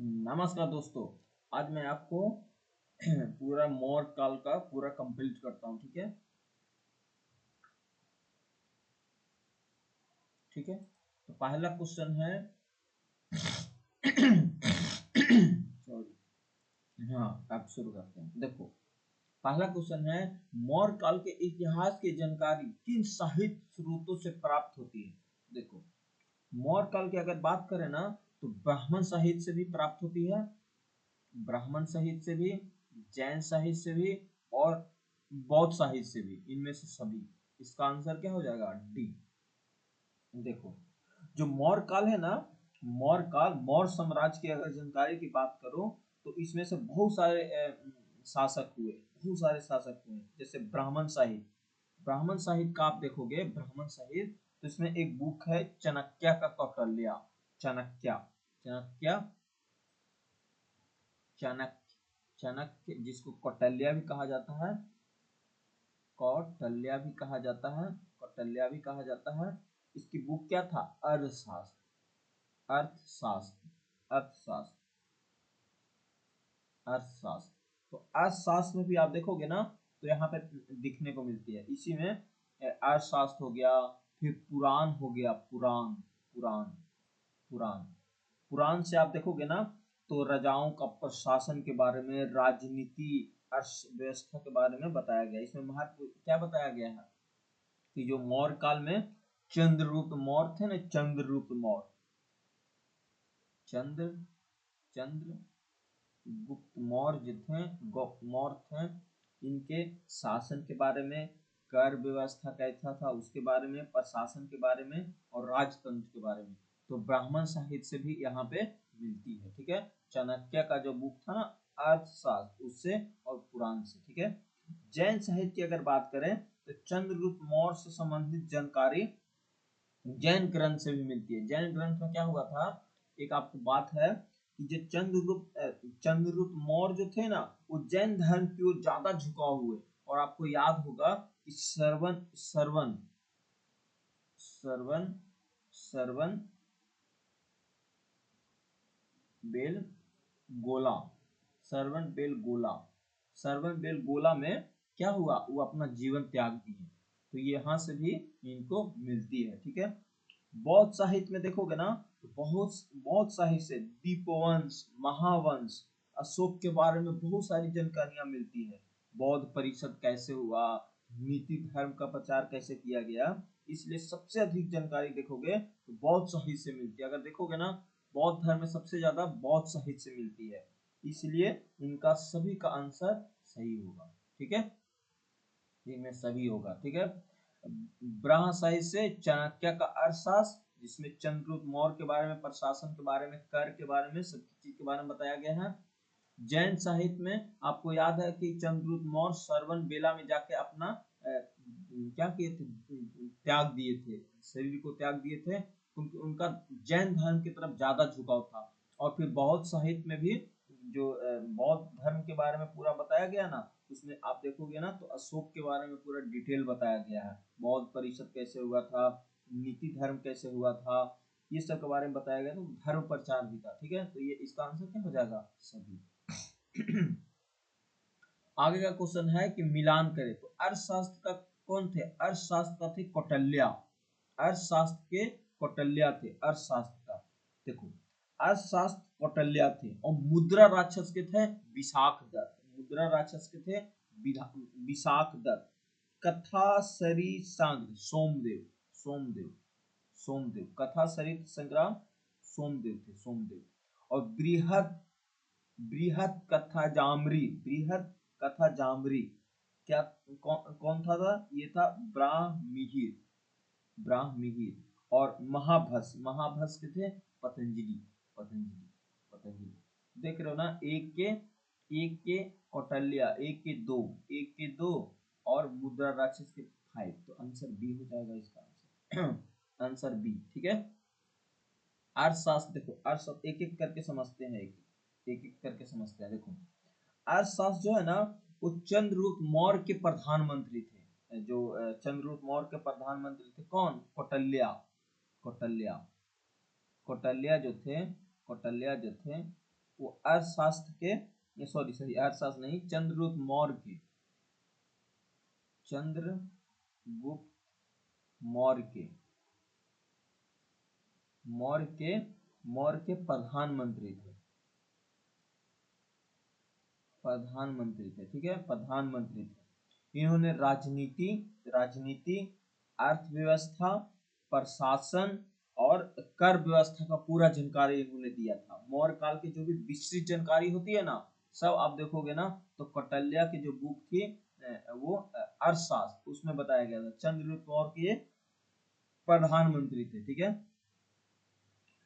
नमस्कार दोस्तों। आज मैं आपको पूरा मौर्य काल का पूरा कंप्लीट करता हूँ। ठीक है। ठीक है, तो पहला क्वेश्चन है सॉरी, हाँ आप शुरू करते हैं। देखो, पहला क्वेश्चन है, मौर्य काल के इतिहास की जानकारी किन साहित्य स्रोतों से प्राप्त होती है। देखो, मौर्य काल की अगर बात करें ना, तो ब्राह्मण साहित्य से भी प्राप्त होती है, ब्राह्मण साहित्य से भी, जैन साहित्य से भी, और बौद्ध साहित्य से भी। इनमें से सभी, इसका आंसर क्या हो जाएगा? डी। देखो, जो मौर्य काल है ना, मौर्य काल, मौर्य साम्राज्य की अगर जानकारी की बात करो, तो इसमें से बहुत सारे शासक हुए, बहुत सारे शासक हुए। जैसे ब्राह्मण साहित्य, ब्राह्मण साहित्य का आप देखोगे, ब्राह्मण साहित्य, तो इसमें एक बुक है चाणक्य का कौटिल्य। चाणक्य, चाणक्य, चाणक्य, चाणक्य जिसको कौटिल्य भी कहा जाता है, कौटिल्य भी कहा जाता है, कौटिल्य भी कहा जाता है। इसकी बुक क्या था? अर्थशास्त्र, अर्थशास्त्र, अर्थशास्त्र, अर्थशास्त्र। तो अर्थशास्त्र में भी आप देखोगे ना, तो यहाँ पे दिखने को मिलती है। इसी में अर्थशास्त्र हो गया, फिर पुराण हो गया, पुराण, पुराण, पुराण, पुराण से आप देखोगे ना, तो राजाओं का प्रशासन के बारे में, राजनीति, अर्थव्यवस्था के बारे में बताया गया। इसमें महत्व क्या बताया गया है कि जो मौर्य काल में चंद्रगुप्त मौर्य थे ना, चंद्रगुप्त मौर्य, चंद्र चंद्रगुप्त मौर्य जो थे, मौर्य थे, इनके शासन के बारे में, कर व्यवस्था कैसा था उसके बारे में, प्रशासन के बारे में, और राजतंत्र के बारे में। तो ब्राह्मण साहित्य से भी यहाँ पे मिलती है। ठीक है, चाणक्य का जो बुक था ना, अर्थशास्त्र, उससे और पुराण से। ठीक है। जैन साहित्य की अगर बात करें, तो चंद्रगुप्त मौर्य से संबंधित जानकारी जैन ग्रंथ से भी मिलती है। जैन ग्रंथ में क्या हुआ था, एक आपको बात है कि जो चंद्रगुप्त मौर्य जो थे ना, वो जैन धर्म की ओर ज्यादा झुकाव हुए। और आपको याद होगा कि श्रवण श्रवण श्रवण श्रवण बेल गोला, श्रवण बेल गोला, श्रवण बेल गोला में क्या हुआ, वो अपना जीवन त्याग दिए। तो यहाँ से भी इनको मिलती है। ठीक है। बौद्ध साहित्य में देखोगे ना, तो बहुत बौद्ध साहित्य से दीपवंश, महावंश, अशोक के बारे में बहुत सारी जानकारियां मिलती है। बौद्ध परिषद कैसे हुआ, नीति धर्म का प्रचार कैसे किया गया, इसलिए सबसे अधिक जानकारी देखोगे तो बौद्ध साहित्य से मिलती है। अगर देखोगे ना, बौद्ध धर्म में सबसे ज्यादा बौद्ध साहित्य से मिलती है, इसलिए इनका सभी का आंसर सही होगा। ठीक है, इनमें सभी होगा। ठीक है। ब्रह्म साहित्य से चाणक्य का अर्थशास्त्र, जिसमें चंद्रगुप्त मौर्य के बारे में, प्रशासन के बारे में, कर के बारे में, सब चीज के बारे में बताया गया है। जैन साहित्य में आपको याद है कि चंद्रगुप्त मौर्य श्रवण बेला में जाके अपना क्या किए थे, त्याग दिए थे, शरीर को त्याग दिए थे, क्योंकि उनका जैन धर्म की तरफ ज्यादा झुकाव था। और फिर बौद्ध साहित्य में भी जो बौद्ध धर्म के बारे में पूरा बताया गया ना, उसमें आप देखोगे ना, तो अशोक के बारे में पूरा डिटेल बताया गया है। बौद्ध परिषद कैसे हुआ था, नीति धर्म कैसे हुआ था, ये सब के बारे में बताया गया। तो धर्म प्रचार भी था। ठीक है, तो ये इसका आंसर क्या हो जाएगा? सभी। आगे का क्वेश्चन है कि मिलान करें। तो अर्थशास्त्र का कौन थे? अर्थशास्त्र का थे कौटिल्य, अर्थशास्त्र के कौटिल्य थे, अर्थशास्त्र का। देखो, अर्थशास्त्र कौटिल्य थे, और मुद्रा राक्षस के थे विशाखदत्त, मुद्रा राक्षस के थे विशाखदत्त। कथा सरित सोमदेव, सोमदेव, सोमदेव, कथा सरित संग्राम सोमदेव थे, सोमदेव। और बृहद, बृहद कथा जामरी, बृहद कथा जामरी क्या, कौन था? ये था ब्राह्ममिहिर, ब्राह्ममिहिर। और महाभस, महाभस के थे पतंजलि, पतंजलि, पतंजलि। देख रहे हो ना, एक के कौटिल्य, एक के दो, और मुद्रा राक्षस के 5। तो आंसर बी हो जाएगा इसका आंसर। Answer B. ठीक है। अर्थशास्त्र, देखो अर्थशास्त्र एक एक करके समझते हैं, एक एक करके समझते हैं। देखो, अर्थशास्त्र जो है ना, वो चंद्रगुप्त मौर्य के प्रधानमंत्री थे। जो चंद्रगुप्त मौर्य के प्रधानमंत्री थे, कौन? कौटिल्य, कौटिल्य, कौटिल्य जो थे, कौटिल्य जो थे, वो अर्थशास्त्र के, सॉरी अर्थशास्त्र नहीं, चंद्रगुप्त मौर्य के, चंद्रगुप्त मौर्य के मौर्य के प्रधानमंत्री थे, प्रधानमंत्री थे, ठीक है, प्रधानमंत्री थे। इन्होंने राजनीति, अर्थव्यवस्था, प्रशासन और कर व्यवस्था का पूरा जानकारी इन्होंने दिया था। मौर्य काल की जो भी विस्तृत जानकारी होती है ना, सब आप देखोगे ना तो कौटिल्य की जो बुक थी वो अर्थशास्त्र, उसमें बताया गया था। चंद्रगुप्त मौर्य के प्रधानमंत्री थे, ठीक है।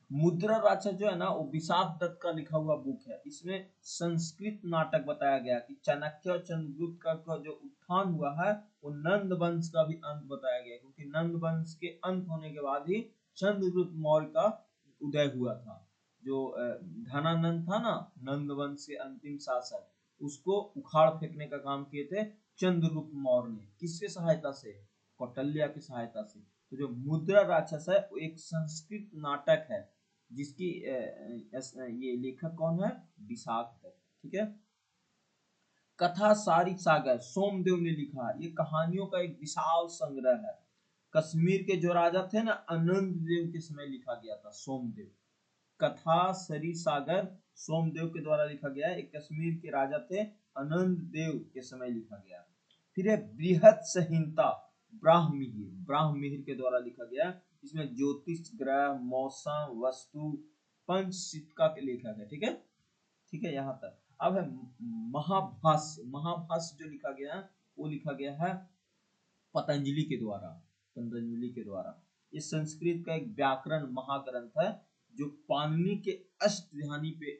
मुद्रा राक्षस जो है ना, वो विशाख दत्त का लिखा हुआ बुक है। इसमें संस्कृत नाटक बताया गया कि चाणक्य और चंद्रगुप्त का जो उत्थान हुआ है वो नंद वंश का भी अंत बताया गया, क्योंकि नंद वंश के अंत होने के बाद ही चंद्रगुप्त मौर्य का उदय हुआ था। जो धनानंद था ना, नंद वंश के अंतिम शासक, उसको उखाड़ फेंकने का काम किए थे चंद्रगुप्त मौर्य ने। किसके सहायता से? कौटिल्य की सहायता से। तो जो मुद्रा राक्षस है वो एक संस्कृत नाटक है, जिसकी ये लेखक कौन है? विशाख दत्त, ठीक है। कथा सारी सागर सोमदेव ने लिखा है। ये कहानियों का एक विशाल संग्रह है। कश्मीर के जो राजा थे ना, आनंद देव के समय लिखा गया था। सोमदेव, कथा सरी सागर सोमदेव के द्वारा लिखा गया है। एक कश्मीर के राजा थे, आनंद देव के समय लिखा गया। फिर है बृहत संहिता ब्राह्ममिहिर के द्वारा लिखा गया। इसमें ज्योतिष, ग्रह, मौसम, वस्तु, पंचसिद्ध का लेखक है, ठीक है, ठीक है, यहाँ तक। अब है महाभाष्य जो लिखा गया है, वो लिखा गया है पतंजलि के द्वारा। इस संस्कृत का एक व्याकरण महाग्रंथ है, जो पाणिनि के अष्टध्यायी पे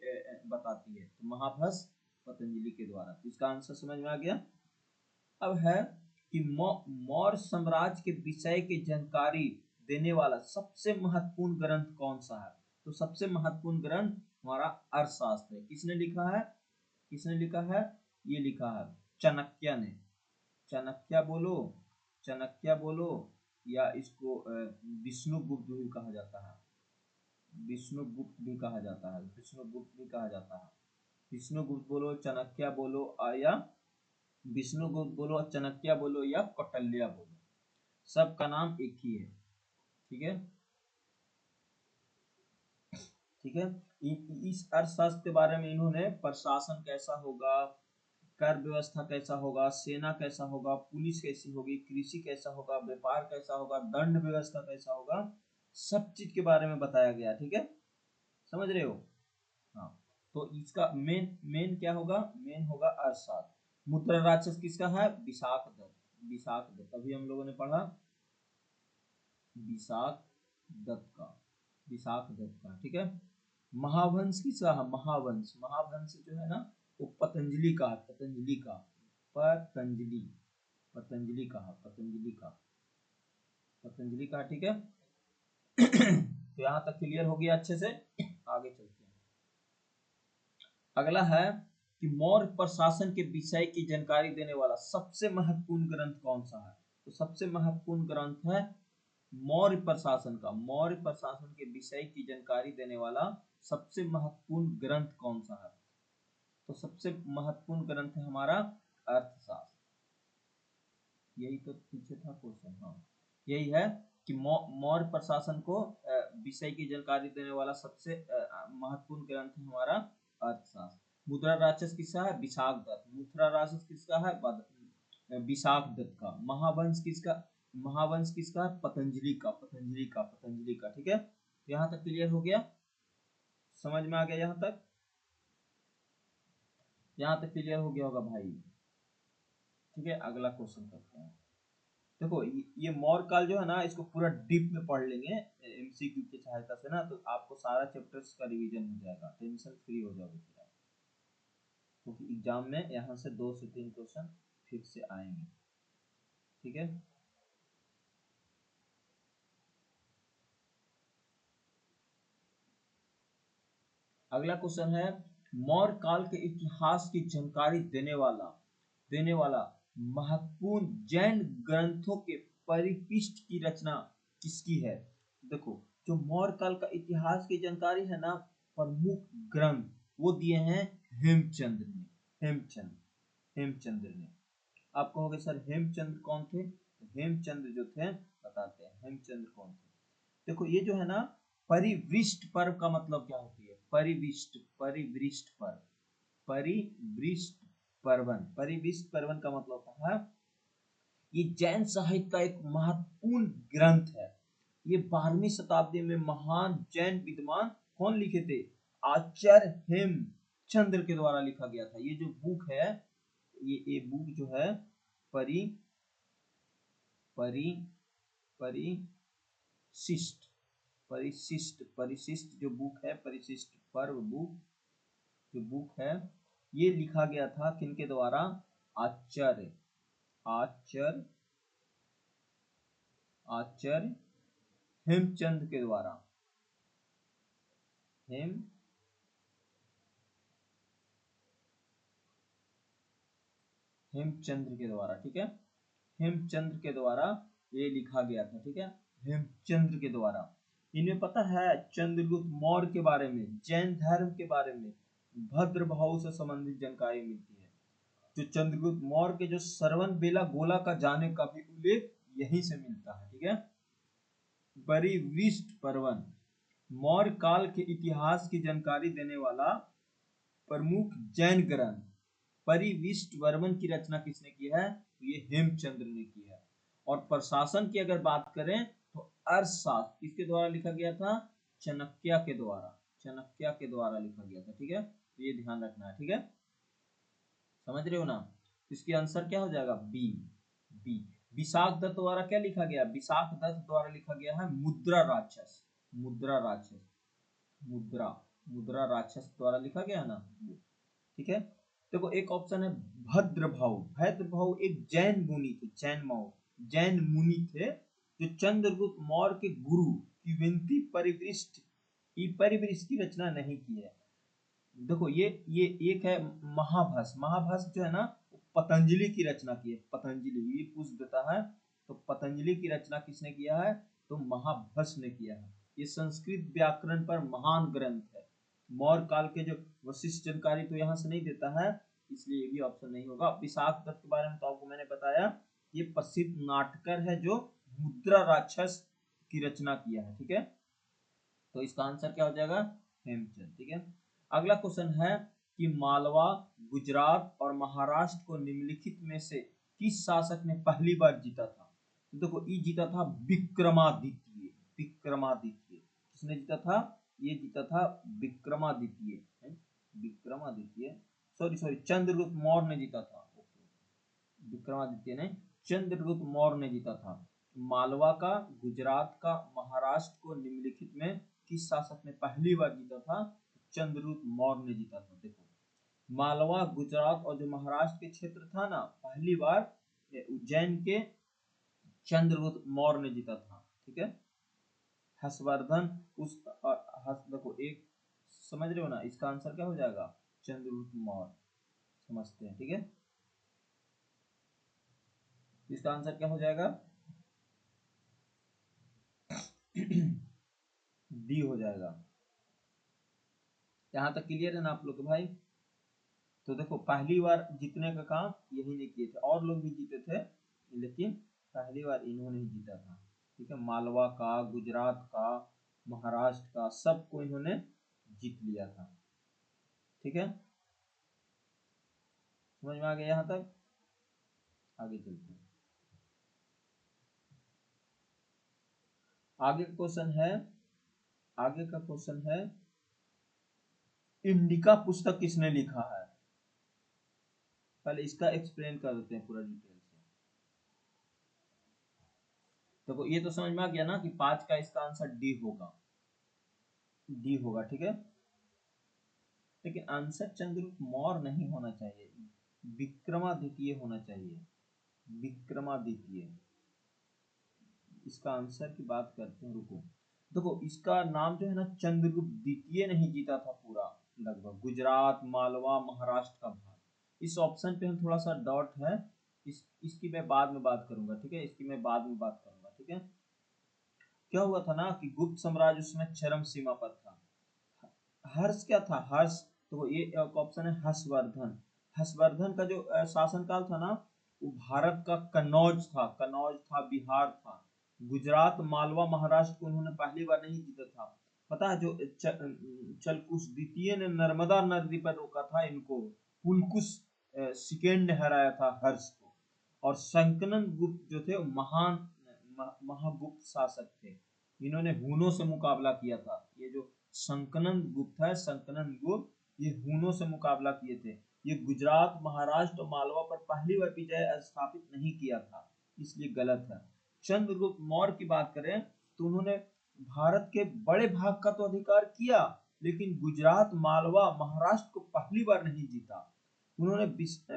बताती है। तो महाभाष्य पतंजलि के द्वारा। इसका आंसर समझ में आ गया। अब है कि मौर्य साम्राज्य के विषय की जानकारी देने वाला सबसे महत्वपूर्ण ग्रंथ कौन सा है? तो सबसे महत्वपूर्ण ग्रंथ हमारा अर्थशास्त्र है। किसने लिखा है? ये लिखा है चाणक्य ने। चाणक्य बोलो या इसको विष्णुगुप्त भी कहा जाता है। विष्णुगुप्त भी कहा जाता है। विष्णुगुप्त बोलो, चाणक्य बोलो या विष्णुगुप्त बोलो, चाणक्य बोलो या कौटिल्य बोलो, सबका नाम एक ही है, ठीक है, ठीक है। इस अर्थशास्त्र के बारे में इन्होंने प्रशासन कैसा होगा, कर व्यवस्था कैसा होगा, सेना कैसा होगा, पुलिस कैसी होगी, कृषि कैसा होगा, व्यापार कैसा होगा, दंड व्यवस्था कैसा होगा, सब चीज के बारे में बताया गया, ठीक है, समझ रहे हो? हाँ, तो इसका मेन क्या होगा? मेन होगा अर्थशास्त्र। मुद्रा राक्षस किसका है? विशाख दत्त अभी हम लोगों ने पढ़ा, विशाख दत्त का, ठीक है। महावंश किसका है? महावंश जो है ना, वो पतंजलि का है। पतंजलि का, ठीक है। तो यहाँ तक क्लियर हो गया अच्छे से। आगे चलते हैं। अगला है कि मौर्य प्रशासन के विषय की जानकारी देने वाला सबसे महत्वपूर्ण ग्रंथ कौन सा है? तो सबसे महत्वपूर्ण ग्रंथ है मौर्य प्रशासन के विषय की जानकारी देने वाला सबसे महत्वपूर्ण ग्रंथ कौन सा है? तो सबसे महत्वपूर्ण ग्रंथ है हमारा अर्थशास्त्र। यही तो पीछे था क्वेश्चन। हाँ, यही है कि मौर्य प्रशासन को विषय की जानकारी देने वाला सबसे महत्वपूर्ण ग्रंथ है हमारा अर्थशास्त्र। मुद्रा राक्षस किसका है? विशाख दत्त। मुद्रा राक्षस किसका है? विशाख दत्त का। महावंश किसका है? पतंजलि का, ठीक है। यहाँ तक क्लियर हो गया? समझ में आ गया? यहाँ तक क्लियर हो गया होगा भाई, ठीक है। अगला क्वेश्चन करते हैं। देखो ये मौर्य काल जो है ना, इसको पूरा डीप में पढ़ लेंगे एमसीक्यू की सहायता से ना, तो आपको सारा चैप्टर्स का रिवीजन हो जाएगा, टेंशन फ्री हो जाओगे फिर आप, क्योंकि एग्जाम में यहाँ से 2 से 3 क्वेश्चन फिर से आएंगे, ठीक है। अगला क्वेश्चन है, मौर्य काल के इतिहास की जानकारी देने वाला महत्वपूर्ण जैन ग्रंथों के परिशिष्ट की रचना किसकी है? देखो, जो मौर्य काल का इतिहास की जानकारी है ना, प्रमुख ग्रंथ वो दिए हैं हेमचंद्र ने। हेमचंद्र ने। आप कहोगे सर हेमचंद्र कौन थे? तो हेमचंद्र जो थे बताते हैं हेमचंद्र कौन थे। देखो ये जो है ना, परिवृष्ट पर्व का मतलब क्या होती है? परिवृष्ट पर्व, परिवृष्ट पर्वन। परिवृष्ट पर्वन का मतलब होता है, ये जैन साहित्य का एक महत्वपूर्ण ग्रंथ है। ये 12वीं शताब्दी में महान जैन विद्वान कौन लिखे थे? आचार्य हेमचंद्र के द्वारा लिखा गया था। ये जो बुक है, ये बुक जो है परि परि परिशिष्ट परिशिष्ट जो बुक है, परिशिष्ट पर्व बुक जो बुक है, ये लिखा गया था किनके द्वारा? आचार्य आचार्य आचार्य हेमचंद के द्वारा। हेमचंद्र के द्वारा, ठीक है, हेमचंद्र के द्वारा ये लिखा गया था, ठीक है, हेमचंद्र के द्वारा। इन्हें पता है चंद्रगुप्त मौर्य के बारे में, जैन धर्म के बारे में, भद्रभाव से संबंधित जानकारी मिलती है। जो चंद्रगुप्त मौर्य के जो श्रवण बेला गोला का जाने का भी उल्लेख यहीं से मिलता है, ठीक है। परिवृष्ट पर्वन मौर्य काल के इतिहास की जानकारी देने वाला प्रमुख जैन ग्रंथ। परिविष्ट वर्मन की रचना किसने की है? तो ये हेमचंद्र ने की है। और प्रशासन की अगर बात करें तो अर्थशास्त्र किसके द्वारा लिखा गया था? चाणक्य के द्वारा, चाणक्य के द्वारा लिखा गया था, ठीक है। तो ये ध्यान रखना है, ठीक है, समझ रहे हो ना। इसके आंसर क्या हो जाएगा? बी। बी। विशाख दत्त द्वारा क्या लिखा गया? विशाख दत्त द्वारा लिखा गया है मुद्रा राक्षस। मुद्रा राक्षस, मुद्रा मुद्रा राक्षस द्वारा लिखा गया है ना, ठीक है। देखो एक ऑप्शन है भद्रभाव। भद्रभाव एक जैन मुनि थे, जैन मुनि थे, जो चंद्रगुप्त मौर्य के गुरु की विनती परिवृष्ट की रचना नहीं की है। देखो ये एक है महाभाष्य। महाभाष्य जो है ना, पतंजलि की रचना की है। पतंजलि ये पूछ देता है तो पतंजलि की रचना किसने किया है? तो महाभाष्य ने किया है। ये संस्कृत व्याकरण पर महान ग्रंथ है। मौर्य काल के जो वशिष्ठ जानकारी तो यहाँ से नहीं देता है, इसलिए ये भी ऑप्शन नहीं होगा। विशाख दत्त के बारे में तो आपको मैंने बताया, ये प्रसिद्ध नाटकर है जो मुद्रा राक्षस की रचना किया है, ठीक है। तो इसका आंसर क्या हो जाएगा? हेमचंद, ठीक है। अगला क्वेश्चन है कि मालवा, गुजरात और महाराष्ट्र को निम्नलिखित में से किस शासक ने पहली बार जीता था? तो देखो ये जीता था विक्रमादित्य। विक्रमादित्य किसने जीता था? ये जीता था विक्रमादित्य, विक्रमादित्य, सॉरी चंद्रगुप्त मौर्य ने जीता था। विक्रमादित्य ने, चंद्रगुप्त मौर्य ने जीता था। मालवा का, गुजरात का, महाराष्ट्र को निम्नलिखित में किस शासक ने पहली बार जीता था? चंद्रगुप्त मौर्य ने जीता था। देखो मालवा, गुजरात और जो महाराष्ट्र के क्षेत्र था ना, पहली बार उज्जैन के चंद्रगुप्त मौर्य ने जीता था, ठीक है। हर्षवर्धन उस देखो एक समझ रहे हो ना, इसका आंसर क्या हो जाएगा? चंद्रगुप्त मौर्य, समझते हैं, ठीक है। इसका आंसर क्या हो जाएगा? डी हो जाएगा। यहाँ तक क्लियर है ना आप लोग भाई? तो देखो पहली बार जीतने का काम यही ने किए थे, और लोग भी जीते थे, लेकिन पहली बार इन्होंने ही जीता था, ठीक है। मालवा का, गुजरात का, महाराष्ट्र का, सबको इन्होंने जीत लिया था, ठीक है। समझ में आ गया यहाँ तक? आगे चलते हैं। आगे का क्वेश्चन है, आगे का क्वेश्चन है इंडिका पुस्तक किसने लिखा है? पहले इसका एक्सप्लेन कर देते हैं पूरा डिटेल से। देखो ये तो समझ में आ गया ना कि 5 का इसका आंसर डी होगा, डी होगा, ठीक है। लेकिन आंसर चंद्रगुप्त मौर्य नहीं होना चाहिए, विक्रमादित्य होना चाहिए, विक्रमादित्य। इसका आंसर की बात करते हैं, रुको। देखो इसका नाम जो है ना, चंद्रगुप्त द्वितीय नहीं जीता था पूरा लगभग गुजरात, मालवा, महाराष्ट्र का भाग। इस ऑप्शन पे हम थोड़ा सा डाउट है, इसकी मैं बाद में बात करूंगा, ठीक है, इसकी मैं बाद में बात करूंगा, ठीक है। क्या हुआ था ना कि गुप्त साम्राज्य उसमें चरम सीमा पर था। हर्ष क्या था? हर्ष तो ये एक ऑप्शन है हर्षवर्धन। हर्षवर्धन का जो शासनकाल था ना, वो भारत का कन्नौज था, बिहार था, गुजरात, मालवा, महाराष्ट्र को उन्होंने पहली बार नहीं जीता था। पता है, जो चलकुश द्वितीय ने नर्मदा नदी पर रोका था इनको, पुलकुश सेकेंड ने हराया था हर्ष को। और संकनन गुप्त जो थे वो महान महागुप्त शासक थे, इन्होंने हुनों से मुकाबला किया था। ये जो संकनन गुप्त है, संकनन गुप्त, ये हुनों से मुकाबला किए थे। ये गुजरात, महाराष्ट्र और मालवा पर पहली बार विजय स्थापित नहीं किया था, इसलिए गलत है। चंद्रगुप्त मौर्य की बात करें तो उन्होंने भारत के बड़े भाग का तो अधिकार किया, लेकिन गुजरात, मालवा, महाराष्ट्र को पहली बार नहीं जीता। उन्होंने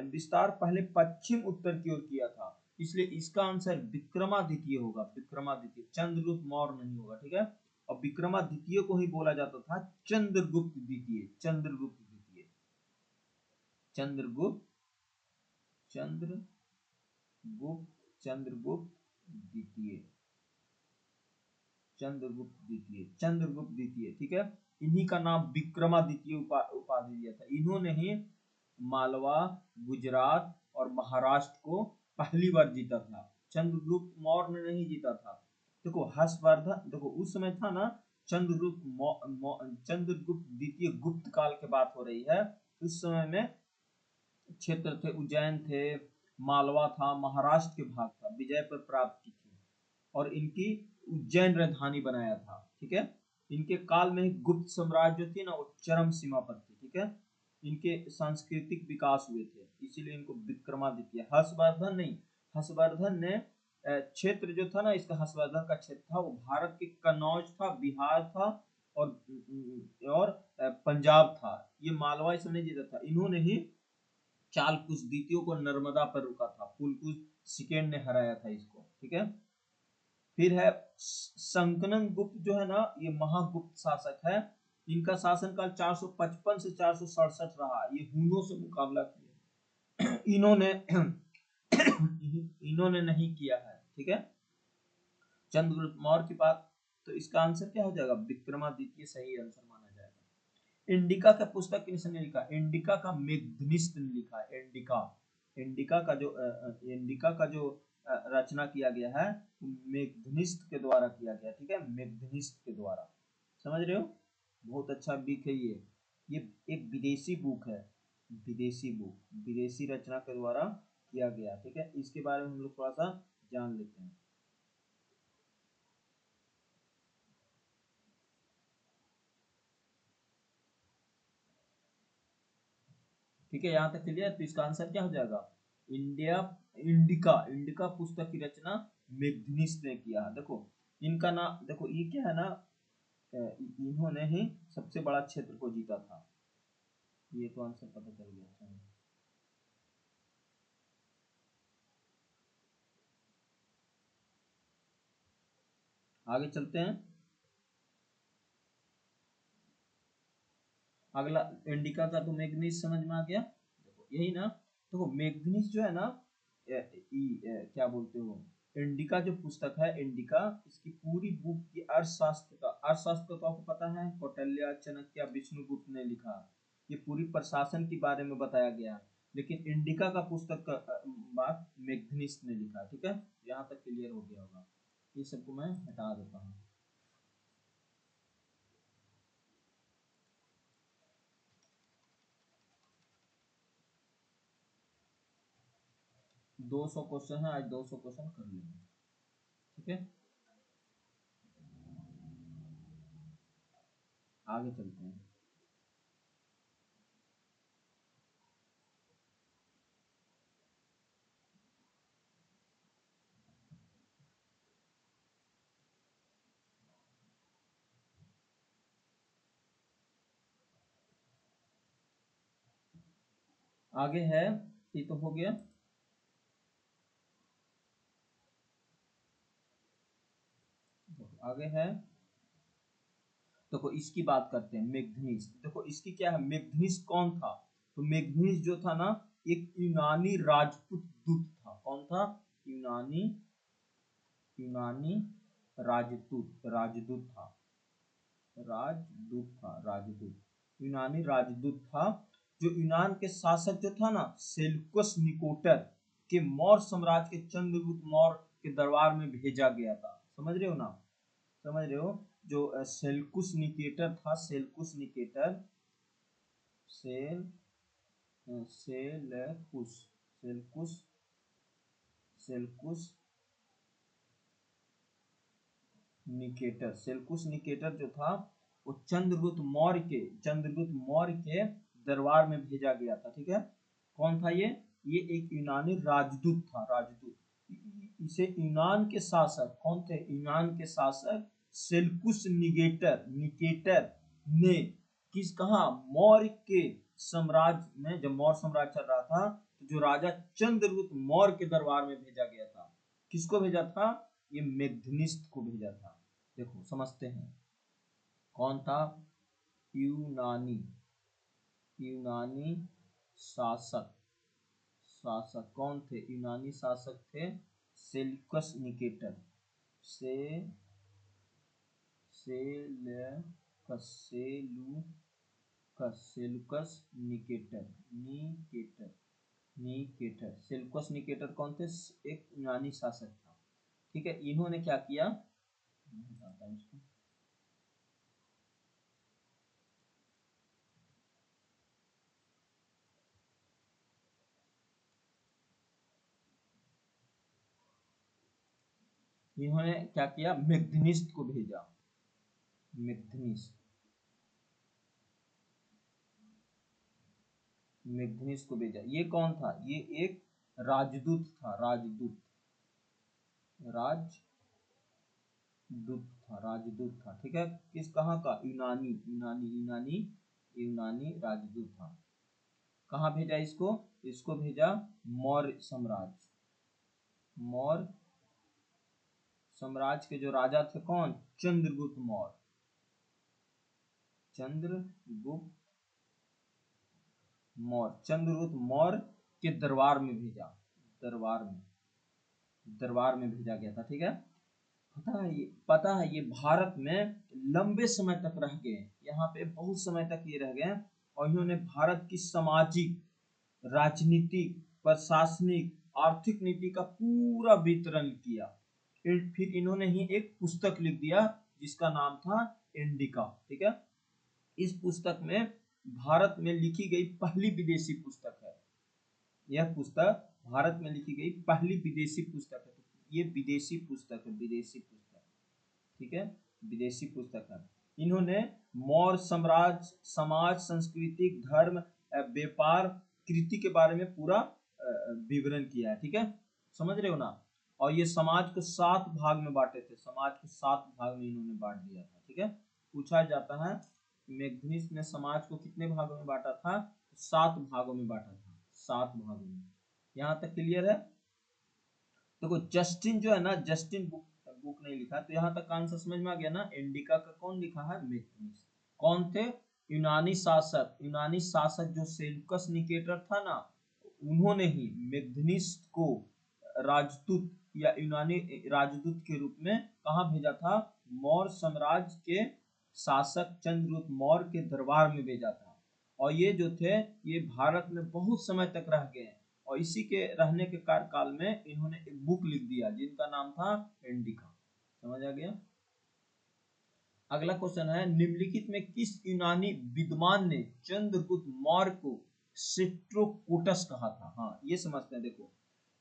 विस्तार पहले पश्चिम उत्तर की ओर किया था, इसलिए इसका आंसर विक्रमादित्य होगा। विक्रमादित्य, चंद्रगुप्त मौर्य नहीं होगा, ठीक है। और विक्रमादित्य को ही बोला जाता था चंद्रगुप्त द्वितीय, चंद्रगुप्त द्वितीय, चंद्रगुप्त, चंद्रगुप्त द्वितीय, चंद्रगुप्त द्वितीय, चंद्रगुप्त द्वितीय, ठीक है। इन्हीं का नाम विक्रमादित्य उपाधि दिया था। इन्होंने ही मालवा, गुजरात और महाराष्ट्र को पहली बार जीता था, चंद्रगुप्त मौर्य ने नहीं जीता था। देखो हर्षवर्धन, देखो उस समय था ना चंद्रगुप्त द्वितीय गुप्त काल की बात हो रही है। उस समय में क्षेत्र थे, उज्जैन थे, मालवा था, महाराष्ट्र के भाग था, विजय पर प्राप्त की थी और इनकी उज्जैन राजधानी बनाया था, ठीक है। इनके काल में गुप्त साम्राज्य जो थी ना, वो चरम सीमा पर थी, ठीक है। इनके सांस्कृतिक विकास हुए थे, इसीलिए इनको विक्रमादित्य। हर्षवर्धन नहीं, हर्षवर्धन ने क्षेत्र जो था ना, इसका हर्षवर्धन का क्षेत्र था वो भारत के कन्नौज था, बिहार था और पंजाब था। ये मालवा इसमें नहीं जीता था। इन्होंने ही चालकुश द्वितीय को नर्मदा पर रोका था, पुलकुश सेकेंड ने हराया था इसको, ठीक है। फिर है संकनन गुप्त जो है ना, ये महागुप्त शासक है। इनका शासनकाल 455 से 467 रहा। ये हुनों से मुकाबला किया इन्होंने इन्होंने नहीं किया है, ठीक है। चंद्रगुप्त मौर्य की बात, तो इसका आंसर क्या हो जाएगा, विक्रमादित्य सही आंसर माना जाएगा। इंडिका का पुस्तक किसने लिखा, इंडिका का मेघनिस्त ने लिखा है। इंडिका, इंडिका का जो रचना किया गया है मेघनिस्त के द्वारा किया गया, ठीक है, मेघनिस्त के द्वारा, समझ रहे हो। बहुत अच्छा बुक है ये एक विदेशी बुक है, विदेशी बुक, विदेशी रचना के द्वारा किया गया, ठीक है। इसके बारे में हम लोग थोड़ा सा जान लेते हैं। ठीक है, यहाँ तक क्लियर। तो इसका आंसर क्या हो जाएगा, इंडिया, इंडिका, इंडिका पुस्तक की रचना मेघनिस्त ने किया है। देखो इनका नाम, देखो ये क्या है ना, इन्होंने ही सबसे बड़ा क्षेत्र को जीता था। ये तो आंसर पता चल गया। आगे चलते हैं। अगला इंडिका का तो मैग्नीज समझ में आ गया, देखो यही ना। देखो मैग्नीज जो है ना, क्या बोलते हो, इंडिका जो पुस्तक है, इंडिका, इसकी पूरी बुक की अर्थशास्त्र का, अर्थशास्त्र तो आपको पता है कौटिल्य, चाणक्य, विष्णुगुप्त ने लिखा। ये पूरी प्रशासन के बारे में बताया गया है, लेकिन इंडिका का पुस्तक का बात मैग्नीज ने लिखा, ठीक है। यहाँ तक क्लियर हो गया होगा। ये सबको मैं हटा देता हूँ। 200 क्वेश्चन है, आज 200 क्वेश्चन कर लेंगे, ठीक है। आगे चलते हैं। आगे है, ये तो हो गया। आगे है, देखो इसकी बात करते हैं, मेघनीज। देखो इसकी क्या है, मेघनीज कौन था, तो मेघनीज जो था ना, एक यूनानी राजपूत दूत था। कौन था, यूनानी, यूनानी राजदूत, राजदूत था, राजदूत था, राजदूत। यूनानी राजदूत था, जो यूनान के शासक जो था ना सेल्युकस निकोटर के मौर्य साम्राज्य के चंद्रगुप्त मौर्य के दरबार में भेजा गया था। समझ रहे हो ना, समझ रहे हो, जो सेल्युकस निकेटर था, सेल्युकस निकेटर, सेल Seleucus Seleucus Seleucus Nicator, Seleucus Nicator जो था वो चंद्रगुप्त मौर्य के दरबार में भेजा गया था। ठीक है, कौन था ये एक यूनानी राजदूत था, राजदूत। इसे यूनान के शासक कौन थे, यूनान के शासक सेल्युकस निकेटर निकेटर ने किस कहा मौर्य के साम्राज्य में, जब मौर्य साम्राज्य चल रहा था तो जो राजा चंद्रगुप्त मौर्य के दरबार में भेजा गया था। किसको भेजा था, ये मेगधनिस्त को भेजा था। देखो समझते हैं कौन था, यूनानी यूनानी शासक, शासक कौन थे, यूनानी शासक थे सेल्युकस निकेटर, से Seleucus Seleucus Seleucus Nicator Nicator Nicator Seleucus Nicator कौन थे, एक यूनानी शासक था। ठीक है, इन्होंने क्या किया, इन्होंने क्या किया, मेगधनिस्ट को भेजा, मेगधनिस्ट मेगधनिस्ट को भेजा। ये कौन था, ये एक राजदूत था, राजदूत था। ठीक है, किस कहाँ का, यूनानी राजदूत था। कहाँ भेजा इसको, इसको भेजा मौर्य साम्राज्य, मौर्य साम्राज्य के जो राजा थे कौन, चंद्रगुप्त मौर्य, चंद्रगुप्त मौर्य के दरबार में भेजा, दरबार में भेजा गया था। ठीक है, पता है ये भारत में लंबे समय तक रह गए, यहाँ पे बहुत समय तक ये रह गए, और इन्होंने भारत की सामाजिक, राजनीतिक, प्रशासनिक, आर्थिक नीति का पूरा वितरण किया। फिर इन्होंने ही एक पुस्तक लिख दिया जिसका नाम था इंडिका। ठीक है, इस पुस्तक में भारत में लिखी गई पहली विदेशी पुस्तक है, यह पुस्तक भारत में लिखी गई पहली विदेशी पुस्तक है। ये विदेशी पुस्तक है, विदेशी पुस्तक। ठीक है, विदेशी पुस्तक है। इन्होंने मौर्य साम्राज्य, समाज, संस्कृति, धर्म, व्यापार, कृति के बारे में पूरा विवरण किया है। ठीक है, समझ रहे हो ना, और ये समाज को 7 भाग में बांटे थे, समाज को 7 भाग में इन्होंने बांट दिया था। ठीक है, पूछा जाता है मेगधनिस्ट ने समाज को कितने भागों में बांटा था, 7 भागों में बांटा था, 7 भागों में। यहाँ तक क्लियर है। देखो जस्टिन जो है ना, जस्टिन बुक नहीं लिखा, तो यहाँ तक आंसर समझ में आ गया ना। इंडिका का कौन लिखा है, मेगधनिस्ट। कौन थे, यूनानी शासक, यूनानी शासक जो सेल्युकस निकेटर था ना, उन्होंने ही मेगधनिस्ट को राजदूत या यूनानी राजदूत के रूप में कहाँ भेजा था, मौर्य साम्राज्य के शासक चंद्रगुप्त मौर्य के दरबार में भेजा था। और ये जो थे ये भारत में बहुत समय तक रह गए, और इसी के रहने के कार्यकाल में इन्होंने एक बुक लिख दिया जिनका नाम था इंडिका। समझ आ गया। अगला क्वेश्चन है, निम्नलिखित में किस यूनानी विद्वान ने चंद्रगुप्त मौर्य को सिट्रोकोटस कहा था। हाँ ये समझते हैं। देखो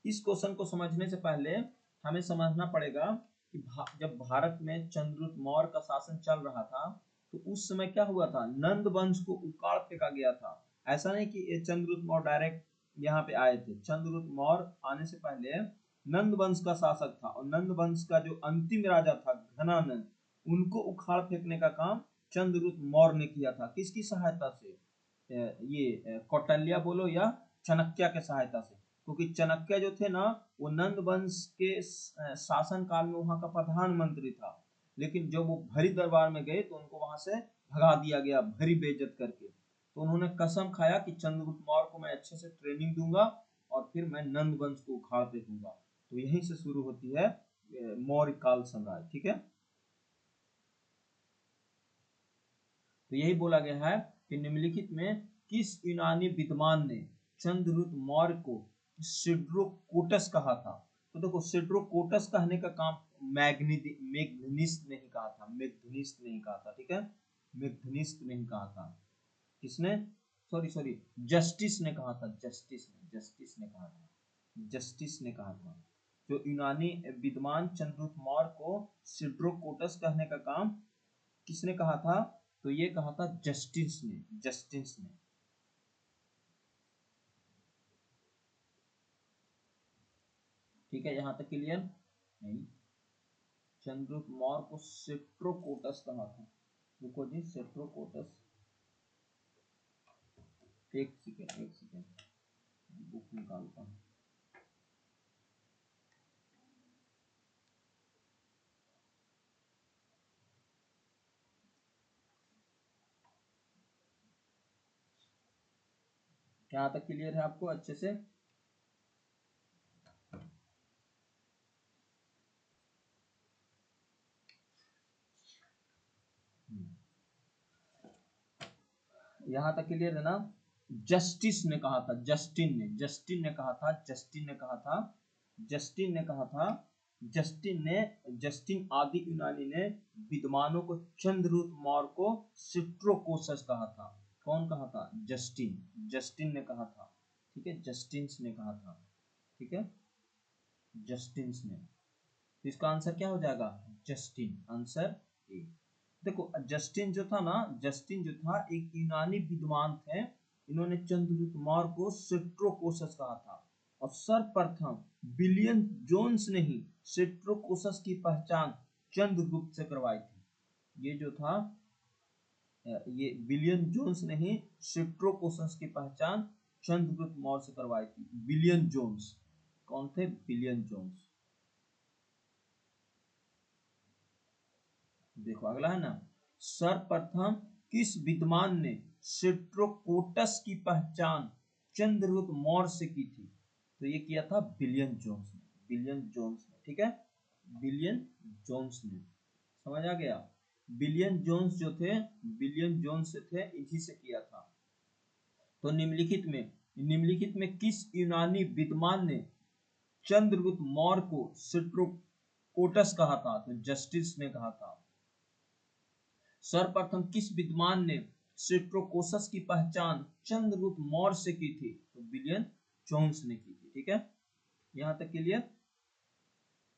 इस क्वेश्चन को समझने से पहले हमें समझना पड़ेगा कि जब भारत में चंद्रगुप्त मौर्य का शासन चल रहा था तो उस समय क्या हुआ था, नंद वंश को उखाड़ फेंका गया था। ऐसा नहीं कि चंद्रगुप्त मौर्य डायरेक्ट यहाँ पे आए थे। चंद्रगुप्त मौर्य आने से पहले नंद वंश का शासक था, और नंद वंश का जो अंतिम राजा था घनानंद, उनको उखाड़ फेंकने का काम चंद्रगुप्त मौर्य ने किया था। किसकी सहायता से, ये कौटिल्य बोलो या चाणक्य के सहायता से, क्योंकि चाणक्य जो थे ना वो नंद वंश के शासन काल में वहां का प्रधानमंत्री था, लेकिन जब वो भरी दरबार में गए तो उनको वहां से भगा दिया गया भरी बेइज्जत करके। तो उन्होंने कसम खाया कि चंद्रगुप्त मौर्य को मैं अच्छे से ट्रेनिंग दूंगा और फिर मैं नंद वंश को उखाड़ फेंकूंगा। तो यहीं से शुरू होती है मौर्य काल साम्राज्य। ठीक है, तो यही बोला गया है कि निम्नलिखित में किस यूनानी विद्वान ने चंद्रगुप्त मौर्य को सिड्रोकोटस कहा था? तो देखो सिड्रोकोटस कहने का काम मेग्निनिस्ट नहीं कहा था, मेग्निनिस्ट नहीं कहा था, ठीक है, मेग्निनिस्ट नहीं कहा था। किसने? सॉरी जस्टिस ने कहा था, जस्टिस ने कहा था, जस्टिस ने कहा था। जो यूनानी विद्वान चंद्रगुप्त मौर्य को सिड्रोकोटस कहने का काम किसने कहा था? तो ये कहा था जस्टिस ने, जस्टिस ने। ठीक है, यहां तक क्लियर? नहीं, चंद्रगुप्त मौर्य को सिट्रोकोटस कहा था। रुको जी, सिट्रोकोटस, एक सेकेंड बुक निकालता हूँ। यहाँ तक क्लियर है आपको अच्छे से? यहाँ तक क्लियर है ना? जस्टिस ने कहा था, जस्टिन ने कहा था, जस्टिन आदि यूनानी ने विद्वानों को चंद्रगुप्त मौर्य को सिट्रोकोसस कहा था। कौन कहा था? जस्टिन ने कहा था, ठीक है, जस्टिन्स ने कहा था, ठीक है, जस्टिन्स ने। इसका आंसर क्या हो जाएगा? Justin, answer A. देखो जस्टिन जो था ना, जस्टिन जो था एक यूनानी विद्वान थे। इन्होंने चंद्रगुप्त मौर्य को सिट्रोकोसस कहा था और सर्वप्रथम विलियम जोन्स ने ही सिट्रोकोसस की पहचान चंद्रगुप्त से करवाई थी। ये जो था ये विलियम जोन्स ने ही सिट्रोकोसस की पहचान चंद्रगुप्त मौर्य से करवाई थी। विलियम जोन्स कौन थे? William Jones. देखो अगला है ना, सर्वप्रथम किस विद्वान ने सिट्रोकोटस की पहचान चंद्रगुप्त मौर्य से की थी? तो ये किया था विलियम जोन्स ने, विलियम जोन्स ने, ठीक है, विलियम जोन्स ने। समझ आ गया? विलियम जोन्स जो थे, विलियम जोन्स थे, इसी से किया था। तो निम्नलिखित में किस यूनानी विद्वान ने चंद्रगुप्त मौर्य को सिट्रोकोटस कहा था? तो जस्टिस ने कहा था। सर्वप्रथम किस विद्वान ने सिट्रोकोसस की पहचान चंद्रगुप्त मौर्य से की थी? तो विलियम जोन्स ने की थी, ठीक है, यहां तक क्लियर?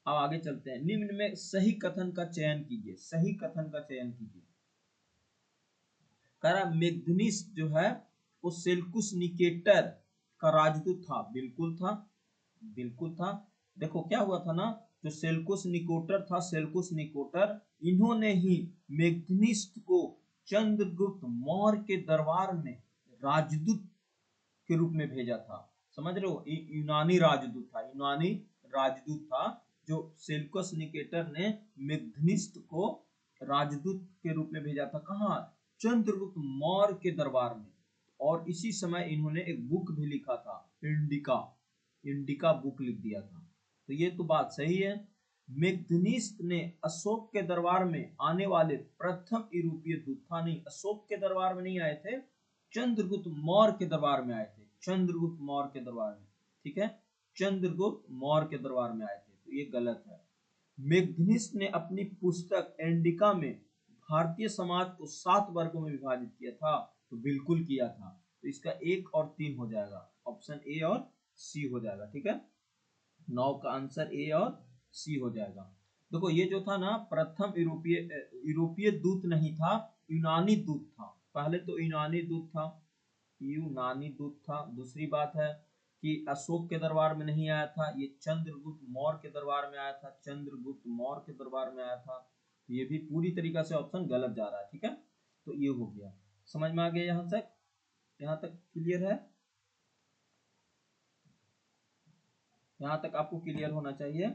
अब आगे चलते हैं। निम्न में सही कथन का चयन कीजिए, सही कथन का चयन कीजिए। कह रहा मेग्निस जो है वो सेल्कुस निकेटर का राजदूत था। बिल्कुल था, बिल्कुल था। देखो क्या हुआ था ना, जो सेल्कुस निकोटर था, सेल्कुस निकोटर, इन्होंने ही मेग्निस्ट को चंद्रगुप्त मौर्य के दरबार में राजदूत के रूप में भेजा था। समझ रहे हो? यूनानी राजदूत था, यूनानी राजदूत था जो सेल्कुस निकेटर ने मेग्निस्ट को राजदूत के रूप में भेजा था। कहाँ? चंद्रगुप्त मौर्य के दरबार में। और इसी समय इन्होंने एक बुक भी लिखा था, इंडिका, इंडिका बुक लिख दिया था। तो ये तो बात सही है। मेग्निस्ट ने अशोक के दरबार में आने वाले प्रथम यूरोपीय दूत था। नहीं, अशोक के दरबार में नहीं आए थे, चंद्रगुप्त मौर्य के दरबार में आए थे, चंद्रगुप्त मौर्य के दरबार में, ठीक है, चंद्रगुप्त मौर्य के दरबार में आए थे। तो ये गलत है। मेग्निस्ट ने अपनी पुस्तक इंडिका में भारतीय समाज को 7 वर्गों में विभाजित किया था। तो बिल्कुल किया था। तो इसका 1 और 3 हो जाएगा, ऑप्शन ए और सी हो जाएगा, ठीक है, 9 का आंसर ए और सी हो जाएगा। देखो ये जो था ना, प्रथम यूरोपीय दूत नहीं था, यूनानी दूत था। पहले तो यूनानी दूत था, यूनानी दूत था। दूसरी बात है कि अशोक के दरबार में नहीं आया था, ये चंद्रगुप्त मौर्य के दरबार में आया था, चंद्रगुप्त मौर्य के दरबार में आया था। तो ये भी पूरी तरीका से ऑप्शन गलत जा रहा है, ठीक है। तो ये हो गया, समझ में आ गया? यहाँ तक क्लियर है? यहाँ तक आपको क्लियर होना चाहिए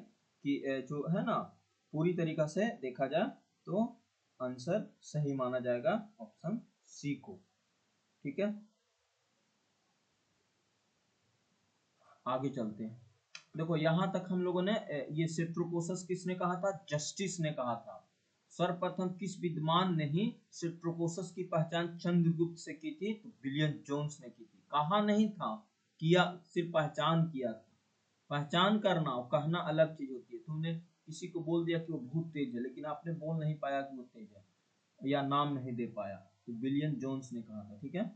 कि जो है ना, पूरी तरीका से देखा जाए तो आंसर सही माना जाएगा ऑप्शन सी को, ठीक है। आगे चलते हैं। देखो यहां तक हम लोगों ने ये सिट्रोकोसस किसने कहा था? जस्टिस ने कहा था। सर्वप्रथम किस विद्वान ने ही सिट्रोकोसस की पहचान चंद्रगुप्त से की थी? तो विलियम जोन्स ने की थी। कहा नहीं था, किया, सिर्फ पहचान किया था। पहचान करना और कहना अलग चीज होती है। तुमने किसी को बोल दिया कि वो बहुत तेज है, लेकिन आपने बोल नहीं पाया कि वो तेज है या नाम नहीं दे पाया, तो विलियम जोन्स ने कहा था। ठीक है,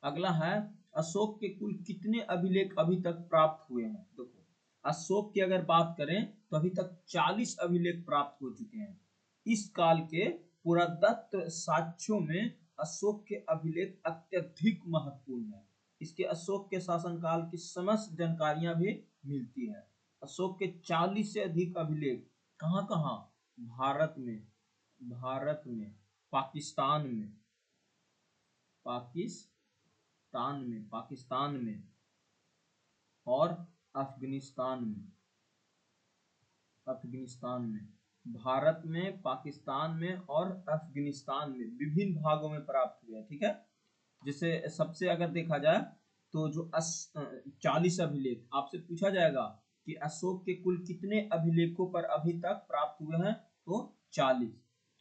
अगला है अशोक के कुल कितने अभिलेख अभी तक प्राप्त हुए हैं? देखो, अशोक की अगर बात करें तो अभी तक 40 अभिलेख प्राप्त हो चुके हैं। इस काल के पुरातत्व साक्ष्यों में अशोक के अभिलेख अत्यधिक महत्वपूर्ण है। इसके अशोक के शासनकाल की समस्त जानकारियां भी मिलती है। अशोक के 40 से अधिक अभिलेख कहाँ कहाँ? भारत में, भारत में, पाकिस्तान में, पाकिस्तान में और अफगानिस्तान में, भारत में, पाकिस्तान में और अफगानिस्तान में विभिन्न भागों में प्राप्त हुए हैं। ठीक है, जैसे सबसे अगर देखा जाए तो जो 40 अभिलेख आपसे पूछा जाएगा कि अशोक के कुल कितने अभिलेखों पर अभी तक प्राप्त हुए हैं, तो 40।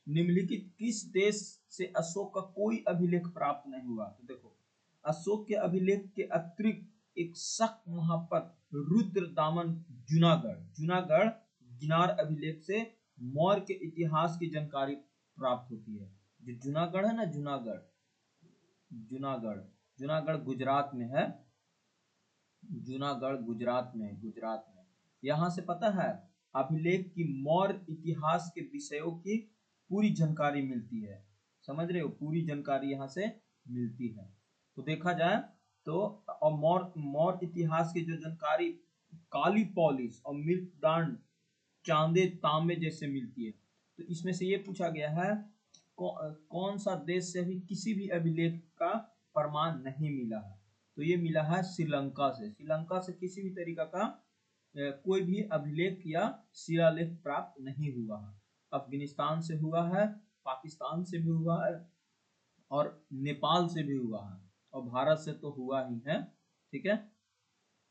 निम्नलिखित किस देश से अशोक का कोई अभिलेख प्राप्त नहीं हुआ? तो देखो, अशोक के अभिलेख के अतिरिक्त एक शक महापत रुद्र दामन जूनागढ़ गिनार अभिलेख से मौर्य के इतिहास की जानकारी प्राप्त होती है। जो जूनागढ़ है ना, जूनागढ़ गुजरात में है। जूनागढ़ गुजरात में, यहाँ से पता है अभिलेख की मौर्य इतिहास के विषयों की पूरी जानकारी मिलती है। समझ रहे हो, पूरी जानकारी यहाँ से मिलती है। तो देखा जाए तो और मौर्य इतिहास की जो जानकारी काली पॉलिश और मृतदान चांदे तांबे जैसे मिलती है। तो इसमें से ये पूछा गया है कौन सा देश से अभी किसी भी अभिलेख का प्रमाण नहीं मिला है? तो ये मिला है श्रीलंका से। श्रीलंका से किसी भी तरीका का कोई भी अभिलेख या शिलालेख प्राप्त नहीं हुआ है। अफगानिस्तान से हुआ है, पाकिस्तान से भी हुआ है और नेपाल से भी हुआ है, और भारत से तो हुआ ही है। ठीक है,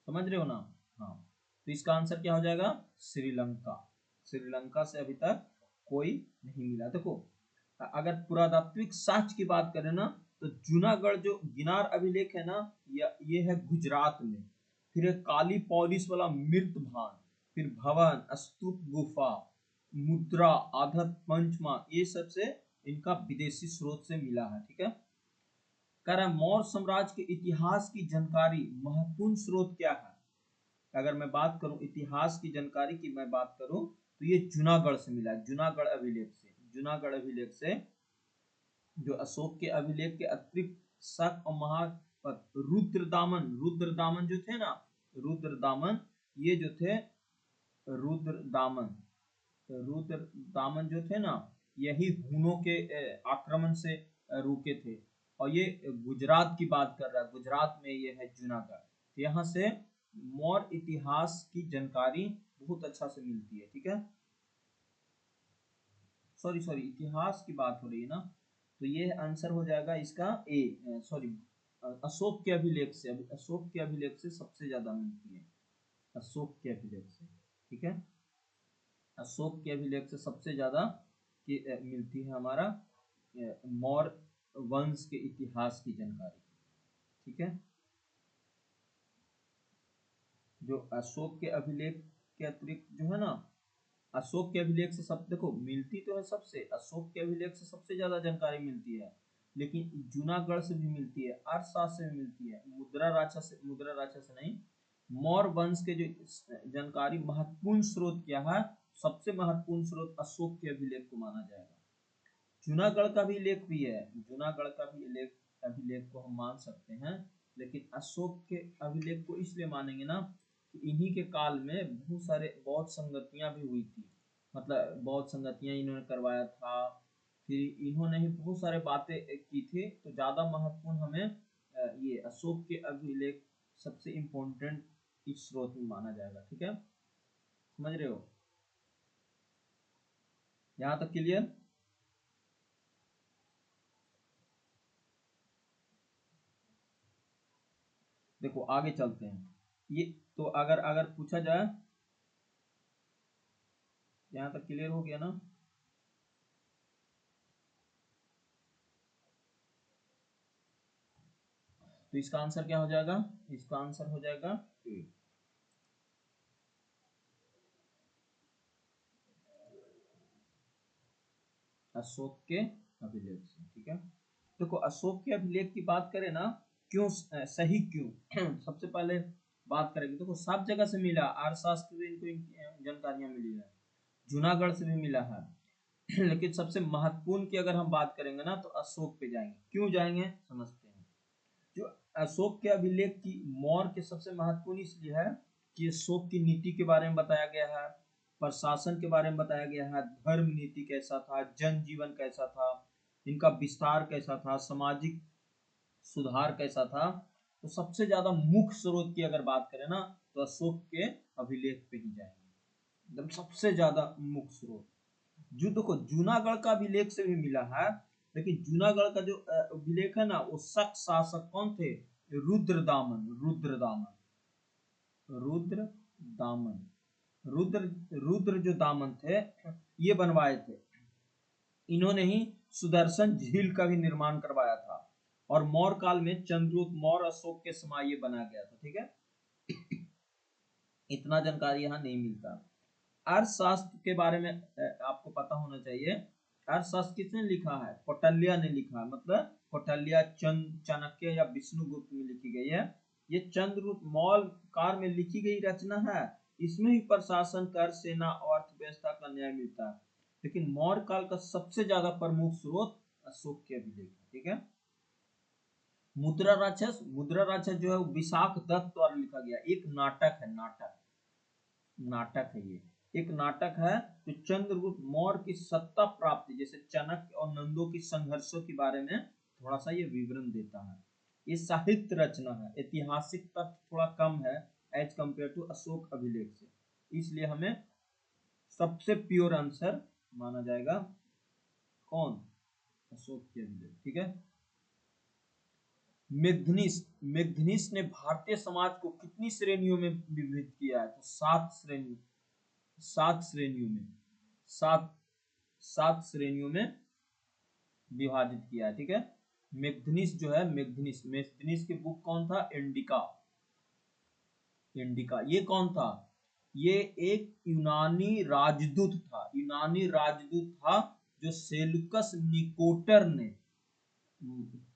समझ रहे हो ना? हाँ, तो इसका आंसर क्या हो जाएगा? श्रीलंका। श्रीलंका से अभी तक कोई नहीं मिला। देखो, अगर पुरातात्विक साक्ष्य की बात करें ना, तो जूनागढ़ जो गिनार अभिलेख है ना, ये है गुजरात में। फिर है काली पॉलिश वाला मृत भान, फिर भवन, स्तूप, गुफा, मुद्रा, आधत, पंचमा, ये सब से इनका विदेशी स्रोत से मिला है। ठीक है, कह रहा है मौर्य साम्राज्य के इतिहास की जानकारी महत्वपूर्ण स्रोत क्या है? अगर मैं बात करूं इतिहास की जानकारी की मैं बात करूं तो ये जूनागढ़ से मिला, जूनागढ़ अभिलेख से जो अशोक के अभिलेख के अतिरिक्त शक और महापत रुद्रदामन जो थे ना, रुद्रदामन, ये जो थे रुद्रदामन जो थे ना, यही हुनों के आक्रमण से रुके थे। और ये गुजरात की बात कर रहा है, गुजरात में ये है जूनागढ़। तो यहाँ से मौर्य इतिहास की जानकारी बहुत अच्छा से मिलती है। ठीक है, सॉरी इतिहास की बात हो रही है ना, तो ये आंसर हो जाएगा इसका ए। सॉरी, अशोक के अभिलेख से, अशोक के अभिलेख से सबसे ज्यादा मिलती है, अशोक के अभिलेख से। ठीक है, अशोक के अभिलेख से सबसे ज्यादा मिलती है हमारा मौर्य वंश के इतिहास की जानकारी। ठीक है, जो अशोक के अभिलेख के अतिरिक्त जो है ना, अशोक के अभिलेख से सब देखो मिलती तो है सबसे, अशोक के अभिलेख से सबसे ज्यादा जानकारी मिलती है, लेकिन जूनागढ़ से भी मिलती है, अर्थशास्त्र से भी मिलती है, मुद्रा राजा से नहीं, मौर्य वंश के जो जानकारी महत्वपूर्ण स्रोत क्या है? सबसे महत्वपूर्ण स्रोत अशोक के अभिलेख को माना जाएगा। जूनागढ़ का भी लेख भी है, जूनागढ़ का भी अभिलेख को हम मान सकते हैं, लेकिन अशोक के अभिलेख को इसलिए मानेंगे ना कि इन्हीं के काल में बहुत संगतियां भी हुई थी, मतलब बहुत संगतियां इन्होंने करवाया था, फिर इन्होंने ही बहुत सारे बातें की थी। तो ज्यादा महत्वपूर्ण हमें ये अशोक के अभिलेख सबसे इम्पोर्टेंट इस स्रोत में माना जाएगा। ठीक है, समझ रहे हो? यहाँ तक क्लियर? देखो आगे चलते हैं। ये तो अगर अगर पूछा जाए, यहाँ तक क्लियर हो गया ना? तो इसका आंसर क्या हो जाएगा? इसका आंसर हो जाएगा ए। अशोक के अभिलेख से, ठीक है। देखो अशोक के अभिलेख की बात करें ना, क्यों सही क्यों सबसे पहले बात करेंगे। देखो सब जगह से मिला, आर्य शास्त्र से इनको जानकारियां मिली है, जूनागढ़ से भी मिला है लेकिन सबसे महत्वपूर्ण की अगर हम बात करेंगे ना तो अशोक पे जाएंगे। क्यों जाएंगे समझते हैं। जो अशोक के अभिलेख की मौर्य के सबसे महत्वपूर्ण इसलिए है कि अशोक की नीति के बारे में बताया गया है, प्रशासन के बारे में बताया गया है, धर्म नीति कैसा था, जनजीवन कैसा था, इनका विस्तार कैसा था, सामाजिक सुधार कैसा था। तो सबसे ज्यादा मुख्य स्रोत की अगर बात करें ना तो अशोक के अभिलेख पे ही जाएंगे, एकदम सबसे ज्यादा मुख्य स्रोत। जो देखो जूनागढ़ का अभिलेख से भी मिला है, लेकिन जूनागढ़ का जो अभिलेख है ना वो शक शासक कौन थे? रुद्रदामन, रुद्रदामन, रुद्र जो दामन थे ये बनवाए थे। इन्होंने ही सुदर्शन झील का भी निर्माण करवाया था, और मौर्य काल में चंद्रगुप्त मौर्य अशोक के समय ये बना गया था, ठीक है। इतना जानकारी यहाँ नहीं मिलता। अर्थशास्त्र के बारे में आपको पता होना चाहिए। अर्थशास्त्र किसने लिखा है? कौटिल्य ने लिखा है, मतलब कौटिल्य, चाणक्य या विष्णुगुप्त में लिखी गई है। ये चंद्रगुप्त मौर्य काल में लिखी गई रचना है। इसमें ही प्रशासन, कर, सेना और अर्थव्यवस्था का न्याय मिलता है। लेकिन मौर्य काल का सबसे ज्यादा प्रमुख स्रोत अशोक के अभिलेख है, ठीक है। मुद्रा राक्षस, मुद्रा राक्षस जो है विशाख दत्त द्वारा लिखा गया एक नाटक है, नाटक है ये एक नाटक है जो चंद्रगुप्त मौर्य की सत्ता प्राप्ति, जैसे चाणक्य और नंदों की संघर्षों के बारे में थोड़ा सा ये विवरण देता है। ये साहित्य रचना है, ऐतिहासिक तथ्य थोड़ा कम है एज कंपेयर टू अशोक अभिलेख से, इसलिए हमें सबसे प्योर आंसर माना जाएगा कौन? अशोक के अभिलेख, ठीक है। मेघनीस ने भारतीय समाज को कितनी श्रेणियों में विभाजित किया है? तो 7 श्रेणियों में, सात श्रेणियों में विभाजित किया है, ठीक है। मेघनीस जो है, मेघनीस की बुक कौन था? इंडिका। ये कौन था? ये एक यूनानी राजदूत था, जो सेलुकस निकोटर ने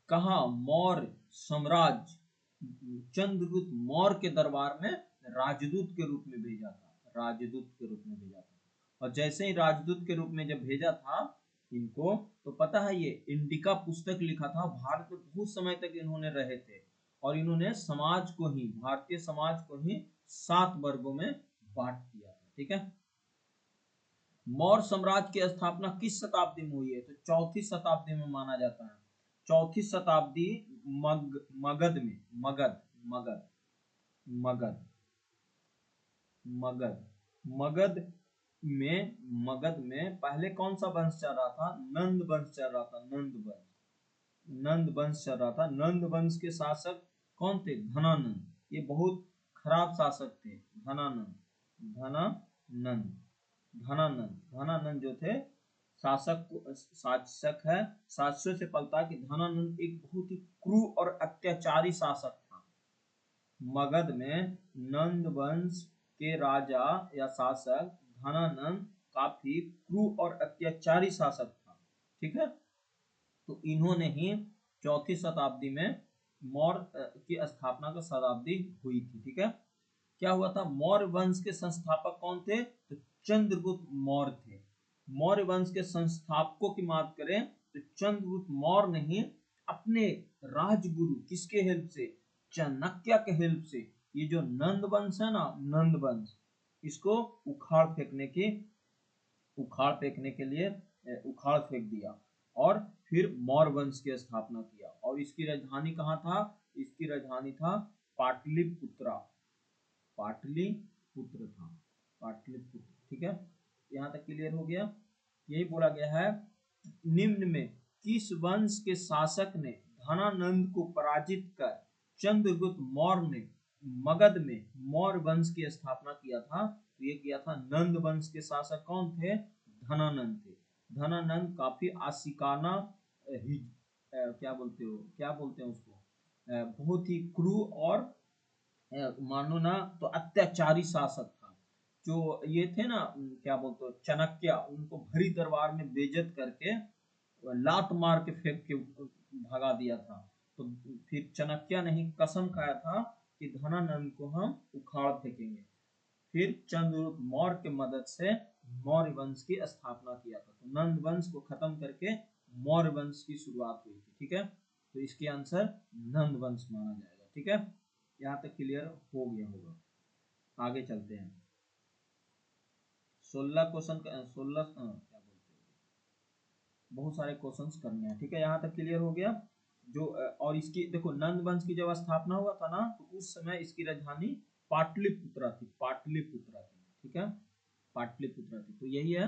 कहा मौर्य साम्राज्य चंद्रगुप्त मौर्य के दरबार में राजदूत के रूप में भेजा था। और जैसे ही राजदूत के रूप में जब भेजा था इनको, तो पता है ये इंडिका पुस्तक लिखा था। भारत में बहुत समय तक इन्होंने रहे थे, और इन्होंने भारतीय समाज को ही 7 वर्गों में बांट दिया था, ठीक है। मौर्य साम्राज्य की स्थापना किस शताब्दी में हुई है? तो 4वीं शताब्दी में माना जाता है। 4वीं शताब्दी मगध में पहले कौन सा वंश चल रहा था? नंद वंश चल रहा था। नंद वंश के शासक कौन थे? धनानंद। ये बहुत खराब शासक थे। धनानंद जो थे शासक है, शासकों से पलता कि धनानंद एक बहुत ही क्रूर और अत्याचारी शासक था। मगध में नंद वंश के राजा या शासक धनानंद काफी क्रूर और अत्याचारी शासक था, ठीक है। तो इन्होंने ही 4वीं शताब्दी में मौर्य की स्थापना का शताब्दी हुई थी, ठीक है। क्या हुआ था? मौर्य वंश के संस्थापक कौन थे? तो चंद्रगुप्त मौर्य थे। मौर्य वंश के संस्थापकों की बात करें तो चंद्रगुप्त मौर्य ने ही अपने राजगुरु किसके हेल्प से? चाणक्य के हेल्प से ये जो नंद वंश है ना, नंद वंश, इसको उखाड़ फेंक दिया, और फिर मौर्य वंश की स्थापना किया। और इसकी राजधानी कहाँ था? इसकी राजधानी था पाटलिपुत्र था, ठीक है। यहाँ तक क्लियर हो गया। यही बोला गया है, निम्न में किस वंश के शासक ने धनानंद को पराजित कर चंद्रगुप्त मौर्य ने मगध में मौर्य वंश की स्थापना किया था? तो ये किया था नंद वंश के शासक कौन थे? धनानंद थे। धनानंद काफी आशिकाना क्या बोलते हैं उसको, बहुत ही क्रूर और मानो ना तो अत्याचारी शासक था। जो ये थे ना क्या बोलते हो चाणक्य, उनको भरी दरबार में बेइज्जत करके लात मार के फेंक के भगा दिया था। तो फिर चाणक्य ने ही कसम खाया था कि धनानंद को हम उखाड़ फेंकेंगे। फिर चंद्रगुप्त मौर्य की मदद से मौर्य वंश की स्थापना किया था। तो नंद वंश को खत्म करके मौर्य वंश की शुरुआत हुई थी। ठीक है, तो इसके आंसर नंद वंश माना जाएगा। ठीक है, यहाँ तक क्लियर हो गया होगा। आगे चलते हैं। 16 क्वेश्चन, 16 क्या बोलते हैं, बहुत सारे क्वेश्चंस करने हैं। ठीक है, यहाँ तक क्लियर हो गया। जो और इसकी देखो नंद वंश की जब स्थापना हुआ था ना, तो उस समय इसकी राजधानी पाटलिपुत्रा थी। पाटलिपुत्रा थी। ठीक है, पाटलिपुत्रा थी। तो यही है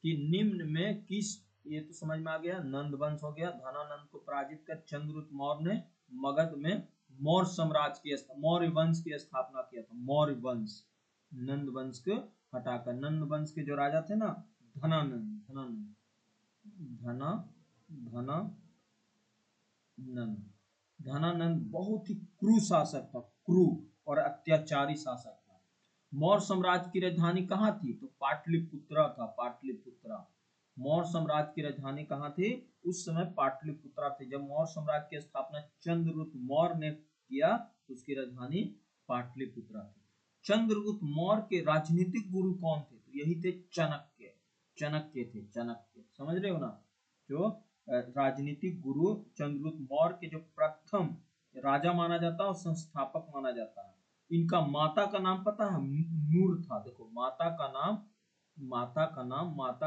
कि निम्न में किस, ये तो समझ में आ गया, नंद वंश हो गया। धनानंद को पराजित कर चंद्रगुप्त मौर्य ने मगध में मौर्य साम्राज्य की, मौर्य वंश की स्थापना किया था। मौर्य वंश, नंद वंश को हटाकर नंद वंश के जो राजा थे ना, धनानंद, धनानंद, धना धना नंद, धनानंद बहुत ही क्रूर शासक था, क्रूर और अत्याचारी शासक था। मौर्य साम्राज्य की राजधानी कहाँ थी? तो पाटलिपुत्रा था, पाटलिपुत्रा। मौर्य साम्राज्य की राजधानी कहाँ थी? उस समय पाटलिपुत्रा थी। जब मौर्य साम्राज्य की स्थापना चंद्रगुप्त मौर्य ने किया तो उसकी राजधानी पाटलिपुत्रा थी। चंद्रगुप्त मौर्य के राजनीतिक गुरु कौन थे? तो यही थे चाणक्य। चाणक्य थे, चाणक्य, समझ रहे हो ना? जो राजनीतिक गुरु चंद्रगुप्त मौर्य के जो प्रथम राजा माना जाता है और संस्थापक माना जाता है। इनका माता का नाम पता है? नूर था। देखो माता का नाम, माता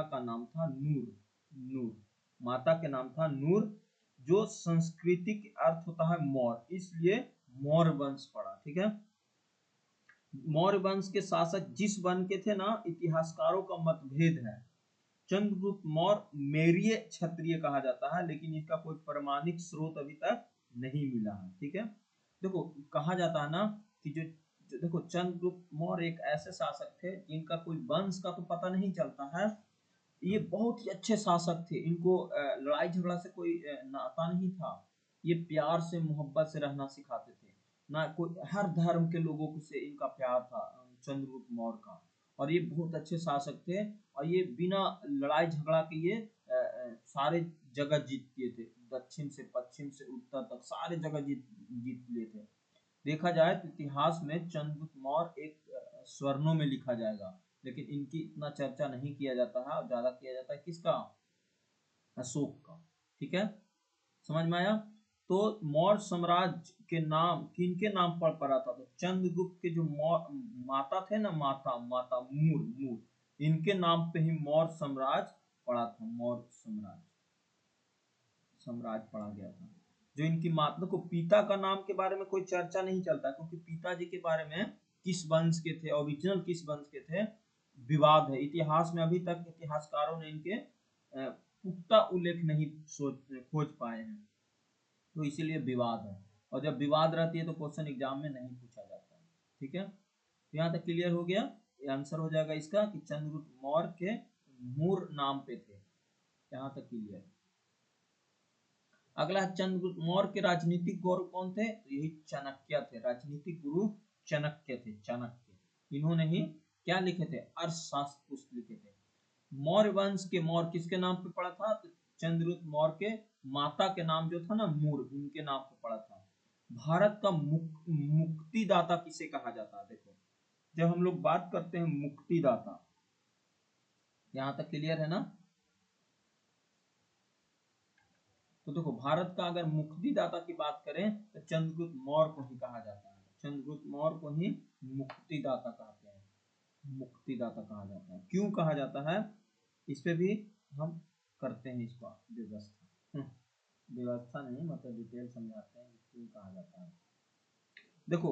का नाम था नूर। नूर, माता के नाम था नूर, जो संस्कृति का अर्थ होता है मौर्य, इसलिए मौर्य वंश पड़ा। ठीक है, मौर्य वंश के शासक जिस वर्ण के थे ना, इतिहासकारों का मतभेद है। चंद्रगुप्त मौर्य मेरिय क्षत्रिय कहा जाता है, लेकिन इसका कोई प्रमाणिक स्रोत अभी तक नहीं मिला है। ठीक है, देखो कहा जाता है ना कि जो देखो चंद्रगुप्त मौर्य एक ऐसे शासक थे जिनका कोई वंश का तो पता नहीं चलता है। ये बहुत ही अच्छे शासक थे। इनको लड़ाई झगड़ा से कोई नाता नहीं था। ये प्यार से मोहब्बत से रहना सिखाते थे ना। कोई हर धर्म के लोगों से इनका प्यार था चंद्रगुप्त मौर्य का। और ये बहुत अच्छे शासक थे। और ये बिना लड़ाई झगड़ा के ये सारे जगह जीत लिए थे। दक्षिण से पश्चिम से उत्तर तक सारे जगह जीत लिए थे। देखा जाए तो इतिहास में चंद्रगुप्त मौर्य एक स्वर्णों में लिखा जाएगा, लेकिन इनकी इतना चर्चा नहीं किया जाता है। और ज्यादा किया जाता है किसका? अशोक का। ठीक है, समझ में आया? तो मौर्य साम्राज्य के नाम किनके नाम पर पड़ा था? तो चंद्रगुप्त के जो माता थे ना, माता माता मूर, मूर, इनके नाम पे ही मौर्य साम्राज्य पड़ा था। मौर्य साम्राज्य, साम्राज्य पड़ा गया था। जो इनकी माता को, पिता का नाम के बारे में कोई चर्चा नहीं चलता, क्योंकि पिताजी के बारे में किस वंश के थे, ओरिजिनल किस वंश के थे, विवाद है। इतिहास में अभी तक इतिहासकारों ने इनके पुख्ता उल्लेख नहीं खोज पाए हैं। तो इसीलिए विवाद है। और जब विवाद रहती है तो क्वेश्चन एग्जाम में नहीं पूछा जाता है। ठीक है, तो यहाँ तक क्लियर हो गया। ये आंसर हो जाएगा इसका कि चंद्रगुप्त मौर्य के मूर नाम पे थे। यहाँ तक क्लियर। अगला, चंद्रगुप्त मौर्य के राजनीतिक गुरु कौन थे? तो यही चाणक्य थे। राजनीतिक गुरु चाणक्य थे, चाणक्य। इन्होंने ही क्या लिखे थे? अर्थशास्त्र पुस्तक लिखे थे। मौर्य वंश के मौर्य किसके नाम पे पड़ा था? तो चंद्रगुप्त मौर्य के माता के नाम जो था ना, मूर, उनके नाम पे पड़ा था। भारत का मुक्तिदाता किसे कहा जाता है? देखो जब हम लोग बात करते हैं मुक्तिदाता, यहाँ तक क्लियर है ना? तो देखो भारत का अगर मुक्तिदाता की बात करें तो चंद्रगुप्त मौर्य को ही कहा जाता है। चंद्रगुप्त मौर्य को ही मुक्तिदाता कहते हैं। मुक्तिदाता कहा जाता है। क्यों कहा जाता है, इस पे भी हम करते हैं इसका व्यवस्था। व्यवस्था नहीं, मतलब डिटेल समझाते हैं क्यों कहा जाता है। देखो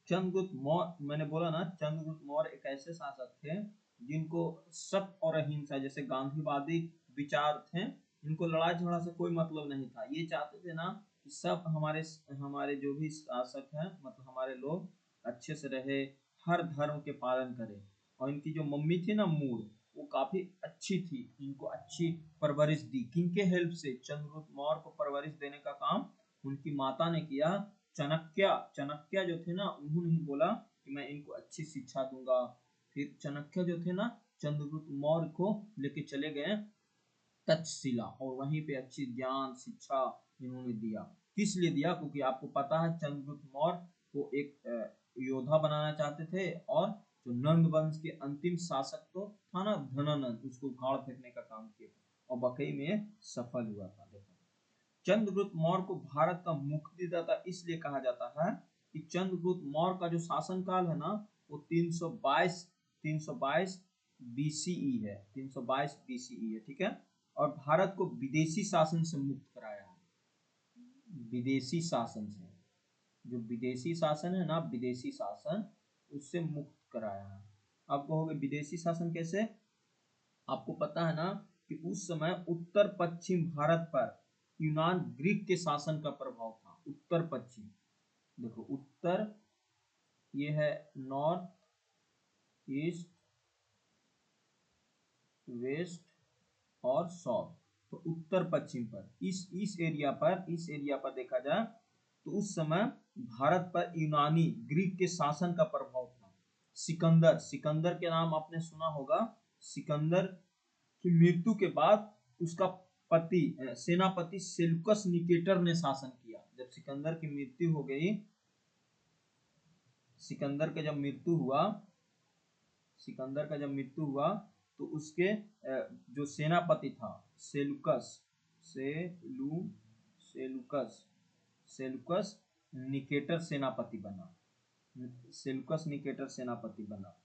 चंद्रगुप्त मौर्य, मैंने बोला ना चंद्रगुप्त मौर्य एक ऐसे शासक थे जिनको सत्य और अहिंसा जैसे गांधीवादी विचार थे। इनको लड़ाई झगड़ा से कोई मतलब नहीं था। ये चाहते थे ना कि सब हमारे हमारे जो भी शासक हैं, मतलब हमारे लोग अच्छे से रहे, हर धर्म के पालन करें। और इनकी जो मम्मी थी ना मूर, वो काफी अच्छी थी, इनको अच्छी परवरिश दी। किनके हेल्प से? चंद्रगुप्त मौर्य को परवरिश देने का काम उनकी माता ने किया। चाणक्य चाणक्य जो थे ना, उन्होंने ही बोला कि मैं इनको अच्छी शिक्षा दूंगा। फिर चाणक्य जो थे ना, चंद्रगुप्त मौर्य को लेके चले गए तक्षशिला, और वहीं पे अच्छी ज्ञान शिक्षा इन्होंने दिया। किस लिए दिया? क्योंकि आपको पता है चंद्रगुप्त मौर्य को एक योद्धा बनाना चाहते थे, और जो नंद वंश के अंतिम शासक तो था ना धनानंद, उसको उखाड़ फेंकने का काम किया, और वाकई में सफल हुआ था। देखो, चंद्रगुप्त मौर्य को भारत का मुक्तिदाता इसलिए कहा जाता है कि चंद्रगुप्त मौर्य का जो शासन काल है ना, वो 322 बीसीई है, 322 बीसीई है, ठीक है। और भारत को विदेशी शासन से मुक्त कराया है, विदेशी शासन से, जो विदेशी शासन है ना, विदेशी शासन, उससे मुक्त कराया है। आप कहोगे विदेशी शासन कैसे? आपको पता है ना कि उस समय उत्तर पश्चिम भारत पर यूनान ग्रीक के शासन का प्रभाव था। उत्तर पश्चिम, देखो उत्तर, ये है नॉर्थ, ईस्ट, वेस्ट और साउथ, तो उत्तर पश्चिम पर, इस एरिया पर देखा जाए तो उस समय भारत पर यूनानी ग्रीक के शासन का प्रभाव था। सिकंदर, सिकंदर के नाम आपने सुना होगा। सिकंदर की मृत्यु के बाद उसका पति सेनापति सेल्यूकस निकेटर ने शासन किया। जब सिकंदर की मृत्यु हो गई, सिकंदर का जब मृत्यु हुआ, सिकंदर का जब मृत्यु हुआ तो उसके जो सेनापति था सेल्यूकस, सेलुकस सेल्यूकस निकेटर सेनापति बना, सेल्यूकस निकेटर सेनापति बना।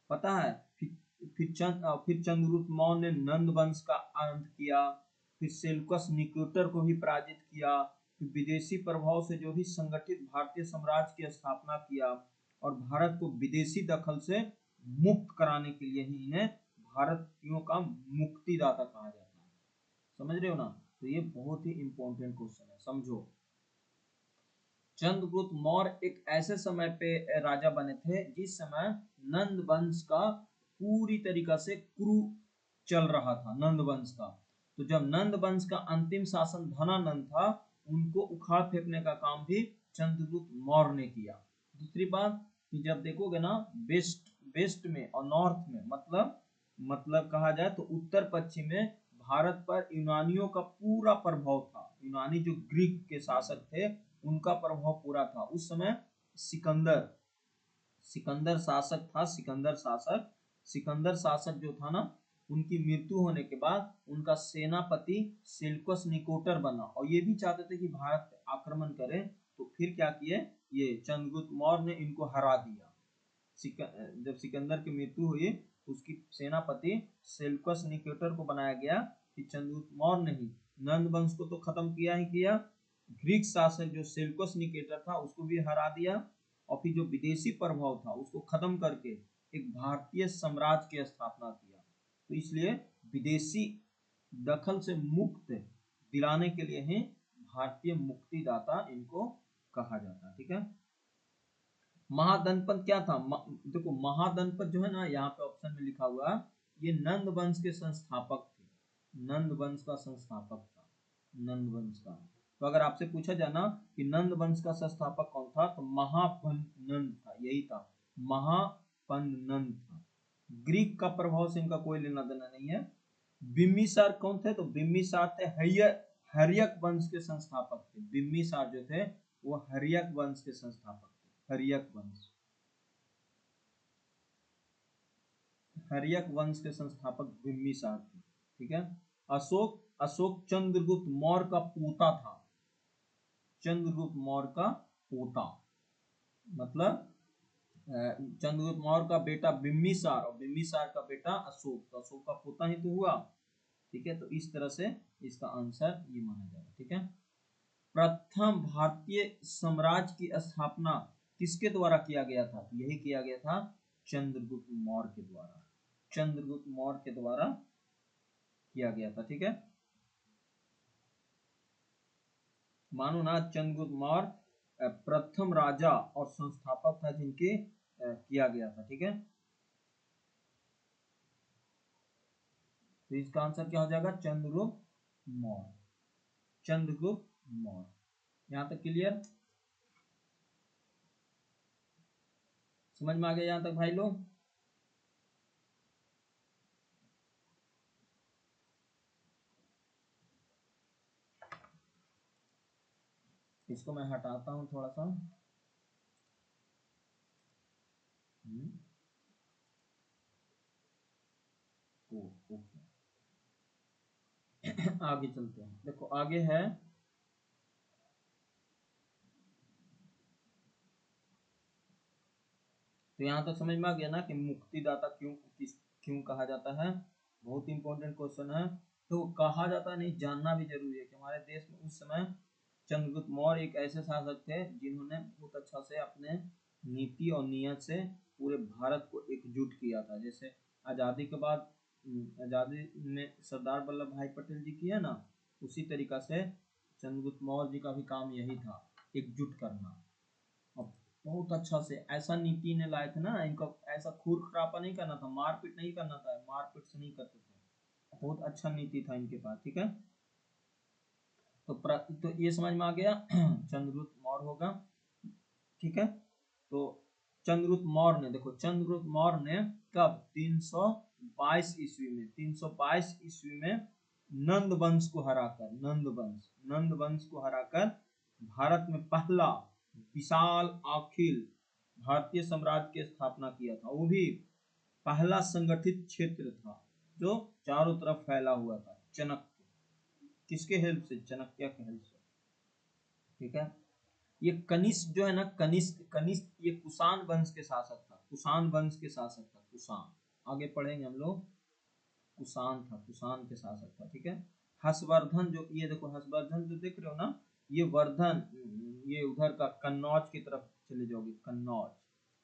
पता है, फिर चंद्रगुप्त मौर्य ने नंद वंश का अंत किया, फिर सेल्यूकस निकेटर को भी पराजित किया, फिर विदेशी प्रभाव से जो भी संगठित भारतीय साम्राज्य की स्थापना किया, और भारत को विदेशी दखल से मुक्त कराने के लिए ही इन्हें भारतीयों का मुक्तिदाता कहा जाता है। समझ रहे हो ना? तो ये बहुत ही इंपॉर्टेंट क्वेश्चन है, समझो। चंद्रगुप्त मौर्य एक ऐसे समय पे राजा बने थे जिस समय नंद वंश का पूरी तरीका से क्रू चल रहा था, नंद वंश का। तो जब नंद वंश का अंतिम शासन धनानंद था, उनको उखाड़ फेंकने का काम भी चंद्रगुप्त मौर्य ने किया। दूसरी बात कि जब देखोगे ना, वेस्ट में और नॉर्थ में, मतलब कहा जाए तो उत्तर पश्चिम में भारत पर यूनानियों का पूरा प्रभाव था। यूनानी जो ग्रीक के शासक थे, उनका प्रभाव पूरा था। उस समय सिकंदर सिकंदर शासक था, सिकंदर शासक जो था ना, उनकी मृत्यु होने के बाद उनका सेनापति सेल्यूकस निकेटर बना, और ये भी चाहते थे कि भारत पे आक्रमण करें। तो फिर क्या किए, ये चंद्रगुप्त मौर्य ने इनको हरा दिया। जब सिकंदर की मृत्यु हुई, उसकी सेनापति सेल्यूकस निकेटर को बनाया गया कि चंद्रगुप्त मौर्य ने ही नंद वंश को तो खत्म किया ही किया, ग्रीक शासक जो सेल्यूकस निकेटर था उसको भी हरा दिया, और फिर जो विदेशी प्रभाव था उसको खत्म करके एक भारतीय साम्राज्य की स्थापना किया। तो इसलिए विदेशी दखल से मुक्त दिलाने के लिए ही भारतीय मुक्तिदाता इनको कहा जाता है, ठीक है। महादनपद क्या था? देखो, महादनपद जो है ना, यहाँ पे ऑप्शन में लिखा हुआ, ये नंद वंश के संस्थापक थे, नंद वंश का संस्थापक था, नंद वंश का। तो अगर आपसे पूछा जाए ना कि नंद वंश का संस्थापक कौन था, तो महापन्नंद था, यही था, महापन्नंद था। ग्रीक का प्रभाव से इनका कोई लेना देना नहीं है। बिम्बिसार कौन थे? तो बिम्बिसार थे हर्यक वंश के संस्थापक थे। बिम्बिसार जो थे वो हर्यक वंश के संस्थापक थे, हर्यक वंश के संस्थापक बिम्बिसार थे, ठीक है। अशोक चंद्रगुप्त मौर्य का पोता था, चंद्रगुप्त मौर्य का पोता, मतलब चंद्रगुप्त मौर्य का बेटा बिम्बिसार और बिम्बिसार का बेटा अशोक, तो अशोक का पोता ही तो हुआ, ठीक है। तो इस तरह से इसका आंसर ये माना जाएगा, ठीक है। प्रथम भारतीय साम्राज्य की स्थापना किसके द्वारा किया गया था? यही किया गया था चंद्रगुप्त मौर्य के द्वारा, चंद्रगुप्त मौर्य के द्वारा किया गया था, ठीक है। मानो ना, चंद्रगुप्त मौर्य प्रथम राजा और संस्थापक था जिनके किया गया था, ठीक है। तो इसका आंसर क्या हो जाएगा? चंद्रगुप्त मौर्य, चंद्रगुप्त मौर्य। यहां तक क्लियर? समझ में आ गया यहाँ तक भाई लोग? इसको मैं हटाता हूँ थोड़ा सा। आगे चलते हैं, देखो आगे है तो यहाँ तक समझ में आ गया ना कि मुक्तिदाता क्यों कहा जाता है। बहुत इंपॉर्टेंट क्वेश्चन है। तो कहा जाता नहीं, जानना भी जरूरी है कि हमारे देश में उस समय चंद्रगुप्त मौर्य एक ऐसे शासक थे जिन्होंने बहुत अच्छा से अपने नीति और नियत से पूरे भारत को एकजुट किया था। जैसे आज़ादी के बाद आज़ादी में सरदार वल्लभ भाई पटेल जी की है ना, उसी तरीका से चंद्रगुप्त मौर्य जी का भी काम यही था, एकजुट करना। अब बहुत अच्छा से ऐसा नीति ने लाए थे ना, इनका ऐसा खूर खरापा नहीं करना था, मारपीट नहीं करना था, मारपीट से नहीं करते थे, बहुत अच्छा नीति था इनके पास। ठीक है, तो ये समझ में आ गया चंद्रगुप्त मौर्य होगा। ठीक है, तो चंद्रगुप्त मौर्य ने, देखो चंद्रगुप्त मौर्य ने कब 322 ईस्वी में, 322 ईस्वी में नंद वंश को हराकर, नंद वंश को हराकर भारत में पहला विशाल अखिल भारतीय साम्राज्य की स्थापना किया था। वो भी पहला संगठित क्षेत्र था जो चारों तरफ फैला हुआ था। चाणक्य किसके हेल्प से? चाणक्य के हेल्प से। ठीक है, ये कनिष्क जो है ना, कनिष्क ये कुषाण वंश के शासक था, कुषाण वंश के शासक था, कुषाण। आगे पढ़ेंगे हम लोग, कुषाण था, कुषाण के शासक था। ठीक है, हर्षवर्धन जो, ये देखो हर्षवर्धन जो देख रहे हो ना, ये वर्धन, ये उधर का कन्नौज की तरफ चले जाओगे, कन्नौज,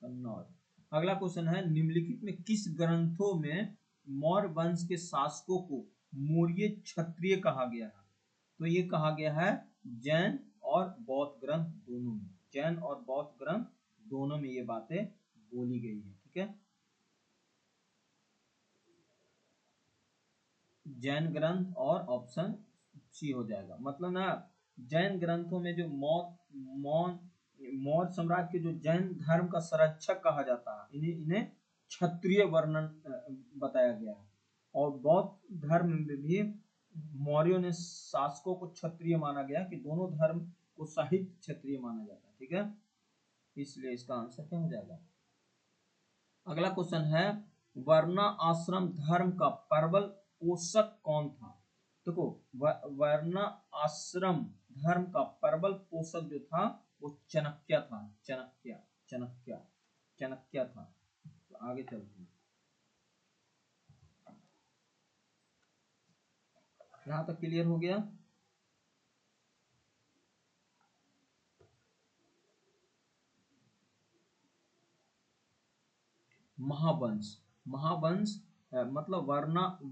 कन्नौज। अगला क्वेश्चन है, निम्नलिखित में किस ग्रंथों में मौर्य वंश के शासकों को मौर्य क्षत्रिय कहा गया है? तो ये कहा गया है जैन और बौद्ध ग्रंथ दोनों में, जैन और बौद्ध ग्रंथ दोनों में ये बातें बोली गई है। ठीक है, जैन ग्रंथ और ऑप्शन सी हो जाएगा। मतलब ना, जैन ग्रंथों में जो मौर्य साम्राज्य के जो जैन धर्म का संरक्षक कहा जाता है, इन्हें इन्हें क्षत्रिय वर्णन बताया गया है। और बौद्ध धर्म में भी मौर्यों ने शासकों को क्षत्रिय माना गया, कि दोनों धर्म को साहित्य क्षत्रिय माना जाता है। ठीक है, इसलिए इसका आंसर क्या हो जाएगा? अगला क्वेश्चन है, वर्ण आश्रम धर्म का प्रबल पोषक कौन था? देखो, वर्ण आश्रम धर्म का प्रबल पोषक जो था वो चाणक्य था, चाणक्य, चाणक्य, चाणक्य था। तो आगे चलते हैं, यहां तक क्लियर हो गया? महावंश, महावंश मतलब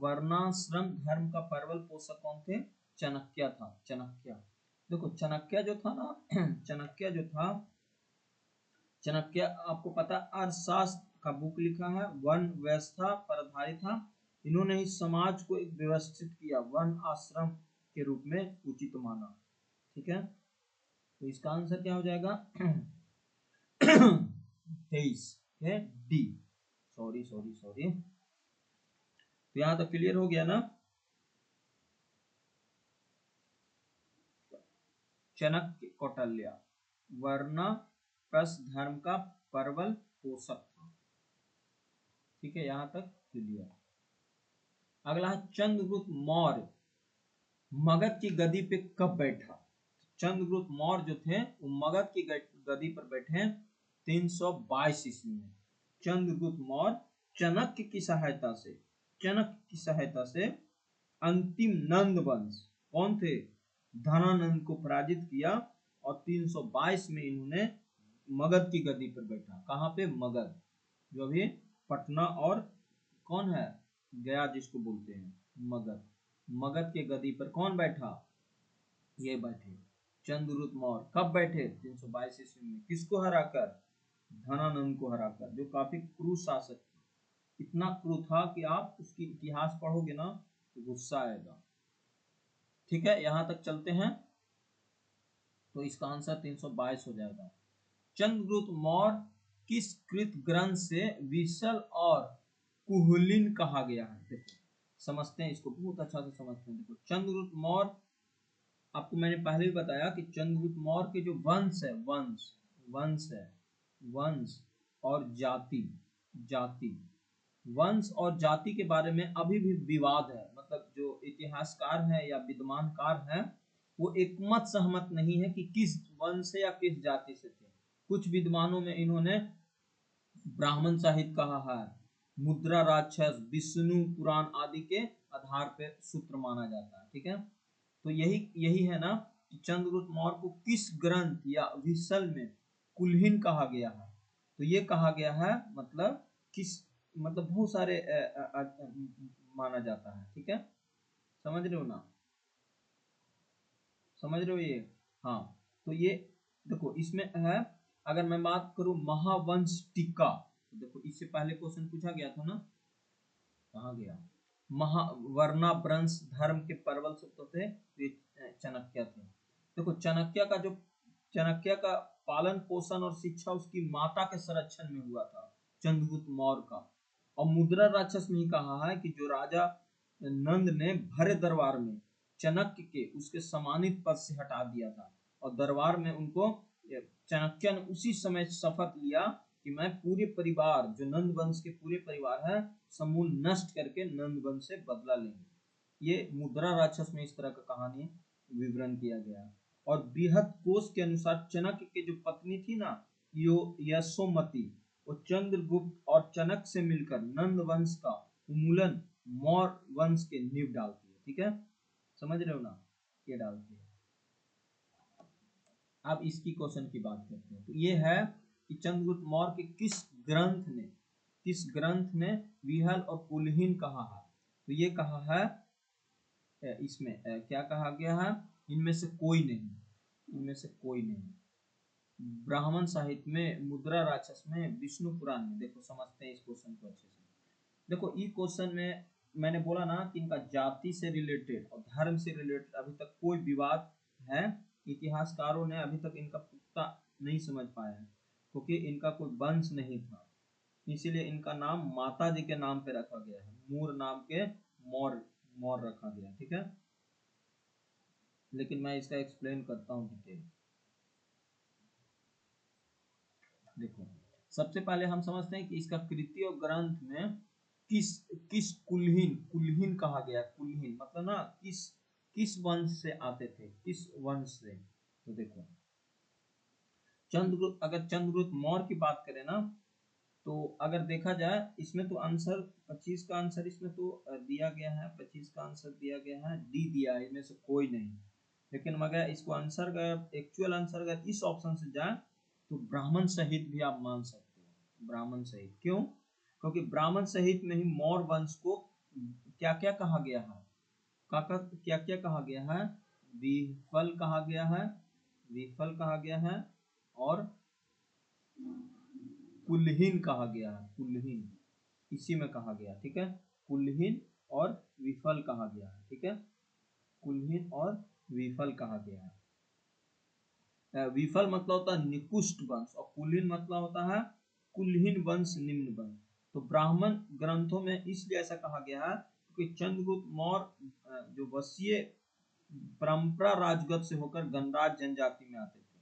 वर्णाश्रम धर्म का प्रबल पोषक कौन थे? चाणक्य था, चाणक्य। देखो चाणक्य जो था ना चाणक्य जो था, चाणक्य आपको पता अर्थशास्त्र का बुक लिखा है, वर्ण व्यवस्था पर आधारित था। इन्होंने इस समाज को एक व्यवस्थित किया, वर्ण आश्रम के रूप में उचित माना। ठीक है, तो इसका आंसर क्या हो जाएगा? 23 है डी। सॉरी सॉरी सॉरी, तो यहाँ तक क्लियर हो गया ना? चाणक्य कौटिल्य वर्ण प्लस धर्म का प्रबल पोषक था। ठीक है, यहाँ तक क्लियर। अगला है, चंद्रगुप्त मौर्य मगध की गद्दी पे कब बैठा? चंद्रगुप्त मौर्य जो थे वो मगध की गद्दी पर बैठे 322 ईस्वी में। चंद्रगुप्त मौर्य चाणक्य की सहायता से, चाणक्य की सहायता से अंतिम नंद वंश कौन थे? धनानंद को पराजित किया और 322 में इन्होंने मगध की गद्दी पर बैठा। कहाँ पे? मगध, जो अभी पटना और कौन है, गया जिसको बोलते हैं, मगध। मगध के गद्दी पर कौन बैठा? ये बैठे चंद्रगुप्त मौर्य। कब बैठे? 322 ईस्वी में। किसको हराकर? धनानंद को हराकर, जो काफी क्रूर शासक थे। इतना क्रूर था कि आप उसकी इतिहास पढ़ोगे ना तो गुस्सा आएगा। ठीक है, यहां तक चलते हैं, तो इसका आंसर 322 हो जाएगा। चंद्रगुप्त मौर्य किस कृत ग्रंथ से विशल और कुहलिन कहा गया है? देखो समझते हैं इसको, बहुत अच्छा से समझते हैं। देखो चंद्रगुप्त मौर्य, आपको मैंने पहले भी बताया कि चंद्रगुप्त मौर्य के जो वंश है, वंश और जाति, जाति वंश और जाति के बारे में अभी भी विवाद है। मतलब जो इतिहासकार है या विद्वानकार है वो एकमत सहमत नहीं है कि किस वंश से या किस जाति से थे। कुछ विद्वानों में इन्होंने ब्राह्मण साहित्य कहा है, मुद्रा राक्षस, विष्णु पुराण आदि के आधार पर सूत्र माना जाता है। ठीक है, तो यही यही है ना कि चंद्रगुप्त मौर्य को किस ग्रंथ या विशल में कुलहीन कहा गया है? तो ये कहा गया है मतलब किस, मतलब बहुत सारे माना जाता है। ठीक है, समझ रहे हो ना, समझ रहे हो ये? हाँ, तो ये देखो इसमें है, अगर मैं बात करूं महावंश टीका, तो देखो इससे पहले क्वेश्चन पूछा गया था ना, कहाँ गया, वर्णाभ्रंश धर्म के प्रबल सत्व थे, ये चाणक्य थे। देखो चाणक्य का पालन पोषण और शिक्षा उसकी माता के संरक्षण में हुआ था, चंद्रगुप्त मौर्य का। और मुद्रा राक्षस में ही कहा है कि जो राजा नंद ने भरे दरबार में चाणक्य के उसके सम्मानित पद से हटा दिया था, और दरबार में उनको चाणक्य ने उसी समय शपथ लिया कि मैं पूरे परिवार, जो नंद वंश के पूरे परिवार है, समूल नष्ट करके नंद वंश से बदला लेंगे। ये मुद्रा राक्षस में इस तरह का कहानी विवरण किया गया है। और बृहद कोश के अनुसार चाणक्य के जो पत्नी थी ना, यो यशोमती, वो चंद्रगुप्त और चाणक्य से मिलकर नंद वंश का उन्मूलन मौर्य वंश के नींव डालती है। ठीक है, समझ रहे हो ना, ये डालती है। अब इसकी क्वेश्चन की बात करते हैं। तो ये है कि चंद्रगुप्त मौर्य के किस ग्रंथ ने विहल और कुलहीन कहा है? तो ये कहा है इसमें क्या कहा गया है, इनमें से कोई नहीं, इनमें से कोई नहीं। ब्राह्मण साहित्य में, मुद्रा राक्षस में, विष्णु पुराण में। देखो समझते हैं इस क्वेश्चन को अच्छे से। देखो ये क्वेश्चन में मैंने बोला ना कि इनका जाति से रिलेटेड और धर्म से रिलेटेड अभी तक कोई विवाद है, इतिहासकारों ने अभी तक इनका पुख्ता नहीं समझ पाया है, क्योंकि इनका कोई वंश नहीं था, इसीलिए इनका नाम माता जी के नाम पे रखा गया है, मूर नाम के मौर्य रखा गया। ठीक है, लेकिन मैं इसका एक्सप्लेन करता हूँ डिटेल। देखो सबसे पहले हम समझते हैं कि इसका कृति और ग्रंथ में किस किस कुलहीन कहा गया। कुलहीन मतलब ना किस वंश से आते थे, किस वंश से। तो देखो अगर चंद्रगुप्त मौर्य की बात करें ना, तो अगर देखा जाए इसमें तो आंसर 25 का आंसर इसमें तो दिया गया है, 25 का आंसर दिया गया है, डी दिया है, इसमें से कोई नहीं। लेकिन मगर इसको आंसर का एक्चुअल आंसर अगर इस ऑप्शन से जाए तो ब्राह्मण सहित भी आप मान सकते हो। ब्राह्मण सहित क्यों? क्योंकि ब्राह्मण सहित में ही मौर्य वंश को क्या क्या कहा गया है, क्या क्या कहा गया है, विफल कहा गया है, विफल कहा गया है, और कुलहीन कहा गया है, कुलहीन इसी में कहा गया। ठीक है, कुलहीन और विफल कहा गया है। ठीक है, कुलहीन और विफल कहा गया है। विफल मतलब होता है निकुष्ट वंश, और कुलीन मतलब होता है कुलहीन वंश, निम्न वंश। तो ब्राह्मण ग्रंथों में इसलिए ऐसा कहा गया है क्योंकि चंद्रगुप्त मौर्य जो वशीय परंपरा राजगत से होकर गणराज जनजाति में आते थे।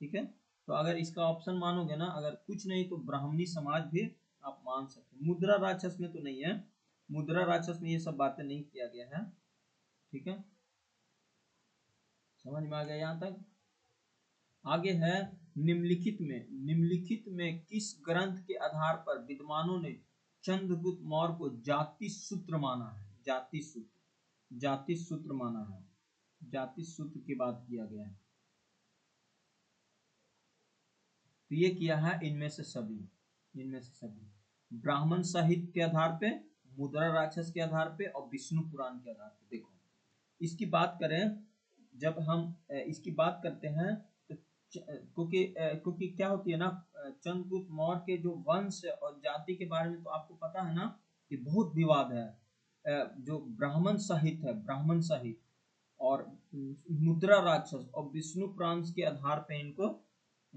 ठीक है, तो अगर इसका ऑप्शन मानोगे ना, अगर कुछ नहीं तो ब्राह्मणी समाज भी आप मान सकते। मुद्रा राक्षस में तो नहीं है, मुद्रा राक्षस में ये सब बातें नहीं किया गया है। ठीक है, समझ में आ गया यहाँ तक? आगे है निम्नलिखित में किस ग्रंथ के आधार पर विद्वानों ने चंद्रगुप्त मौर्य को जाति सूत्र माना है? जाति सूत्र माना है, जाति सूत्र की बात किया गया है। तो ये किया है इनमें से सभी ब्राह्मण साहित्य के आधार पे, मुद्रा राक्षस के आधार पे, और विष्णु पुराण के आधार पे। देखो इसकी बात करें, जब हम इसकी बात करते हैं तो क्योंकि क्या होती है ना, चंद्रगुप्त मौर्य के जो वंश और जाति के बारे में तो आपको पता है ना कि बहुत विवाद है। जो ब्राह्मण साहित्य है, ब्राह्मण साहित्य और मुद्रा राक्षस और विष्णु पुराण के आधार पे इनको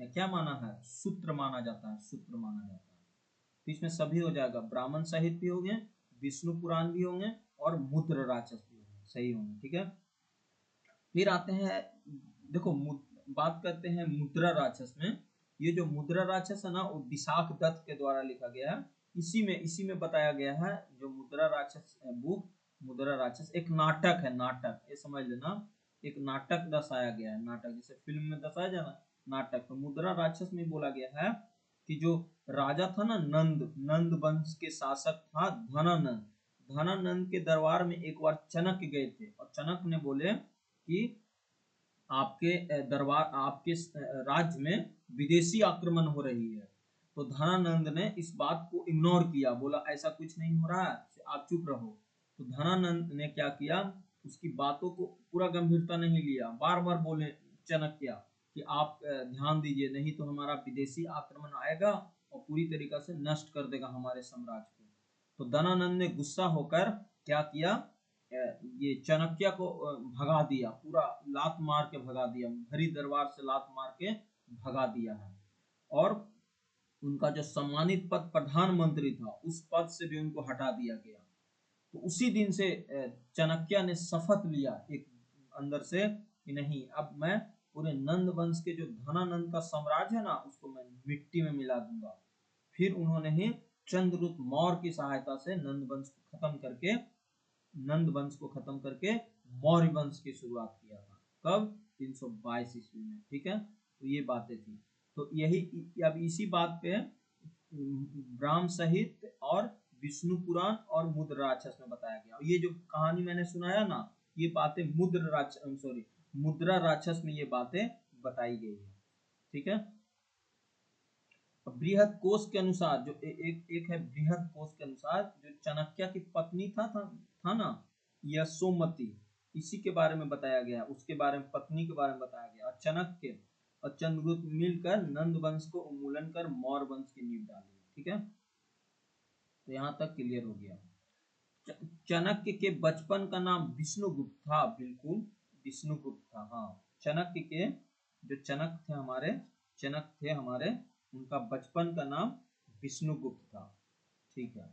क्या माना है, सूत्र माना जाता है, सूत्र माना जाता है। तो इसमें सभी हो जाएगा, ब्राह्मण साहित्य भी होंगे, विष्णु पुराण भी होंगे और मुद्र राक्षस भी होंगे, सही होंगे। ठीक है, फिर आते हैं, देखो बात करते हैं मुद्रा राक्षस में। ये जो मुद्रा राक्षस है ना, वो विशाख दत्त के द्वारा लिखा गया है। इसी में बताया गया है, जो मुद्रा राक्षस बुक, मुद्रा राक्षस एक नाटक है, नाटक, ये समझ लेना, एक नाटक दर्शाया गया है, नाटक जैसे फिल्म में दर्शाया जाए ना, नाटक। तो मुद्रा राक्षस में बोला गया है कि जो राजा था ना, नंद, नंद वंश के शासक था धनानंद। धनानंद के दरबार में एक बार चनक गए थे, और चनक ने बोले कि आपके दरबार, आपके राज्य में विदेशी आक्रमण हो रही है। तो धनानंद ने इस बात को इग्नोर किया, बोला ऐसा कुछ नहीं हो रहा है, आप चुप रहो। तो धनानंद ने क्या किया, उसकी बातों को पूरा गंभीरता नहीं लिया, बार बार बोले चाणक्य कि आप ध्यान दीजिए, नहीं तो हमारा विदेशी आक्रमण आएगा और पूरी तरीका से नष्ट कर देगा हमारे साम्राज्य को। तो धनानंद ने गुस्सा होकर क्या किया, ये चाणक्य को भगा दिया, पूरा लात मार के भगा दिया, भरी दरबार से लात मार के भगा दिया है। और उनका जो सम्मानित पद प्रधानमंत्री था, उस पद से भी उनको हटा दिया गया। तो उसी दिन से चाणक्य ने शपथ लिया एक अंदर से कि नहीं, अब मैं पूरे नंद वंश के जो धनानंद का साम्राज्य है ना, उसको मैं मिट्टी में मिला दूंगा। फिर उन्होंने ही चंद्रगुप्त मौर्य की सहायता से नंद वंश को खत्म करके मौर्य वंश की शुरुआत किया था। कब, 322 ईस्वी में। ठीक है, तो ये बातें थी। तो यही, अब इसी बात पे ब्राह्म साहित्य और विष्णु पुराण और मुद्र राक्षस में बताया गया। ये जो कहानी मैंने सुनाया ना, ये बातें मुद्रा राक्षस में ये बातें बताई गई है। ठीक है, बृहद कोश के अनुसार, जो एक है बृहद कोश के अनुसार, जो चाणक्य की पत्नी था ना, यशोमती, इसी के बारे में बताया गया, उसके बारे में, पत्नी के बारे में बताया गया। और चाणक्य और चंद्रगुप्त मिलकर नंद वंश को उन्मूलन कर मौर्य वंश की नींव डाली। ठीक है, तो यहाँ तक क्लियर हो गया। चाणक्य के बचपन का नाम विष्णुगुप्त था, बिल्कुल विष्णुगुप्त था। हाँ, चाणक्य के जो चनक थे हमारे, उनका बचपन का नाम विष्णुगुप्त था। ठीक है,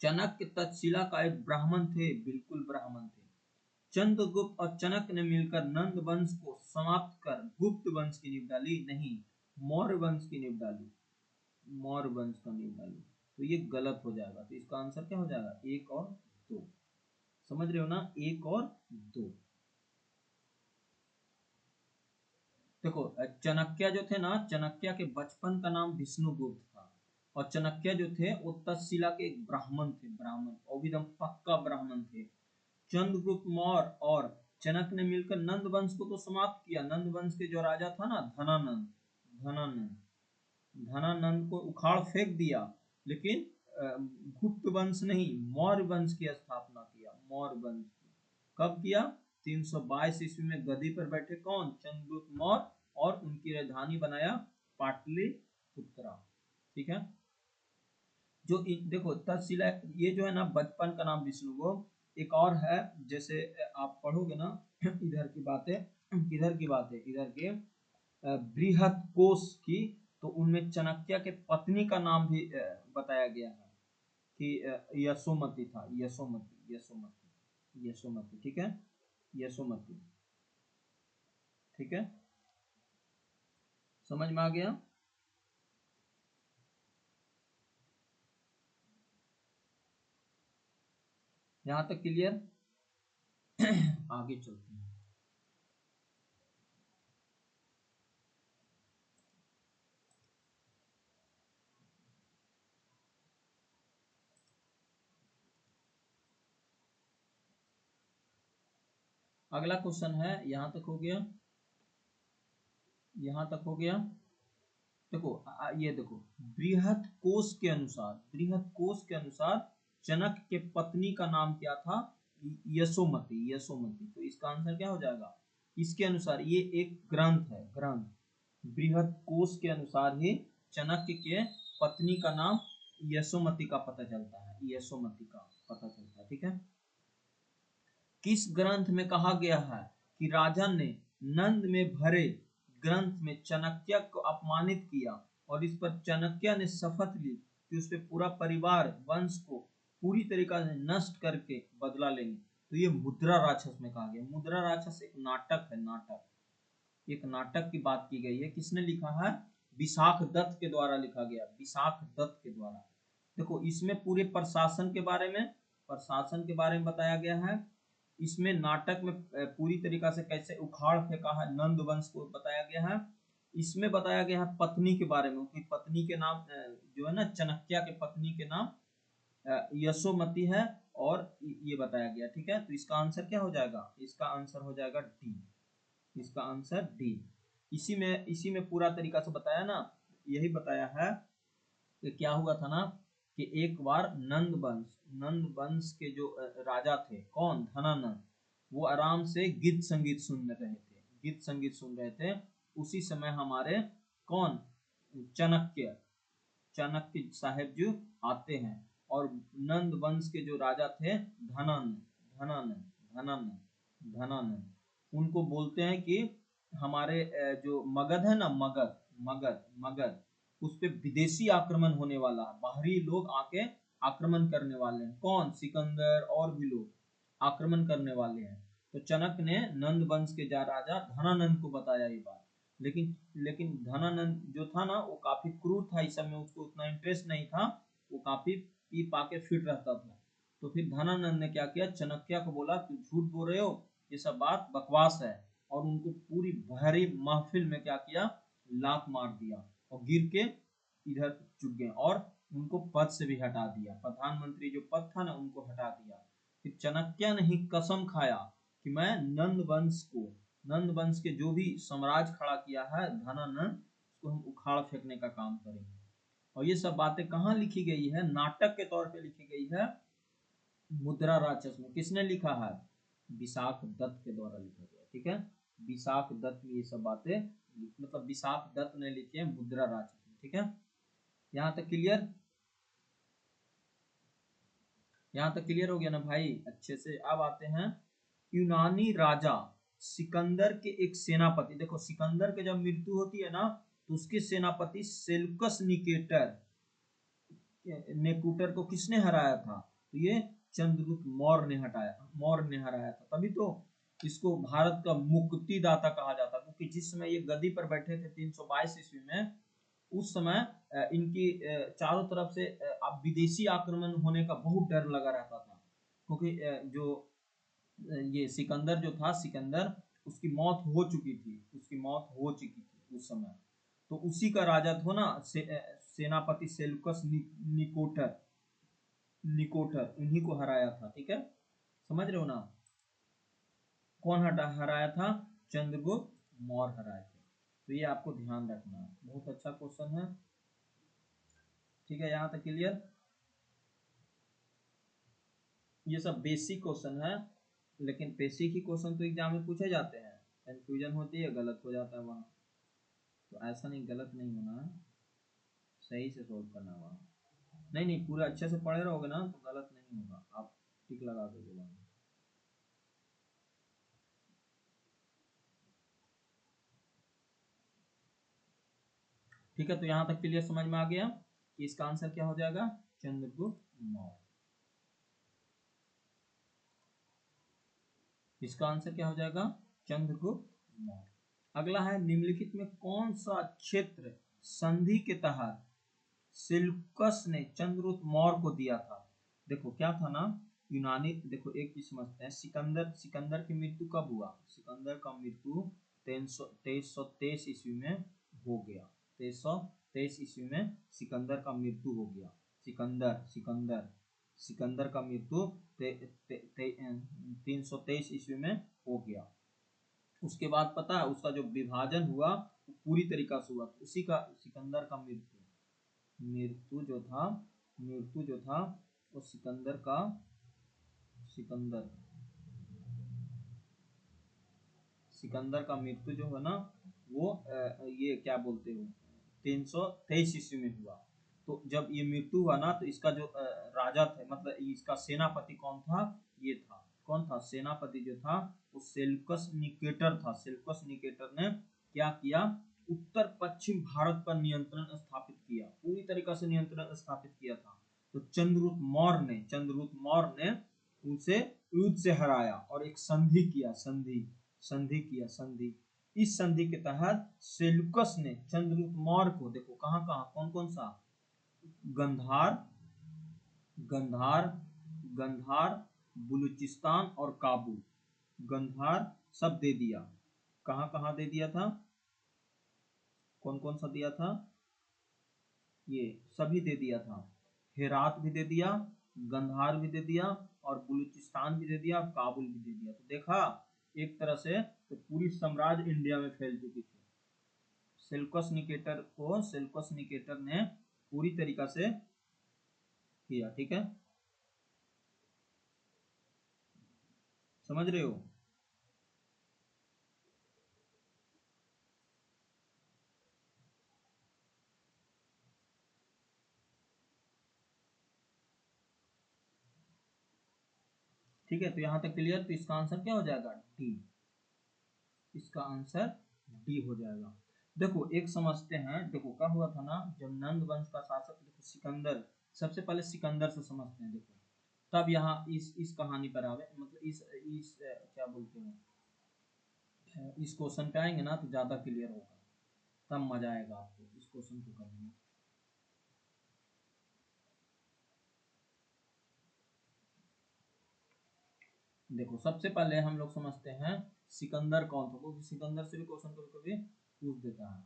चाणक्य तक्षशिला का एक ब्राह्मण थे, बिल्कुल ब्राह्मण थे। चंद्रगुप्त और चनक ने मिलकर नंद वंश को समाप्त कर गुप्त वंश की नींव डाली, नहीं, मौर्य वंश की नींव डाली, मौर्य वंश का नींव डाली। तो ये गलत हो जाएगा, तो इसका आंसर क्या हो जाएगा, 1 और 2। समझ रहे हो ना, 1 और 2। देखो, चाणक्य जो थे ना, चाणक्य के बचपन का नाम विष्णुगुप्त था, और चाणक्य जो थे वो तक्षशिला के एक ब्राह्मण थे, ब्राह्मण, और भी एकदम पक्का ब्राह्मण थे। चंद्रगुप्त मौर्य और चनक ने मिलकर नंद वंश को तो समाप्त किया। नंद वंश के जो राजा था ना, धनानंद, धनानंद धनानंद को उखाड़ फेंक दिया, लेकिन गुप्त वंश नहीं, मौर्य वंश की स्थापना किया, मौर्य वंश की। कब किया, 322 ईस्वी में गद्दी पर बैठे कौन, चंद्रगुप्त मौर्य, और उनकी राजधानी बनाया पाटलिपुत्रा। ठीक है, जो देखो तक्षशिला, ये जो है ना, बचपन का नाम विष्णुगुप्त। एक और है, जैसे आप पढ़ोगे ना, इधर की बातें, किधर की बातें, इधर के बृहद कोश की, तो उनमें चाणक्य के पत्नी का नाम भी बताया गया है कि यशोमती था, यशोमती, यशोमती, यशोमती। ठीक है, यशोमती। ठीक है, समझ में आ गया। यहाँ तक क्लियर। आगे चलते हैं। अगला क्वेश्चन है, यहाँ तक हो गया, यहाँ तक हो गया। देखो, ये देखो, बृहद कोश के अनुसार जनक के पत्नी का नाम क्या था, यशोमती, यशोमती। तो इसका आंसर क्या हो जाएगा, इसके अनुसार, ये एक ग्रंथ है, ग्रंथ, बृहद कोश के अनुसार ही चाणक्य के पत्नी का नाम यशोमती का पता चलता है, यशोमती का पता चलता है। ठीक है, किस ग्रंथ में कहा गया है कि राजा ने नंद में भरे ग्रंथ में चाणक्य को अपमानित किया और इस पर चाणक्य ने शपथ ली कि उस पे पूरा परिवार वंश को पूरी तरीका से नष्ट करके बदला लेंगे। तो ये मुद्रा राक्षस में कहा गया। मुद्रा राक्षस एक नाटक है, नाटक, एक नाटक की बात की गई है। किसने लिखा है? विशाख दत्त के द्वारा लिखा गया, विशाख दत्त के द्वारा। देखो इसमें पूरे प्रशासन के बारे में बताया गया है। इसमें नाटक में पूरी तरीका से कैसे उखाड़ फेंका है नंद वंश को बताया गया है। इसमें बताया गया है पत्नी के बारे में, उनकी पत्नी के नाम जो है ना, चाणक्य के पत्नी के नाम यशोमती है, और ये बताया गया। ठीक है, तो इसका आंसर क्या हो जाएगा? इसका आंसर हो जाएगा डी, इसका आंसर डी। इसी में पूरा तरीका से बताया ना, यही बताया है कि क्या हुआ था ना, कि एक बार नंद वंश के जो राजा थे, कौन? धनानंद, वो आराम से गीत संगीत सुन रहे थे। उसी समय हमारे कौन? चाणक्य साहेब जो आते हैं, और नंद वंश के जो राजा थे धनानंद उनको बोलते हैं कि हमारे जो मगध है ना, मगध उस पे विदेशी आक्रमण होने वाला है, बाहरी लोग आके आक्रमण करने वाले हैं। कौन? सिकंदर और भी लोग आक्रमण करने वाले हैं। तो चाणक्य ने नंद वंश के राजा धनानंद को बताया ये बात, लेकिन धनानंद जो था ना, वो काफी क्रूर था। इस समय उसको उतना इंटरेस्ट नहीं था, वो काफी पी पा के फिट रहता था। तो फिर धनानंद ने क्या किया, चाणक्य को बोला तुम झूठ बोल रहे हो, ये सब बात बकवास है, और उनको पूरी भारी महफिल में क्या किया, लात मार दिया और गिर के इधर चुक गए, और उनको पद से भी हटा दिया। प्रधानमंत्री जो पद था ना, उनको हटा दिया। फिर चाणक्य ने ही कसम खाया कि मैं नंद वंश के जो भी साम्राज्य खड़ा किया है धनानंद, उसको हम उखाड़ फेंकने का काम करेंगे। और ये सब बातें कहाँ लिखी गई है? नाटक के तौर पे लिखी गई है मुद्रा राक्षस में। किसने लिखा है? विशाख दत्त के द्वारा लिखा गया। ठीक है, विशाख दत्त में ये सब बातें, मतलब विशाख दत्त ने लिखी है मुद्रा राक्षस में। ठीक है, यहाँ तक क्लियर? यहाँ तक क्लियर हो गया ना भाई, अच्छे से। अब आते हैं यूनानी राजा सिकंदर के एक सेनापति। देखो सिकंदर के जब मृत्यु होती है ना, तो उसके सेनापति सेल्यूकस निकेटर को किसने हराया था? तो ये चंद्रगुप्त मौर्य ने हराया था। तभी तो इसको भारत का मुक्तिदाता कहा जाता, क्योंकि जिस समय ये गद्दी पर बैठे थे 322 ईस्वी में, उस समय इनकी चारों तरफ से अब विदेशी आक्रमण होने का बहुत डर लगा रहता था, क्योंकि जो ये सिकंदर उसकी मौत हो चुकी थी उस समय। तो उसी का राजा था ना सेनापति सेल्यूकस निकोटर, उन्हीं को हराया था। ठीक है, समझ रहे हो ना? कौन हराया था? चंद्रगुप्त मौर्य हराए थे। तो ये आपको ध्यान रखना है, बहुत अच्छा क्वेश्चन है। ठीक है, यहाँ तक क्लियर? ये सब बेसिक क्वेश्चन है, लेकिन बेसिक ही क्वेश्चन तो एग्जाम में पूछे जाते हैं, कंफ्यूजन होती है, गलत हो जाता है वहाँ। तो ऐसा नहीं, गलत नहीं होना है, सही से सोल्व करना है वहाँ। नहीं, पूरा अच्छे से पढ़े रहोगे ना तो गलत नहीं होगा, आप टिक लगा दोगे वहाँ। ठीक है, तो यहाँ तक क्लियर, समझ में आ गया कि इसका आंसर क्या हो जाएगा? चंद्रगुप्त मौर्य। इसका आंसर क्या हो जाएगा? चंद्रगुप्त मौर्य। अगला है निम्नलिखित में कौन सा क्षेत्र संधि के तहत सेल्यूकस ने चंद्रगुप्त मौर्य को दिया था? देखो क्या था ना, यूनानी, देखो एक चीज समझते हैं, सिकंदर की मृत्यु कब हुआ? सिकंदर का मृत्यु 2323 ईस्वी में हो गया। 2323 ईस्वी में सिकंदर का मृत्यु हो गया। सिकंदर का मृत्यु 323 ईस्वी में हो गया। उसके बाद पता है उसका जो विभाजन हुआ पूरी तरीका से हुआ, उसी का सिकंदर का मृत्यु जो था वो सिकंदर का मृत्यु जो है ना, वो ये क्या बोलते हो 323 ईस्वी में हुआ। तो जब ये मृत्यु हुआ ना, तो इसका जो राजा थे, मतलब इसका सेनापति कौन था? ये था, कौन था सेनापति जो था? वो सेल्यूकस निकेटर था। सेल्यूकस निकेटर ने क्या किया, उत्तर पश्चिम भारत पर नियंत्रण स्थापित किया, पूरी तरीके से नियंत्रण स्थापित किया था। तो चंद्रगुप्त मौर्य ने उनसे युद्ध से हराया और एक संधि किया, संधि। इस संधि के तहत सेल्यूकस ने चंद्रगुप्त मौर्य को, देखो कहाँ कहाँ कौन कौन सा, गंधार गंधार गंधार बलूचिस्तान और काबुल, गंधार सब दे दिया। कहाँ कहाँ दे दिया था, कौन कौन सा दिया था, ये सभी दे दिया था। हेरात भी दे दिया, गंधार भी दे दिया और बलूचिस्तान भी दे दिया, काबुल भी दे दिया। तो देखा एक तरह से तो पूरी साम्राज्य इंडिया में फैल चुकी थी। सेल्यूकस निकेटर ने पूरी तरीका से किया। ठीक है, समझ रहे हो। ठीक है, तो यहां तक क्लियर। तो इसका आंसर क्या हो जाएगा, डी। इसका आंसर डी हो जाएगा। देखो एक समझते हैं, देखो क्या हुआ था ना, जब नंद वंश का शासक, देखो सिकंदर, सबसे पहले सिकंदर से समझते हैं। देखो तब यहाँ इस कहानी पर आवे, मतलब इस क्या बोलते हैं, इस क्वेश्चन पे आएंगे ना तो ज्यादा क्लियर होगा, तब मजा आएगा आपको इस क्वेश्चन को करने में। देखो सबसे पहले हम लोग समझते हैं सिकंदर कौन था, क्योंकि सिकंदर से भी क्वेश्चन कभी कभी पूछ देता है।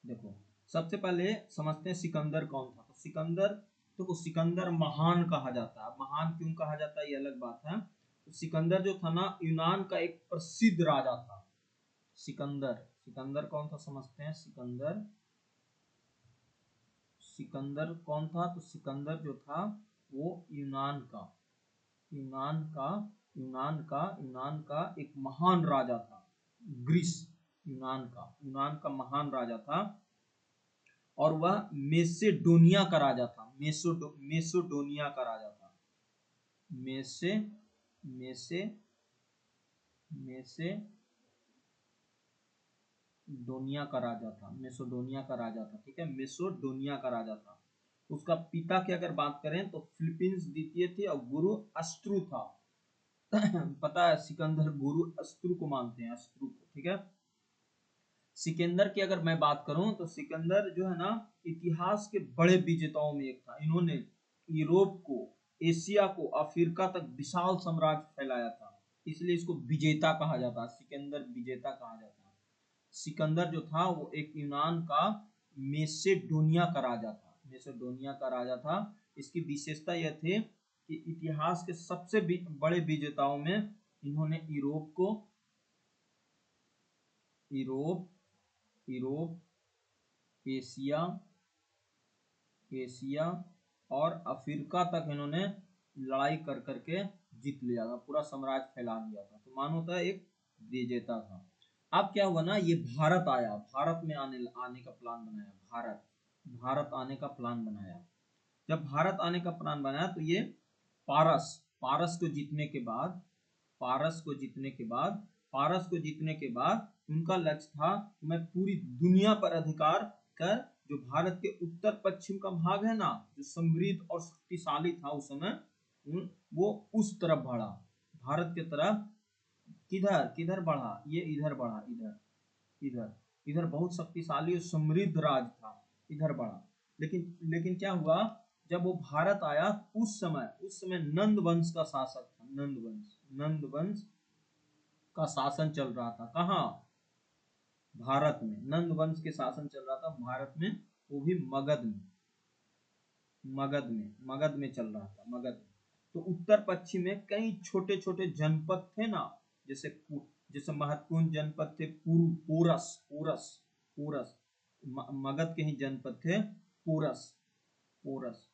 देखो सबसे पहले समझते हैं सिकंदर कौन था। तो सिकंदर, तो सिकंदर महान कहा जाता है। महान क्यों कहा जाता है ये अलग बात है। तो सिकंदर जो था ना, यूनान का एक प्रसिद्ध राजा था। सिकंदर कौन था समझते हैं। सिकंदर कौन था, तो सिकंदर जो था वो यूनान का यूनान का एक महान राजा था। ग्रीस, यूनान का महान राजा था। और वह मेसेडोनिया का राजा था। मेसोडोनिया का राजा था। मेसे मेसे मेसे डोनिया का राजा था। मेसोडोनिया का राजा था। ठीक है, मेसोडोनिया का राजा था। उसका पिता की अगर बात करें तो फिलीपींस द्वितीय थे और गुरु अष्ट्रु था। पता है, सिकंदर गुरु अष्ट्रु को मानते हैं, अष्ट्रु को। ठीक है, सिकंदर की अगर मैं बात करूं तो सिकंदर जो है ना, इतिहास के बड़े विजेताओं में एक था। इन्होंने यूरोप को, एशिया को, अफ्रीका तक विशाल साम्राज्य फैलाया था, इसलिए इसको विजेता कहा जाता है। सिकंदर विजेता कहा जाता है। सिकंदर जो था वो एक यूनान का मेसेडोनिया का राजा था। मेसेडोनिया का राजा था। इसकी विशेषता यह थी कि इतिहास के सबसे बड़े विजेताओं में इन्होंने यूरोप, एशिया एशिया और अफ्रीका तक इन्होंने लड़ाई कर करके जीत लिया था, पूरा साम्राज्य फैला दिया था। तो मानो था एक विजेता था। अब क्या हुआ ना, ये भारत आया, भारत में आने का प्लान बनाया। भारत आने का प्लान बनाया। जब भारत आने का प्लान बनाया तो ये पारस को जीतने के बाद पारस को जीतने के बाद उनका लक्ष्य था, मैं पूरी दुनिया पर अधिकार कर, जो भारत के उत्तर पश्चिम का भाग है ना, जो समृद्ध और शक्तिशाली था उस समय, वो उस तरफ बढ़ा, भारत के तरफ। किधर किधर बढ़ा, ये इधर बढ़ा, इधर इधर बहुत शक्तिशाली और समृद्ध राज था, इधर बढ़ा। लेकिन क्या हुआ, जब वो भारत आया उस समय नंद वंश का शासक था। नंद वंश का शासन चल रहा था। कहाँ, भारत में। नंद वंश के शासन चल रहा था भारत में, वो भी मगध में चल रहा था, मगध में। तो उत्तर पश्चिम में कई छोटे छोटे जनपद थे ना, जैसे महत्वपूर्ण जनपद थे पूरस, मगध के ही जनपद थे पोरस पोरस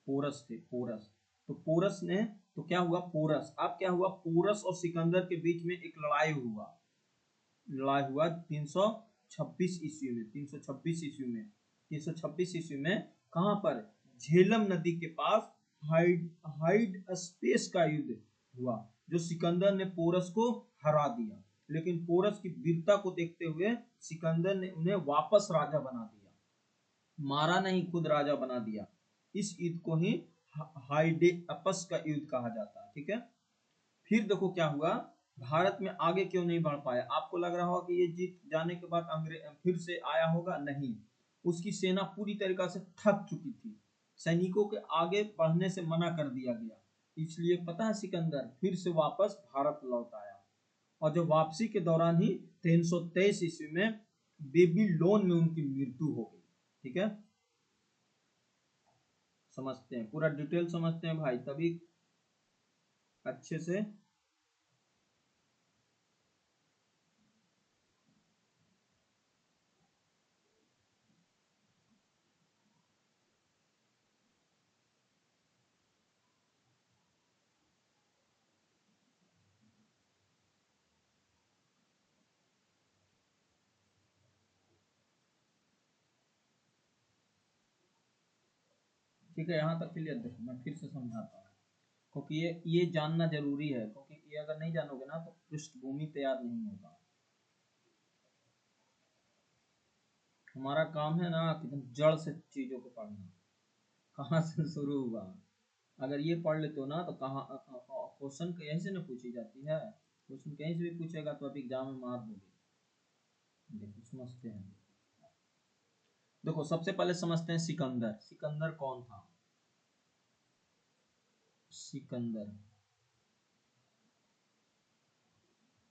पोरस थे पोरस। तो पोरस ने, तो क्या हुआ, अब क्या हुआ, पोरस और सिकंदर के बीच में एक लड़ाई हुआ 326 ईस्वी में। 326 ईस्वी में कहां पर, झेलम नदी के पास हाइड स्पेस का युद्ध हुआ, जो सिकंदर ने पोरस को हरा दिया। लेकिन पोरस की वीरता को देखते हुए सिकंदर ने उन्हें वापस राजा बना दिया, मारा नहीं, खुद राजा बना दिया। इस युद्ध को ही हाइडेअपस का युद्ध कहा जाता है, ठीक है। फिर देखो क्या हुआ, भारत में आगे क्यों नहीं बढ़ पाया। आपको लग रहा होगा कि ये जीत जाने के बाद अंग्रेज फिर से आया होगा, नहीं, उसकी सेना पूरी तरीके से थक चुकी थी, सैनिकों के आगे बढ़ने से मना कर दिया गया, इसलिए पता है सिकंदर फिर से वापस भारत लौट आया। और जो वापसी के दौरान ही 323 ईस्वी में बेबीलोन में उनकी मृत्यु हो गई, ठीक है। समझते हैं, पूरा डिटेल समझते हैं भाई, तभी अच्छे से। ठीक है, यहाँ तक क्लियर। देखो मैं फिर से समझाता हूँ, क्योंकि ये जानना जरूरी है, क्योंकि ये अगर नहीं जानोगे ना तो पृष्ठभूमि तैयार नहीं होगा। हमारा काम है ना कि तुम जड़ से चीजों को पढ़ना, कहाँ से शुरू हुआ। अगर ये पढ़ लेते हो ना तो कहाँ क्वेश्चन कहीं से ना पूछी जाती है, क्वेश्चन कहीं से भी पूछेगा तो आप एग्जाम में मार दोगे। देखो समझते हैं, देखो सबसे पहले समझते हैं सिकंदर। सिकंदर कौन था? सिकंदर,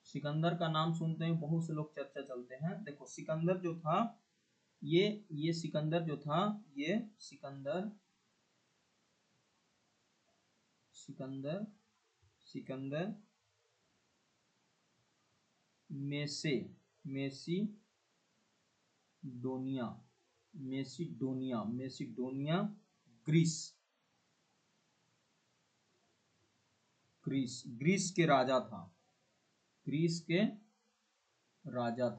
सिकंदर का नाम सुनते हैं बहुत से लोग चर्चा चलते हैं। देखो सिकंदर जो था, ये सिकंदर जो था, ये सिकंदर सिकंदर सिकंदर मेसे Macedonia Macedonia Greece Greece Greece के राजा था। ग्रीस के राजा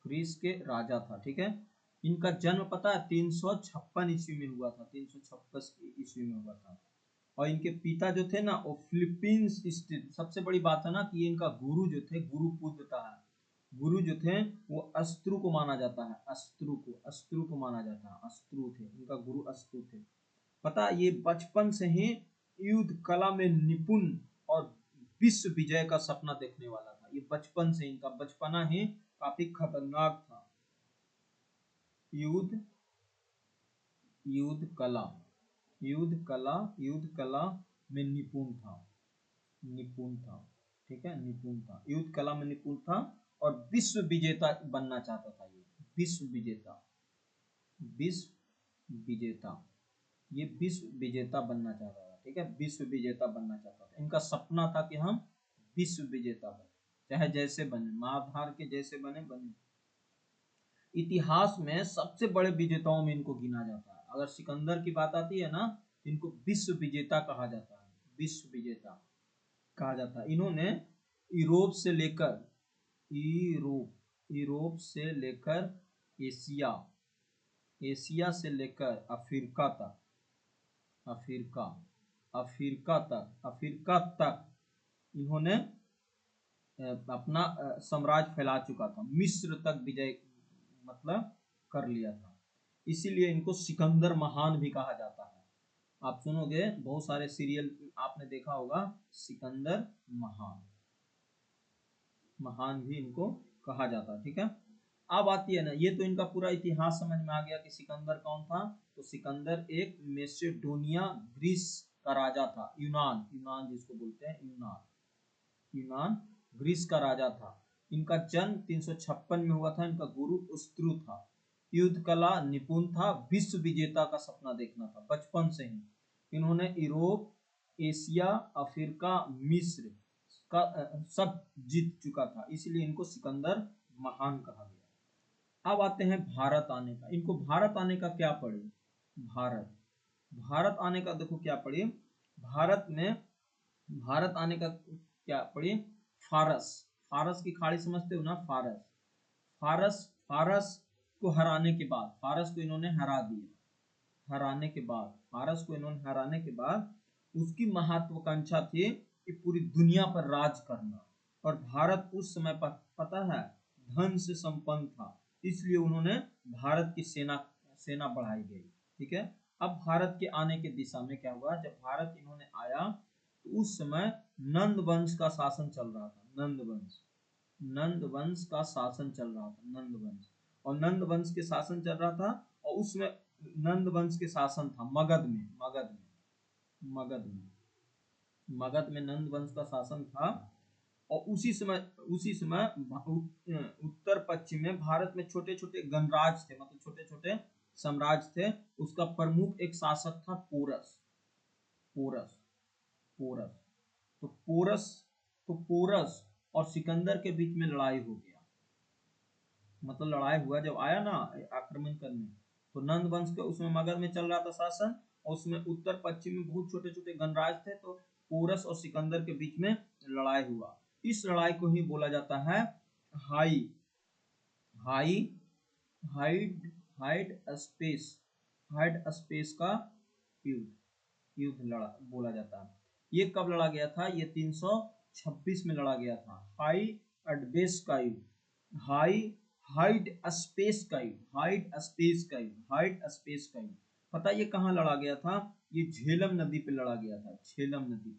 ग्रीस के राजा था, ठीक है। इनका जन्म पता है 356 ईस्वी में हुआ था, 356 ईस्वी में हुआ था। और इनके पिता जो थे ना वो फिलीपींस स्थित, सबसे बड़ी बात है ना कि ये इनका गुरु जो थे, गुरु पुत्र था, गुरु जो थे वो अस्त्रु को माना जाता है, अस्त्रु को माना जाता है, अस्त्रु थे इनका गुरु, अस्त्रु थे। पता ये बचपन से ही युद्ध कला में निपुण और विश्व विजय का सपना देखने वाला था। ये बचपन से, इनका बचपना ही काफी खतरनाक था। युद्ध युद्ध कला युद्ध कला में निपुण था, निपुण था, ठीक है, निपुण था, युद्ध कला में निपुण था। और विश्व विजेता बनना चाहता था ये, विश्व विजेता, विश्व विजेता, ये विश्व विजेता बनना चाहता था, ठीक है, विश्व विजेता बनना चाहता था। इनका सपना था कि हम विश्व विजेता बने, चाहे जैसे बने, महाभारत के जैसे बने। इतिहास में सबसे बड़े विजेताओं में इनको गिना जाता है। अगर सिकंदर की बात आती है ना, इनको विश्व विजेता कहा जाता है, विश्व विजेता कहा जाता है। इन्होंने यूरोप से लेकर यूरोप से लेकर एशिया, एशिया से लेकर अफ्रीका तक, अफ्रीका अफ्रीका तक इन्होंने अपना साम्राज्य फैला चुका था। मिस्र तक विजय मतलब कर लिया था, इसीलिए इनको सिकंदर महान भी कहा जाता है। आप सुनोगे बहुत सारे सीरियल आपने देखा होगा, सिकंदर महान, महान भी इनको कहा जाता है, ठीक है। अब आती है ना, ये तो इनका पूरा इतिहास समझ में आ गया कि सिकंदर कौन था। तो सिकंदर एक मेसिडोनिया ग्रीस का राजा था, यूनान, यूनान जिसको बोलते हैं, यूनान, यूनान ग्रीस का राजा था। इनका जन्म 356 में हुआ था। इनका गुरु अस्त्रु था, युद्ध कला निपुण था, विश्व विजेता का सपना देखना था बचपन से ही। इन्होंने यूरोप, एशिया, अफ्रीका, मिस्र का सब जीत चुका था, इसलिए इनको सिकंदर महान कहा गया। अब आते हैं भारत आने का। इनको भारत आने का क्या पड़े, भारत भारत आने का देखो क्या पड़े, भारत में भारत आने का क्या पड़ी, फारस, फारस की खाड़ी समझते हो ना, फारस, फारस फारस को हराने के बाद, फारस को इन्होंने हरा दिया, हराने के बाद, फारस को इन्होंने हराने के बाद उसकी महत्वाकांक्षा थी कि पूरी दुनिया पर राज करना, और भारत उस समय पता है धन से संपन्न था, इसलिए उन्होंने भारत की सेना सेना बढ़ाई गई। ठीक है, अब भारत के आने के दिशा में क्या हुआ, जब भारत इन्होंने आया तो उस समय नंद वंश का शासन चल रहा था। नंद वंश का शासन चल रहा था, नंद वंश, और नंद वंश के शासन चल रहा था, और उसमें नंद वंश के शासन था मगध में नंद वंश का शासन था। और उसी समय उत्तर पश्चिम में भारत में छोटे छोटे गणराज थे, मतलब छोटे छोटे साम्राज्य थे। उसका प्रमुख एक शासक था पोरस। पोरस पोरस तो पोरस और सिकंदर के बीच में लड़ाई हो गया। मतलब लड़ाई हुआ, जब आया ना आक्रमण करने, तो नंद वंश के उसमें मगध में चल रहा था शासन, और उसमें उत्तर पश्चिम में बहुत छोटे छोटे गणराज थे, तो पोरस और सिकंदर के बीच में लड़ाई हुआ। इस लड़ाई को ही बोला जाता है high high hide hide space hide space का युद्ध युद्ध लड़ा बोला जाता है। ये कब लड़ा गया था, ये 326 में लड़ा गया था। हाई अडबेस का युद्ध, हाई हाइड स्पेस का युद्ध, हाइड स्पेस का युद्ध। पता ये कहाँ लड़ा गया था, ये झेलम नदी पे लड़ा गया था। झेलम नदी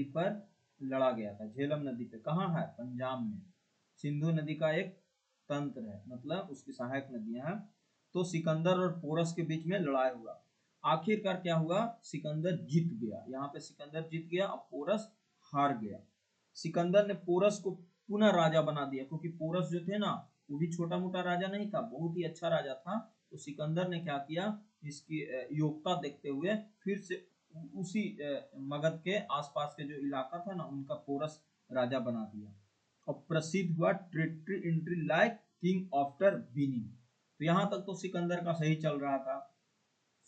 पर लड़ा गया था। झेलम नदी पे कहाँ है, पंजाब में। सिंधु नदी का एक तंत्र है, मतलब उसकी सहायक नदियां हैं। तो सिकंदर और पोरस के बीच में लड़ाई हुआ। आखिरकार क्या हुआ, सिकंदर जीत गया। यहाँ पे सिकंदर जीत गया और पोरस हार गया। सिकंदर ने पोरस को पुनः राजा बना दिया, क्योंकि पोरस जो थे ना, वो भी छोटा मोटा राजा नहीं था, बहुत ही अच्छा राजा था। तो सिकंदर ने क्या किया, इसकी योग्यता देखते हुए फिर से उसी मगध के आसपास के जो इलाका था ना, उनका पोरस राजा बना दिया। और प्रसिद्ध हुआ territory entry like king after winning. तो यहाँ तक तो सिकंदर का सही चल रहा था।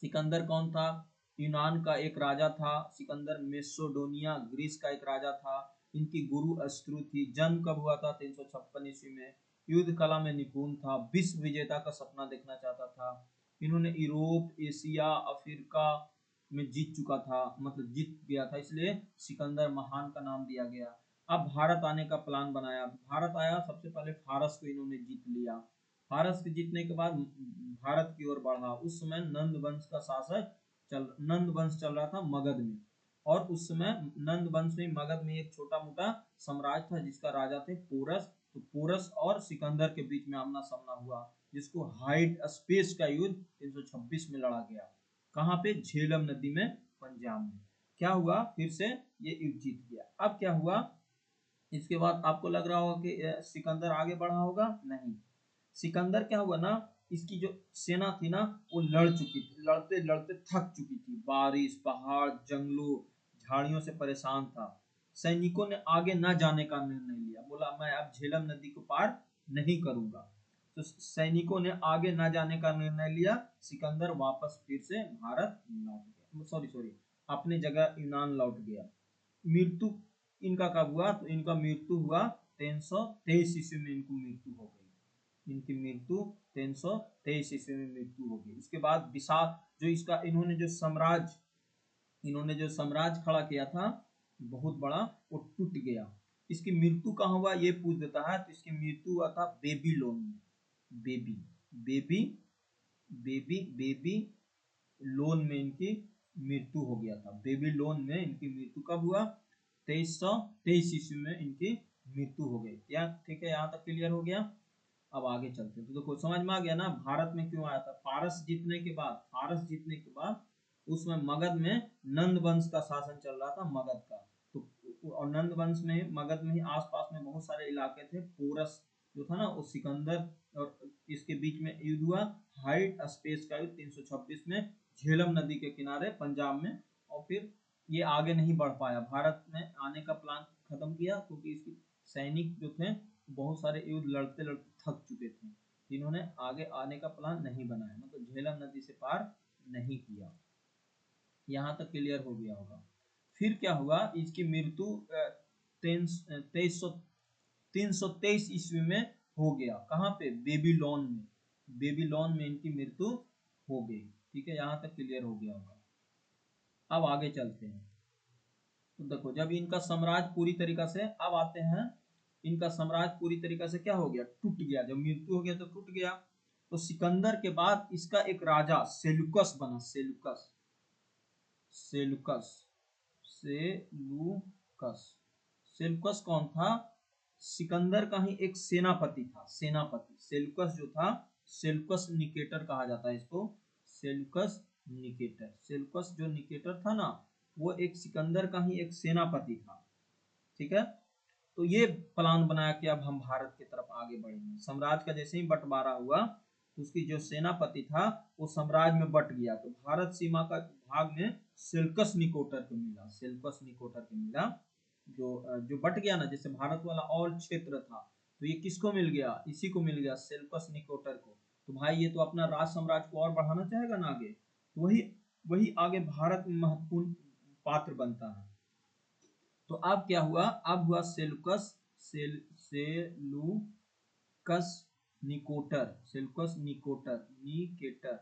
सिकंदर कौन था, यूनान का एक राजा था। सिकंदर मेसोडोनिया ग्रीस का एक राजा था। इनकी गुरु अश्रु थी। जन्म कब हुआ था, 356 ईस्वी में। युद्ध कला में निपुण था। विश्व विजेता का सपना देखना चाहता था। इन्होंने यूरोप, एशिया, अफ्रीका में जीत चुका था, मतलब जीत गया था, इसलिए सिकंदर महान का नाम दिया गया। अब भारत आने का प्लान बनाया। भारत आया, सबसे पहले फारस को इन्होंने जीत लिया। फारस के जीतने के बाद भारत की ओर बढ़ा। उस समय नंद वंश का शासक नंद वंश चल रहा था मगध में। और उस समय नंद वंश में मगध में एक छोटा मोटा साम्राज्य था, जिसका राजा थे पोरस। तो पोरस और सिकंदर के बीच में आमना सामना हुआ, जिसको हाइड स्पेस का युद्ध 326 में लड़ा गया। कहाँ पे, झेलम नदी में, पंजाब में। क्या हुआ, फिर से ये युद्ध जीत गया। अब क्या हुआ, इसके बाद आपको लग रहा होगा कि सिकंदर आगे बढ़ा होगा, नहीं। सिकंदर क्या हुआ ना, इसकी जो सेना थी ना, वो लड़ चुकी थी, लड़ते लड़ते थक चुकी थी। बारिश, पहाड़, जंगलों, झाड़ियों से परेशान था। सैनिकों ने आगे न जाने का निर्णय लिया, बोला मैं अब झेलम नदी को पार नहीं करूंगा। तो सैनिकों ने आगे न जाने का निर्णय लिया। सिकंदर वापस फिर से भारत लौट गया, सॉरी अपने जगह यूनान लौट गया। मृत्यु इनका कब हुआ, तो इनका मृत्यु हुआ 323 ईस्वी में। इनकी मृत्यु हो गई। इनकी मृत्यु 323 ईस्वी में मृत्यु हो गई। उसके बाद विशाल जो इसका इन्होंने जो साम्राज्य खड़ा किया था बहुत बड़ा, वो टूट गया। इसकी मृत्यु कहाँ हुआ, ये पूछ देता है। तो इसकी मृत्यु हुआ था बेबीलोन में। Baby baby baby baby loan में इनकी मृत्यु हो गया था। बेबीलोन में इनकी मृत्यु कब हुआ, 2323 ईस्वी में इनकी मृत्यु हो गई। क्या ठीक है, यहाँ तक क्लियर हो गया। अब आगे चलते हैं। तो देखो समझ में आ गया ना, भारत में क्यों आया था। फारस जीतने के बाद उसमें मगध में नंद वंश का शासन चल रहा था, मगध का। तो और नंद वंश में मगध में ही आसपास में बहुत सारे इलाके थे। पोरस जो था ना, वो सिकंदर और इसके बीच में युद्ध हुआ। हाइड स्पेस का युद्ध 326 में, झेलम नदी के किनारे पंजाब में। और फिर ये आगे नहीं बढ़ पाया, भारत में आने का प्लान खत्म किया, क्योंकि इसके सैनिक जो थे बहुत सारे युद्ध लड़ते लड़ते थक चुके थे, जिन्होंने आगे आने का प्लान नहीं बनाया, मतलब झेलम नदी से पार नहीं किया। यहाँ तक क्लियर हो गया होगा। फिर क्या हुआ, इसकी मृत्यु 323 ईस्वी में हो गया। कहाँ पे, बेबीलोन में। बेबीलोन में इनकी मृत्यु हो गई। ठीक है, यहाँ तक क्लियर हो गया होगा। अब आगे चलते हैं। तो देखो जब इनका साम्राज्य पूरी तरीका से, अब आते हैं, इनका साम्राज्य पूरी तरीका से क्या हो गया, टूट गया, जब मृत्यु हो गया तो टूट गया। तो सिकंदर के बाद इसका एक राजा सेलुकस बना, सेलुकस, सेलुकस, सेलुकस। सेलुकस कौन था, सिकंदर का ही एक सेनापति था, सेनापति। सेलुकस जो था, सेलुकस निकेटर कहा जाता है इसको, सेलुकस निकेटर। सेलुकस जो निकेटर था ना, वो एक सिकंदर का ही एक सेनापति था, ठीक है। तो ये प्लान बनाया कि अब हम भारत की तरफ आगे बढ़ेंगे। साम्राज्य का जैसे ही बंटवारा हुआ तो उसकी जो सेनापति था वो साम्राज्य में बट गया, तो भारत सीमा का भाग में सेल्कस निकोटर को मिला, सेल्कस निकोटर को मिला। जो बट गया ना, जैसे भारत वाला और क्षेत्र था, तो ये किसको मिल गया, इसी को मिल गया, सेल्कस निकोटर को। तो भाई ये तो अपना राज साम्राज्य को और बढ़ाना चाहेगा ना आगे, तो वही वही आगे भारत में महत्वपूर्ण पात्र बनता है। तो अब क्या हुआ, अब हुआ Seleucus, Seleucus Nicator, Seleucus Nicator, Nicator,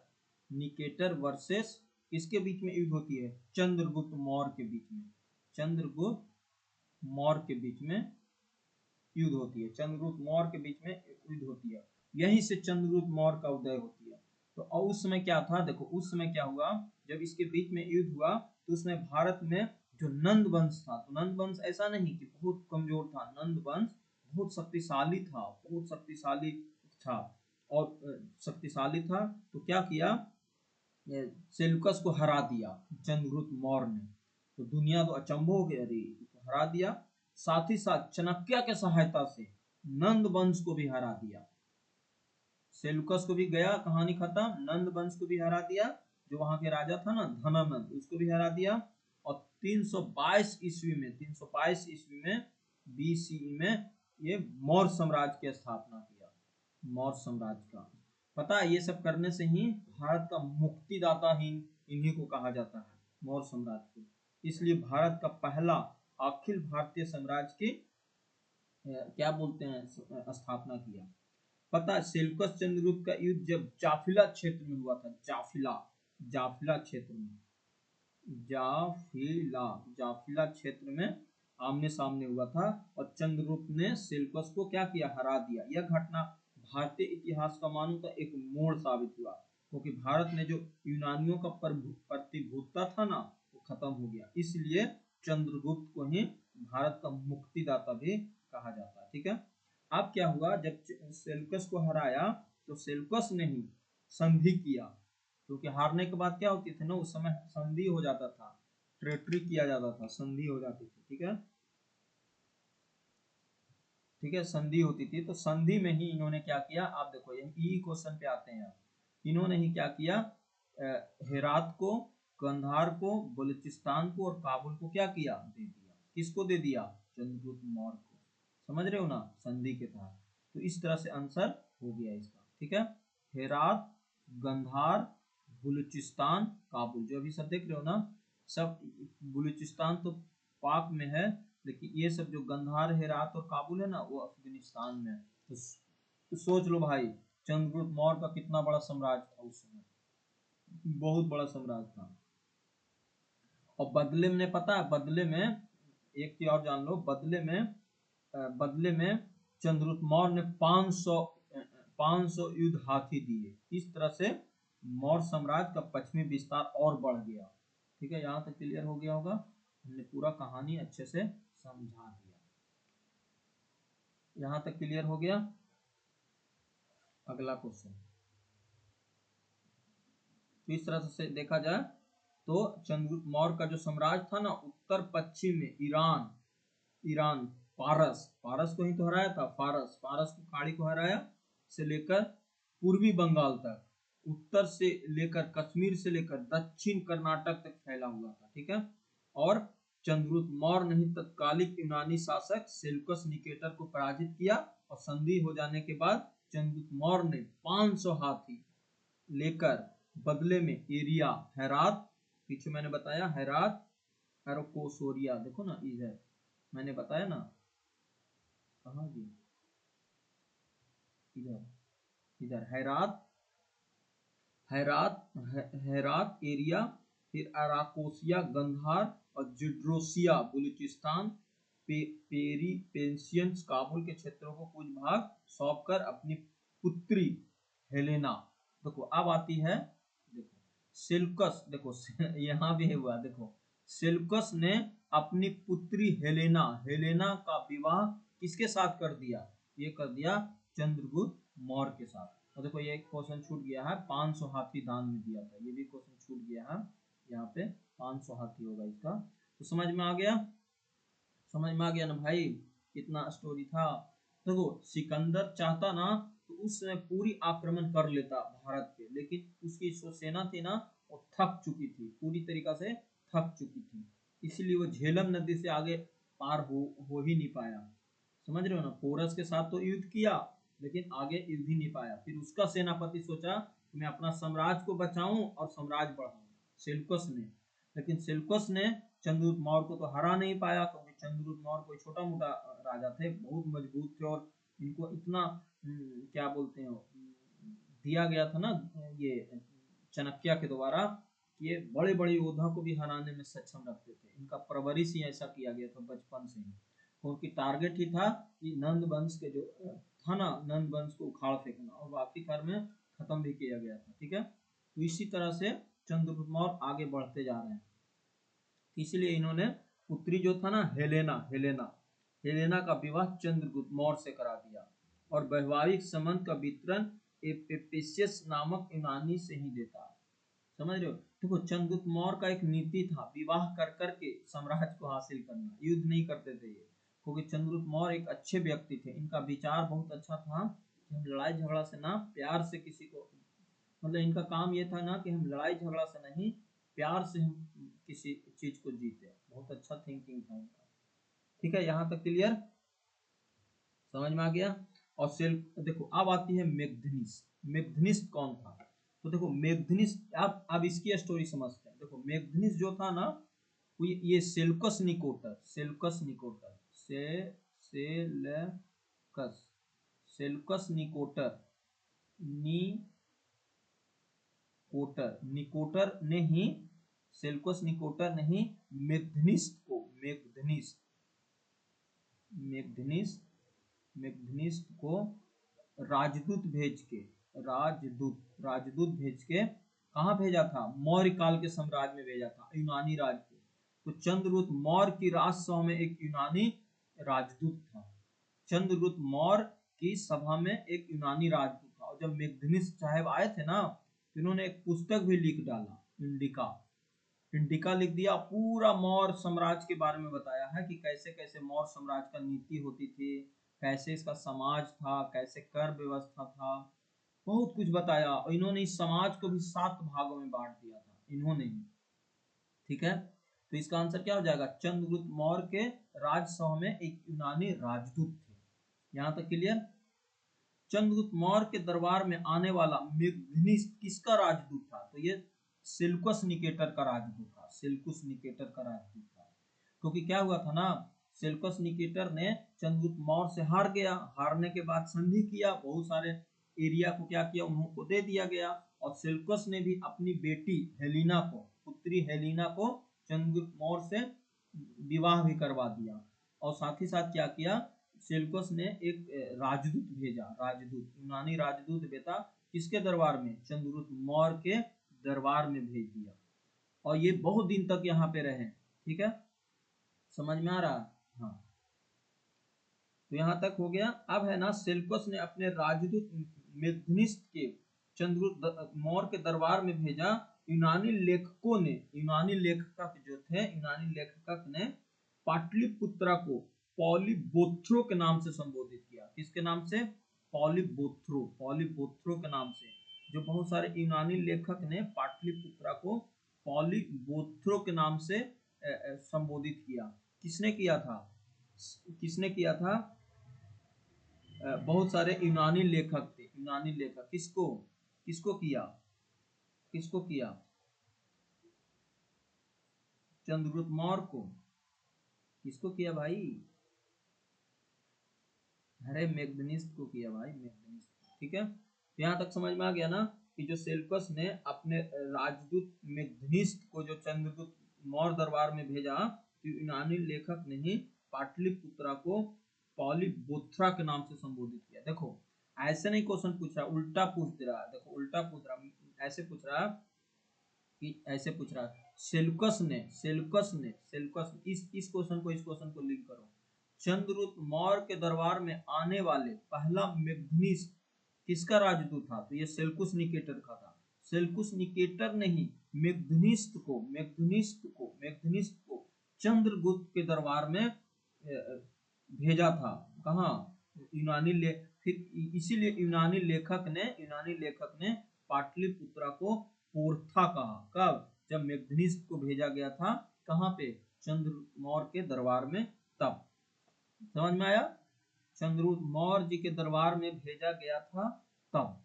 Nicator versus किसके बीच में युद्ध होती है, चंद्रगुप्त मौर्य के बीच में, चंद्रगुप्त मौर्य के बीच में युद्ध होती है, चंद्रगुप्त मौर्य के बीच में युद्ध होती है। यहीं से चंद्रगुप्त मौर्य का उदय होती है। तो और उस समय क्या था, देखो उस समय क्या हुआ, जब इसके बीच में युद्ध हुआ तो उसमें भारत में जो नंद वंश था, तो नंद वंश ऐसा नहीं कि बहुत कमजोर था, नंद वंश बहुत शक्तिशाली था, बहुत शक्तिशाली था, और शक्तिशाली था। तो क्या किया, सेल्यूकस को हरा दिया चंद्रगुप्त मौर्य ने। तो दुनिया तो अचंभो हो गई, अरे तो हरा दिया। साथ ही साथ चाणक्य के सहायता से नंद वंश को भी हरा दिया। सेल्यूकस को भी गया, कहानी खत्म। नंद वंश को भी हरा दिया, जो वहां के राजा था ना धनानंद, उसको भी हरा दिया। और 322 ईस्वी में, 322 ईस्वी में बीसीई में ये मौर्य साम्राज्य की स्थापना किया, मौर्य साम्राज्य का। पता है ये सब करने से ही भारत का मुक्तिदाता ही इन्हीं को कहा जाता है, मौर्य साम्राज्य को। इसलिए भारत का पहला अखिल भारतीय साम्राज्य की क्या बोलते हैं स्थापना किया। पता है सेल्यूकस चंद्रगुप्त का युद्ध जब जाफिला क्षेत्र में हुआ था, जाफिला, जाफिला क्षेत्र में, जाफिला, जाफिला क्षेत्र में आमने सामने हुआ था, और चंद्रगुप्त ने सेल्यूकस को क्या किया, हरा दिया। यह घटना भारतीय इतिहास का मानो तो एक मोड़ साबित हुआ, क्योंकि भारत ने जो यूनानियों का प्रतिभूता था ना, वो खत्म हो गया। इसलिए चंद्रगुप्त को ही भारत का मुक्तिदाता भी कहा जाता है, ठीक है। अब क्या हुआ, जब सेल्यूकस को हराया तो सेल्यूकस ने ही संधि किया, क्योंकि हारने के बाद क्या होती थी ना, उस समय संधि हो जाता था, ट्रेटरी किया जाता था, संधि हो जाती थी, ठीक है, ठीक है, संधि होती थी। तो संधि में ही इन्होंने क्या किया, आप देखो यही क्वेश्चन पे आते हैं। इन्होंने ही क्या किया, हेरात को, कंधार को, बलूचिस्तान को और काबुल को क्या किया, दे दिया। किसको दे दिया, चंद्रगुप्त मौर्य को। समझ रहे हो ना, संधि के तहत। तो इस तरह से आंसर हो गया इसका, ठीक है। हेरात, गंधार, बलूचिस्तान, काबुल, जो अभी सब देख रहे हो ना, सब बलूचिस्तान तो पाक में है, लेकिन ये सब जो गंधार, हेरात और काबुल है ना, वो अफगानिस्तान में है। तो सोच लो भाई, चंद्रगुप्त मौर्य का कितना बड़ा साम्राज्य था उस समय, बहुत बड़ा साम्राज्य था। और बदले में पता है, बदले में एक चीज और जान लो, बदले में चंद्रगुप्त मौर्य ने 500 युद्ध हाथी दिए। इस तरह से मौर्य साम्राज्य का पश्चिमी विस्तार और बढ़ गया, ठीक है। यहाँ तक क्लियर हो गया होगा, हमने पूरा कहानी अच्छे से समझा दिया। यहाँ तक क्लियर हो गया। अगला क्वेश्चन, तो इस तरह से देखा जाए तो चंद्रगुप्त मौर्य का जो साम्राज्य था ना, उत्तर पश्चिम में ईरान, ईरान, पारस, पारस को ही तो हराया था, फारस, फारस को, खाड़ी को हराया, से लेकर पूर्वी बंगाल तक, उत्तर से लेकर कश्मीर से लेकर दक्षिण कर्नाटक तक फैला हुआ था, ठीक है। और चंद्रगुप्त मौर्य ने तत्कालिक यूनानी शासक सेल्यूकस निकेटर को पराजित किया, और संधि हो जाने के बाद चंद्रगुप्त मौर्य ने 500 हाथी लेकर बदले में एरिया, हैरात, पीछे मैंने बताया हैरात, एरोकोसोरिया, देखो ना इधर मैंने बताया ना, कहाँ जी, इधर इधर हैरात, हैरात, हैरात एरिया, फिर अराकोसिया, गंधार और जिड्रोसिया बलूचिस्तान, पेरिपेंशियंस काबुल के क्षेत्रों को कुछ भाग सौंपकर अपनी पुत्री हेलेना, देखो अब आती है, देखो सेल्यूकस, देखो यहाँ भी हुआ, देखो सेल्यूकस ने अपनी पुत्री हेलेना, हेलेना का विवाह किसके साथ कर दिया, ये कर दिया चंद्रगुप्त मौर्य के साथ। और देखो ये एक क्वेश्चन छूट गया है, 500 हाथी दान में दिया था, ये भी क्वेश्चन छूट गया है, यहाँ पे 500 हाथी होगा इसका। तो समझ में आ गया, समझ में आ गया ना भाई, कितना स्टोरी था। देखो सिकंदर चाहता ना तो उस समय पूरी आक्रमण कर लेता भारत पे, लेकिन उसकी जो सेना थी ना वो थक चुकी थी, पूरी तरीका से थक चुकी थी, इसलिए वो झेलम नदी से आगे पार हो ही नहीं पाया। समझ रहे हो ना, पोरस के साथ तो युद्ध किया लेकिन आगे युद्ध ही नहीं पाया। फिर उसका सेनापति सोचा कि मैं अपना साम्राज्य को बचाऊं और साम्राज्य बढ़ाऊं, सेल्यूकस ने। लेकिन सेल्यूकस ने चंद्रगुप्त मौर्य को तो हरा नहीं पाया, क्योंकि चंद्रगुप्त मौर्य कोई छोटा मोटा राजा थे, बहुत मजबूत थे, और इनको इतना क्या बोलते हैं दिया गया था ना ये चाणक्य के द्वारा, कि ये बड़े बड़े योद्धा को भी हराने में सक्षम रखते थे। इनका परवरिश ही ऐसा किया गया था बचपन से ही, क्योंकि टारगेट ही था कि नंद वंश के जो था ना, नंद वंश को उखाड़ फेंकना, और आखिरकार में खत्म भी किया गया था। ठीक है, तो इसी तरह से चंद्रगुप्त मौर्य आगे बढ़ते जा रहे हैं। इसलिए इन्होंने पुत्री जो था ना हेलेना, हेलेना हेलेना का विवाह चंद्रगुप्त मौर्य से करा दिया, और वैवाहिक संबंध का वितरण एपिपेसियस नामक यूनानी से ही देता। समझ रहे हो, देखो चंद्रगुप्त मौर्य का एक नीति था विवाह कर करके साम्राज्य को हासिल करना, युद्ध नहीं करते थे ये, क्योंकि चंद्रगुप्त मौर्य एक अच्छे व्यक्ति थे, इनका विचार बहुत अच्छा था कि हम लड़ाई झगड़ा से ना प्यार से किसी को, मतलब इनका काम ये था ना कि हम लड़ाई झगड़ा से नहीं प्यार से हम किसी चीज को जीते, बहुत अच्छा थिंकिंग था इनका। ठीक है, यहाँ तक क्लियर, समझ में आ गया। और सेल देखो अब आती है मेगधनीस, मेगधनीस कौन था, तो देखो मेगधनीस, अब इसकी स्टोरी समझते हैं। देखो मेगधनीस जो था ना ये Seleucus Nicator, Seleucus Nicator Seleucus Seleucus Nicator Nicator Nicator ने ही, सेल्यूकस निकोटर ने ही मेगधनीस को, मेगधनीस मेगधनीस को राजदूत भेज के, राजदूत भेज के कहाँ भेजा था, मौर्य काल के साम्राज्य में भेजा था, यूनानी राज को। तो चंद्रगुप्त मौर्य की राजसभा में एक यूनानी राजदूत था, चंद्रगुप्त मौर्य की सभा में एक यूनानी राजदूत था। और जब मेगधनीस साहब आए थे ना, तो इन्होंने एक पुस्तक भी लिख डाला, इंडिका, इंडिका लिख दिया, पूरा मौर्य साम्राज्य के बारे में बताया है कि कैसे कैसे मौर्य साम्राज्य का नीति होती थी, कैसे इसका समाज था, कैसे कर व्यवस्था था, बहुत कुछ बताया। और इन्होंने इस समाज को भी 7 भागों में बांट दिया था, इन्होंने ही। ठीक है, तो इसका आंसर क्या हो जाएगा, चंद्रगुप्त मौर्य के राजसभा में एक यूनानी राजदूत थे। यहां तक क्लियर। चंद्रगुप्त मौर्य के दरबार में आने वाला मेगधनीस किसका राजदूत था, तो ये सेल्यूकस निकेटर का राजदूत था, सेल्यूकस निकेटर का राजदूत था। क्योंकि क्या हुआ था ना, सेल्यूकस निकेटर ने चंद्रगुप्त मौर्य से हार गया, हारने के बाद संधि किया, बहुत सारे एरिया को क्या किया, उनको दे दिया गया। और सेल्यूकस ने भी अपनी बेटी हेलिना को, पुत्री हेलिना को चंद्रगुप्त मौर्य से विवाह भी करवा दिया। और साथ ही साथ क्या किया, सेल्यूकस ने एक राजदूत भेजा, राजदूत, यूनानी राजदूत भेजा, किसके दरबार में, चंद्रगुप्त मौर्य के दरबार में भेज दिया। और ये बहुत दिन तक यहाँ पे रहे। ठीक है, समझ में आ रहा, हाँ, तो यहाँ तक हो गया। अब है ना, सेल्यूकस ने अपने राजदूत मेगधनीस के चंद्रगुप्त मौर्य के दरबार में भेजा। यूनानी लेखकों ने, यूनानी लेखक जो थे, यूनानी लेखक ने पाटलिपुत्रा को पॉलीबोथ्रो के नाम से संबोधित किया। किसके नाम से, पॉलीबोथ्रो, पॉलीबोथ्रो के नाम से। जो बहुत सारे यूनानी लेखक ने पाटलिपुत्रा को पॉलीबोथ्रो के नाम से संबोधित किया। किसने किया था, किसने किया था, बहुत सारे यूनानी लेखक थे, यूनानी लेखक, किसको, किसको किया, किसको किया, चंद्रगुप्त मौर्य को, किसको किया भाई, अरे मेगधनीस को किया भाई, मेगधनीस। ठीक है, यहाँ तक समझ में आ गया ना, कि जो सेल्यूकस ने अपने राजदूत मेगधनीस को जो चंद्रगुप्त मौर्य दरबार में भेजा तो यूनानी लेखक ने ही पाटलिपुत्रा को पॉलीबोथ्रा के नाम से संबोधित किया। देखो ऐसे नहीं क्वेश्चन पूछ रहा, उल्टा पूछ दे रहा है। देखो उल्टा पूछ रहा, ऐसे पूछ रहा कि ऐसे पूछ रहा है सेल्यूकस इस क्वेश्चन को लिंक करो। चंद्रगुप्त मौर्य के दरबार में आने वाले पहला मेगधनीस किसका राजदूत था? तो ये सेल्यूकस निकेटर का था। सेल्यूकस निकेटर ने ही मेगधनीस को चंद्रगुप्त के दरबार में भेजा था। कहाँ? यूनानी ले फिर इसीलिए यूनानी लेखक ने पाटलिपुत्रा को पोर्था कहा। कब? जब मेगधनीस को भेजा गया था कहाँ पे? चंद्रगुप्त मौर्य के दरबार में। तब समझ में आया? चंद्रगुप्त मौर्य जी के दरबार में भेजा गया था तब।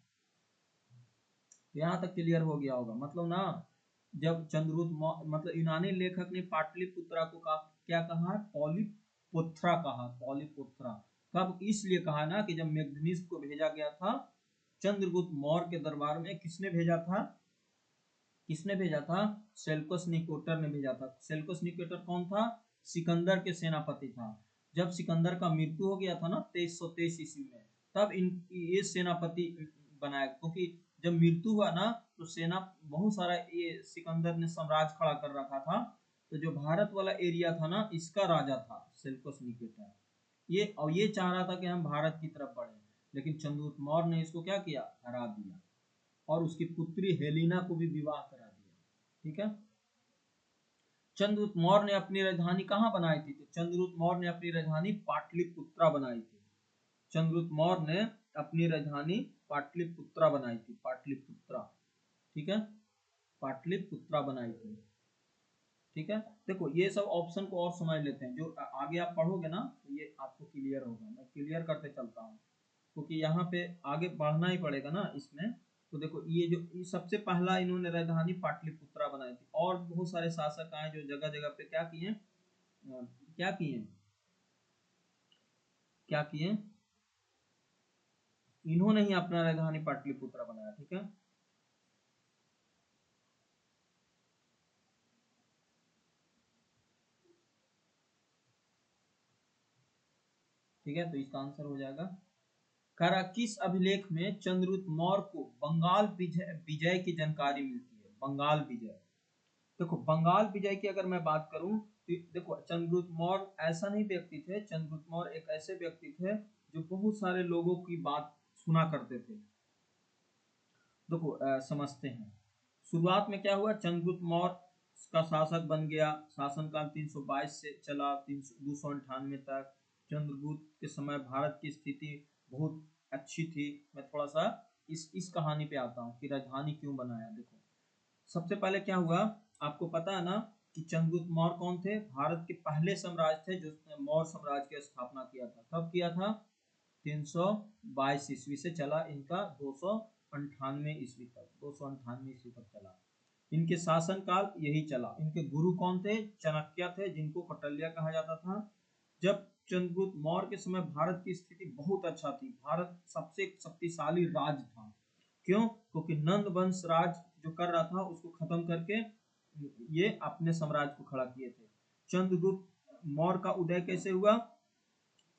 यहाँ तक क्लियर हो गया होगा। मतलब ना, जब चंद्रगुप्त मतलब यूनानी लेखक ने पाटलिपुत्रा को क्या कहा? पॉलीपोथ्रा कहा, पॉलीपोथ्रा। कब? इसलिए कहा ना कि जब मेगधनीस को भेजा गया था चंद्रगुप्त मौर्य के दरबार में, किसने भेजा था? सेल्यूकस निकेटर ने भेजा था। सेल्यूकस निकेटर कौन था? सिकंदर के सेनापति था। जब सिकंदर का मृत्यु हो गया था ना 2323 ईस्वी में, तब ये सेनापति बनाया। क्योंकि जब मृत्यु हुआ ना तो सेना बहुत सारा ये सिकंदर ने साम्राज्य खड़ा कर रखा था। तो जो भारत वाला एरिया था ना, इसका राजा था सेल्यूकस निकेटर। ये चाह रहा था कि हम भारत की तरफ बढ़े, लेकिन चंद्रगुप्त मौर्य ने इसको क्या किया? हरा दिया और उसकी पुत्री हेलेना को भी विवाह करा दिया। ठीक है। चंद्रगुप्त मौर्य ने अपनी राजधानी कहाँ बनाई थी? तो चंद्रगुप्त मौर्य ने अपनी राजधानी पाटलिपुत्रा बनाई थी। चंद्रगुप्त मौर्य ने अपनी राजधानी पाटलिपुत्रा बनाई थी, पाटलिपुत्रा। ठीक है, पाटलिपुत्रा बनाई थी। ठीक है। देखो ये सब ऑप्शन को और समझ लेते हैं, जो आगे आप पढ़ोगे ना तो ये आपको क्लियर होगा। मैं क्लियर करते चलता हूँ क्योंकि यहाँ पे आगे बढ़ना ही पड़ेगा ना इसमें। तो देखो ये सबसे पहला इन्होंने राजधानी पाटलिपुत्रा बनाई थी। और बहुत सारे शासक आए जो जगह जगह पे क्या किए, इन्होंने ही अपना राजधानी पाटलिपुत्रा बनाया। ठीक है। ठीक है, तो इसका आंसर हो जाएगा करा। किस अभिलेख में चंद्रगुप्त मौर्य को बंगाल विजय की जानकारी मिलती है? बंगाल विजय। देखो बंगाल विजय की अगर मैं बात करूं तो देखो चंद्रगुप्त मौर्य ऐसा नहीं व्यक्ति थे। चंद्रगुप्त मौर्य एक ऐसे व्यक्ति थे जो बहुत सारे लोगों की बात सुना करते थे। देखो समझते हैं। शुरुआत में क्या हुआ? चंद्रगुप्त मौर्य का शासक बन गया। शासनकाल 322 से चला 298 तक। चंद्रगुप्त के समय भारत की स्थिति बहुत अच्छी थी। मैं थोड़ा सा इस कहानी पे आता हूँ कि राजधानी क्यों बनाया। देखो सबसे पहले क्या हुआ, आपको पता है ना कि चंद्रगुप्त मौर्य कौन थे? भारत के पहले साम्राज्य थे जो मौर्य साम्राज्य की स्थापना किया था। कब किया था? 322 ईस्वी से चला इनका 298 ईस्वी तक, 298 ईस्वी तक चला इनके शासनकाल। यही चला। इनके गुरु कौन थे? चाणक्य थे, जिनको कौटिल्य कहा जाता था। जब चंद्रगुप्त मौर्य के समय भारत की स्थिति बहुत अच्छा थी। भारत सबसे शक्तिशाली राज्य था। क्यों? क्योंकि नंद वंश राज जो कर रहा था उसको खत्म करके ये अपने साम्राज्य को खड़ा किए थे। चंद्रगुप्त मौर्य का उदय कैसे हुआ?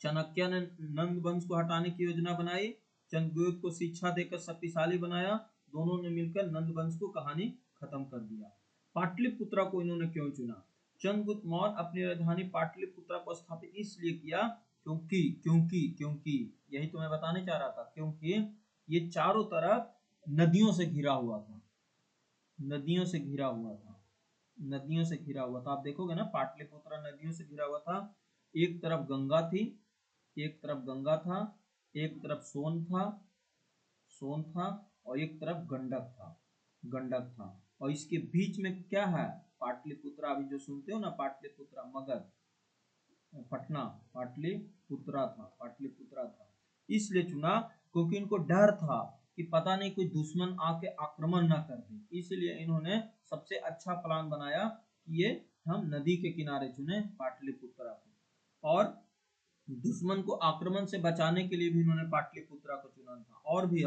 चाणक्य ने नंद वंश को हटाने की योजना बनाई, चंद्रगुप्त को शिक्षा देकर शक्तिशाली बनाया। दोनों ने मिलकर नंद वंश को कहानी खत्म कर दिया। पाटलिपुत्रा को इन्होंने क्यों चुना? चंद्रगुप्त मौर्य अपनी राजधानी पाटलिपुत्रा को स्थापित इसलिए किया क्योंकि यही तो मैं बताने चाह रहा था, क्योंकि ये चारों तरफ नदियों से घिरा हुआ था। नदियों से घिरा हुआ था। नदियों से घिरा हुआ था। आप देखोगे ना पाटलिपुत्रा नदियों से घिरा हुआ था। एक तरफ गंगा थी, एक तरफ गंगा था, एक तरफ सोन था और एक तरफ गंडक था। और इसके बीच में क्या है? पाटलिपुत्रा। अभी जो सुनते हो ना पाटलिपुत्रा, मगध, पटना, पाटलिपुत्रा था। इसलिए चुना क्योंकि इनको डर था कि पता नहीं कोई दुश्मन आके आक्रमण ना कर दे। इसलिए इन्होंने सबसे अच्छा प्लान बनाया कि ये हम नदी के किनारे चुने पाटलिपुत्रा को। और दुश्मन को आक्रमण से बचाने के लिए भी इन्होंने पाटलिपुत्रा को चुना था। और भी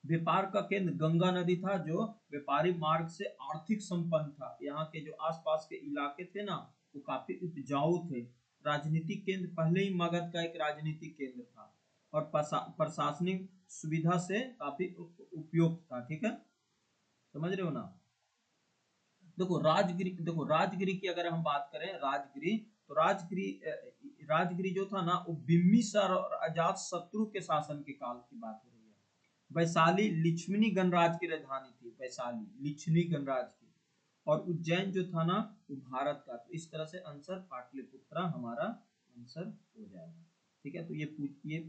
व्यापार का केंद्र गंगा नदी था, जो व्यापारी मार्ग से आर्थिक संपन्न था। यहाँ के जो आसपास के इलाके थे ना, वो काफी उपजाऊ थे। राजनीतिक केंद्र पहले ही मगध का एक राजनीतिक केंद्र था, और प्रशासनिक सुविधा से काफी उपयुक्त था। ठीक है, समझ रहे हो ना। देखो राजगिरी की अगर हम बात करें, राजगिरी, तो राजगिरी जो था ना, वो बिम्बिसार और अजात शत्रु के शासन के काल की बात हो रही है। वैशाली लिच्छवी गणराज्य की राजधानी थी, वैशाली लिच्छवी गणराज्य की। और उज्जैन जो था ना, वो भारत का। तो इस तरह से आंसर पाटलिपुत्रा हमारा आंसर हो जाएगा। ठीक है, तो ये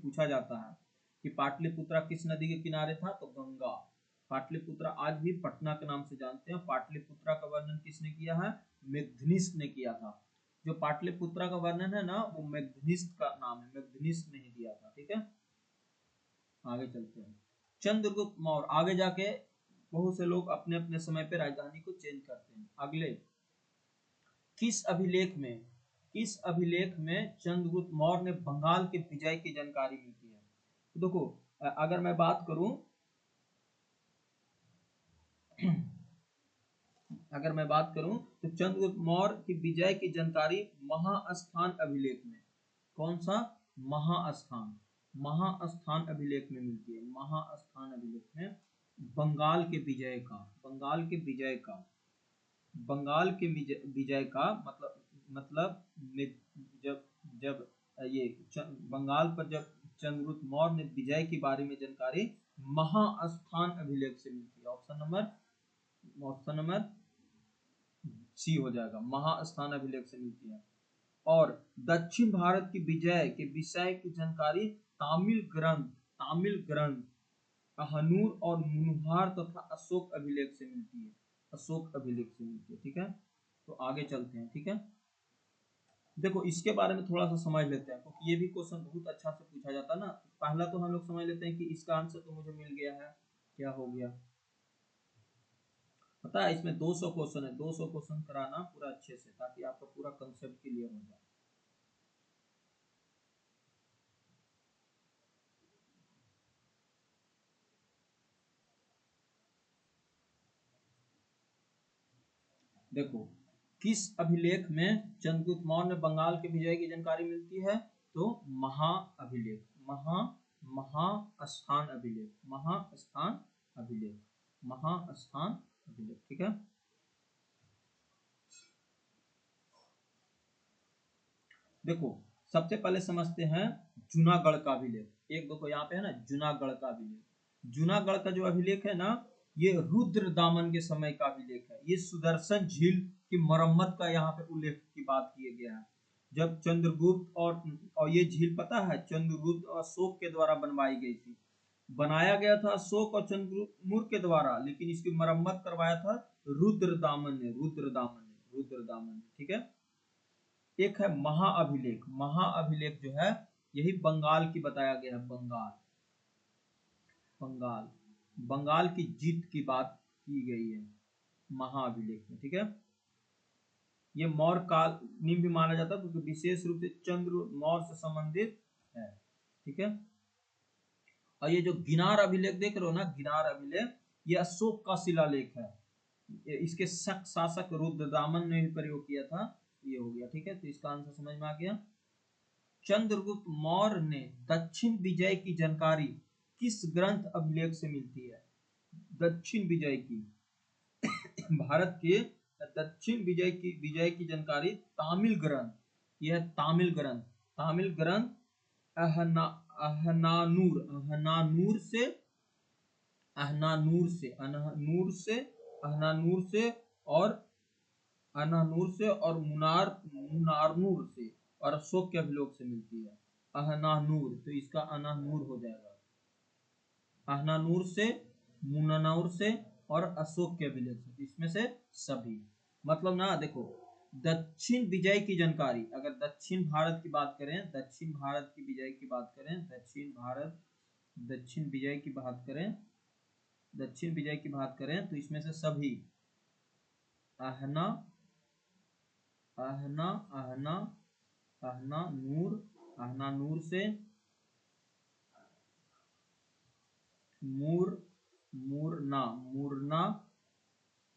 पूछा जाता है कि पाटलिपुत्रा किस नदी के किनारे था, तो गंगा। पाटलिपुत्रा आज भी पटना के नाम से जानते हैं। पाटलिपुत्रा का वर्णन किसने किया है, मेघनिष्ठ ने किया था। जो पाटलिपुत्रा का वर्णन है ना, वो मेघनिष्ठ का नाम है, मेघनिष्ठ ने ही दिया था। ठीक है, आगे चलते हैं। चंद्रगुप्त मौर्य, आगे जाके बहुत से लोग अपने अपने समय पे राजधानी को चेंज करते हैं। अगले, किस अभिलेख में चंद्रगुप्त मौर्य ने बंगाल के विजय की जानकारी मिलती है। तो देखो, अगर मैं बात करूं अगर मैं बात करूं तो चंद्रगुप्त मौर्य की विजय की जानकारी महास्थान अभिलेख में, कौन सा, महास्थान, महास्थान अभिलेख में मिलती है। महास्थान अभिलेख में बंगाल के विजय का, विजय का मतलब जब जब ये बंगाल पर जब चंद्रगुप्त मौर्य ने विजय के बारे में जानकारी महास्थान अभिलेख से मिलती है। ऑप्शन नंबर सी हो जाएगा, महास्थान अभिलेख से मिलती है। और दक्षिण भारत की विजय के विषय की जानकारी तामिल ग्रंथ अहनूर और मुनुहार तथा अशोक अभिलेख से मिलती है, ठीक है, तो आगे चलते हैं। ठीक है, देखो इसके बारे में थोड़ा सा समझ लेते हैं, क्योंकि ये भी क्वेश्चन बहुत अच्छा से पूछा जाता है ना। पहला तो हम लोग समझ लेते हैं कि इसका आंसर तो मुझे मिल गया है, क्या हो गया पता है। इसमें 200 क्वेश्चन है, 200 क्वेश्चन कराना पूरा अच्छे से, ताकि आपका पूरा कंसेप्ट क्लियर हो जाए। देखो, किस अभिलेख में चंद्रगुप्त मौर्य ने बंगाल के विजय की जानकारी मिलती है, तो महाअभिलेख, महास्थान अभिलेख, महास्थान अभिलेख। ठीक है, देखो सबसे पहले समझते हैं जूनागढ़ का अभिलेख। एक देखो यहाँ पे है ना, जूनागढ़ का अभिलेख। जूनागढ़ का जो अभिलेख है ना, ये रुद्र दामन के समय का अभिलेख है। ये सुदर्शन झील की मरम्मत का यहाँ पे उल्लेख की बात किया गया है। जब चंद्रगुप्त और ये झील पता है, चंद्रगुप्त और अशोक के द्वारा बनवाई गई थी। बनाया गया था अशोक और चंद्रगुप्त के द्वारा, लेकिन इसकी मरम्मत करवाया था रुद्र दामन ने। ठीक है, एक है महाअभिलेख। महाअभिलेख जो है, यही बंगाल की बताया गया है। बंगाल बंगाल की जीत की बात की गई है महाअभिलेख में। ठीक है, ये मौर्य काल में भी माना जाता है, क्योंकि विशेष रूप से चंद्र मौर्य से संबंधित है। ठीक है, और ये जो गिनार अभिलेख देख रहे हो ना, गिनार अभिलेख, ये अशोक का शिलालेख है। इसके शासक रुद्रदामन ने भी प्रयोग किया था। ये हो गया। ठीक है, तो इसका आंसर समझ में आ गया। चंद्रगुप्त मौर्य ने दक्षिण विजय की जानकारी किस ग्रंथ अभिलेख से मिलती है। दक्षिण विजय की भारत के दक्षिण विजय की जानकारी तामिल ग्रंथ, यह तामिल ग्रंथ अहना अहनानूर से और मुनारनूर से और अशोक के अभिलेख से मिलती है। अहनानूर, तो इसका अनानूर हो जाएगा। अहनानूर से, मुनानूर से और अशोक के अभिलेख से, इसमें से सभी। मतलब ना देखो, दक्षिण विजय की जानकारी, अगर दक्षिण भारत की बात करें, दक्षिण भारत की विजय की बात करें, दक्षिण विजय की बात करें, दक्षिण विजय की बात करें, तो इसमें से सभी अहना अहना अहना अहनानूर से, मूरना, मूरना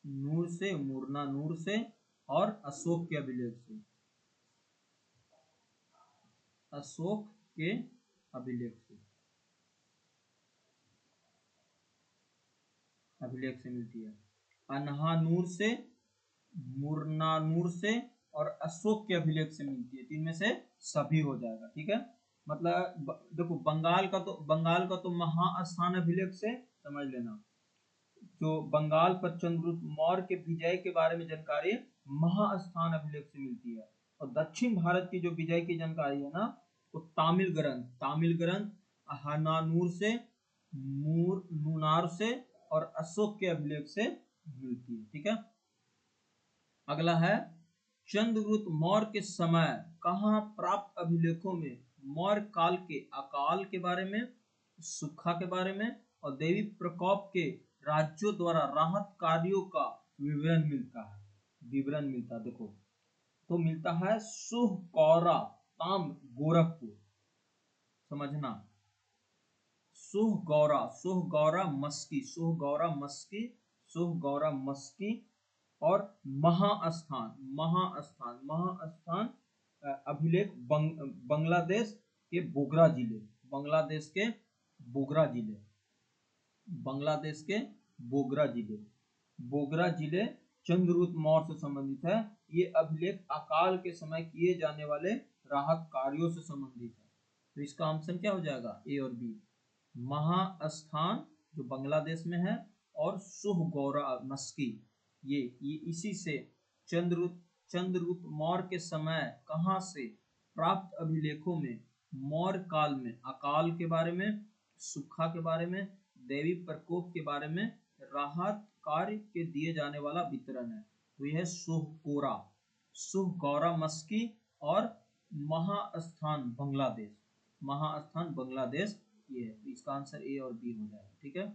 नूर से, मूरना नूर से, और अशोक के अभिलेख से, अशोक के अभिलेख से, अभिलेख से मिलती है। अनहानूर से, मुरनानूर से, और अशोक के अभिलेख से मिलती है। तीन में से सभी हो जाएगा, ठीक है। मतलब देखो बंगाल का तो महास्थान अभिलेख से समझ लेना। जो बंगाल पर चंद्रगुप्त मौर्य के विजय के बारे में जानकारी महास्थान अभिलेख से मिलती है। और दक्षिण भारत की जो विजय की जानकारी है ना, वो तामिल ग्रंथ हनानूर से, नूनार से, और अशोक के अभिलेख से मिलती है, ठीक है। अगला है चंद्रगुप्त मौर्य के समय कहाँ प्राप्त अभिलेखों में मौर्य काल के अकाल के बारे में, सुखा के बारे में, और देवी प्रकोप के राज्यों द्वारा राहत कार्यों का विवरण मिलता है। विवरण मिलता है, देखो तो मिलता है सुहकौरा ताम गोरखपुर, समझना। सुहगौरा मस्की, सुहगौरा मस्की, और महास्थान अभिलेख बांग्लादेश के बोगरा जिले, बांग्लादेश के बोगरा जिले, बांग्लादेश के बोगरा जिले चंद्रगुप्त मौर्य से संबंधित है। ये अभिलेख अकाल के समय किए जाने वाले राहत कार्यों से संबंधित है। तो इसका आंसर क्या हो जाएगा, ए और बी। महास्थान जो बांग्लादेश में है, और सुहगौरा मस्की ये इसी से चंद्रगुप्त मौर्य के समय कहाँ से प्राप्त अभिलेखों में मौर्य काल में अकाल के बारे में, सुखा के बारे में, देवी प्रकोप के बारे में राहत कार्य के दिए जाने वाला वितरण है। तो यह सुहगौरा मस्की और महास्थान बांग्लादेश ये है। तो इसका आंसर ए और बी हो जाएगा, ठीक है,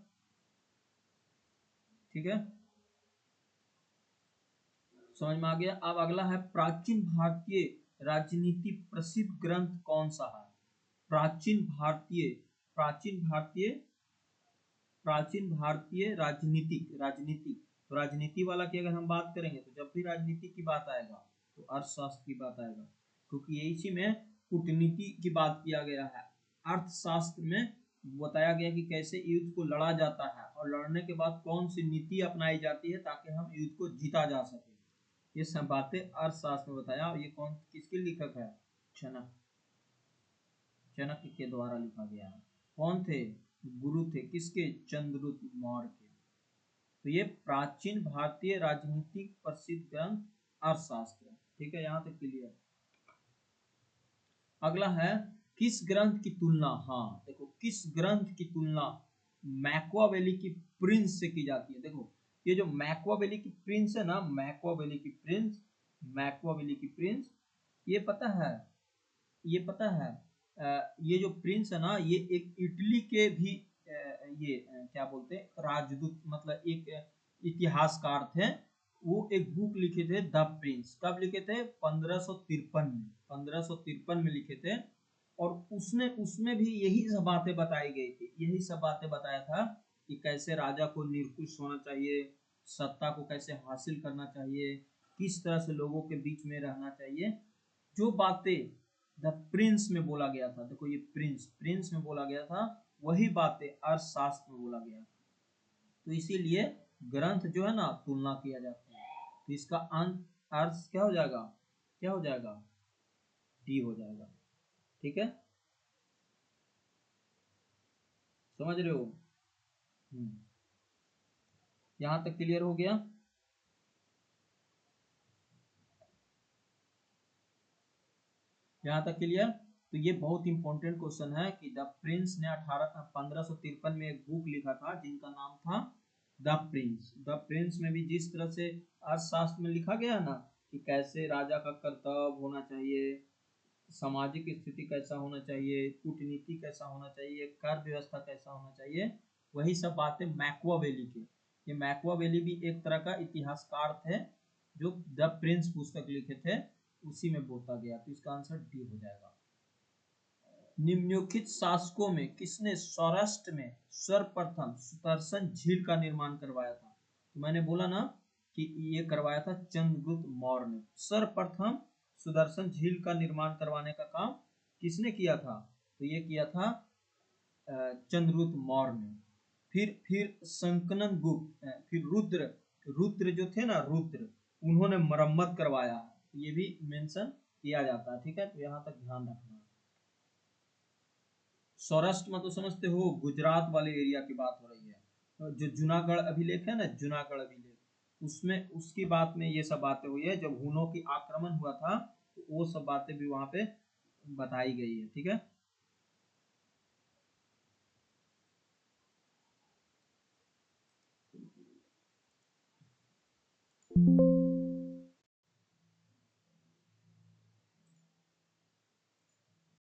ठीक है, समझ में आ गया। अब अगला है प्राचीन भारतीय राजनीति प्रसिद्ध ग्रंथ कौन सा है। प्राचीन भारतीय राजनीति तो राजनीति वाला की अगर हम बात करेंगे तो जब भी राजनीति की बात आएगा तो अर्थशास्त्र की बात आएगा, क्योंकि इसी में कूटनीति की बात किया गया है। अर्थशास्त्र में बताया गया कि कैसे युद्ध को लड़ा जाता है और लड़ने के बाद कौन सी नीति अपनाई जाती है ताकि हम युद्ध को जीता जा सके। ये सब बातें अर्थशास्त्र में बताया। और ये कौन किसके लेखक है, चाणक्य के द्वारा लिखा गया है। कौन थे, गुरु थे किसके, चंद्रगुप्त मौर्य के। तो ये प्राचीन भारतीय राजनीतिक प्रसिद्ध ग्रंथ अर्थशास्त्र, ठीक है, यहाँ तक क्लियर। अगला है किस ग्रंथ की तुलना, हाँ देखो किस ग्रंथ की तुलना मैकियावेली की प्रिंस से की जाती है। देखो ये जो मैकियावेली की प्रिंस है ना, मैकियावेली की प्रिंस, ये पता है ये जो प्रिंस है ना, ये एक इटली के भी क्या बोलते हैं राजदूत, मतलब एक इतिहासकार थे। वो एक बुक लिखे थे द प्रिंस, कब लिखे थे, 1553 में लिखे थे। और उसमें भी यही सब बातें बताई गई थी, यही सब बातें बताया था कि कैसे राजा को निरंकुश होना चाहिए, सत्ता को कैसे हासिल करना चाहिए, किस तरह से लोगों के बीच में रहना चाहिए। जो बातें द प्रिंस में बोला गया था, देखो ये प्रिंस में बोला गया था, वही बातें अर्थशास्त्र में बोला गया। तो इसीलिए ग्रंथ जो है ना तुलना किया जाता है। तो इसका अर्थ क्या हो जाएगा, डी हो जाएगा, ठीक है, समझ रहे हो। यहां तक क्लियर हो गया। यहाँ तक क्लियर। तो ये बहुत इंपॉर्टेंट क्वेश्चन है कि द प्रिंस ने 1553 में एक बुक लिखा था जिनका नाम था द प्रिंस। द प्रिंस में भी जिस तरह से अर्थशास्त्र में लिखा गया ना कि कैसे राजा का कर्तव्य होना चाहिए, सामाजिक स्थिति कैसा होना चाहिए, कूटनीति कैसा होना चाहिए, कर व्यवस्था कैसा होना चाहिए, वही सब बातें मैकियावेली के। ये मैकियावेली भी एक तरह का इतिहासकार थे जो द प्रिंस पुस्तक लिखे थे, उसी में बोलता गया। तो इसका आंसर डी हो जाएगा। निम्नलिखित शासकों में किसने सौराष्ट्र में सर्वप्रथम सुदर्शन झील का निर्माण करवाया था? तो मैंने बोला ना कि ये करवाया था चंद्रगुप्त मौर्य ने। सर्वप्रथम सुदर्शन झील का निर्माण करवाने का काम किसने किया था? तो ये किया था चंद्रगुप्त मौर्य ने। फिर संकनन गुप्त, फिर रुद्र, रुद्र जो थे ना, रुद्र, उन्होंने मरम्मत करवाया है। ये भी मेंशन किया जाता है, ठीक है, तो यहाँ तक ध्यान रखना। सौराष्ट्र में तो समझते हो गुजरात वाले एरिया की बात हो रही है। जो जूनागढ़ अभिलेख है ना, जूनागढ़ अभिलेख, उसमें उसकी बात में ये सब बातें हुई है। जब हुनों की आक्रमण हुआ था तो वो सब बातें भी वहां पे बताई गई है, ठीक है।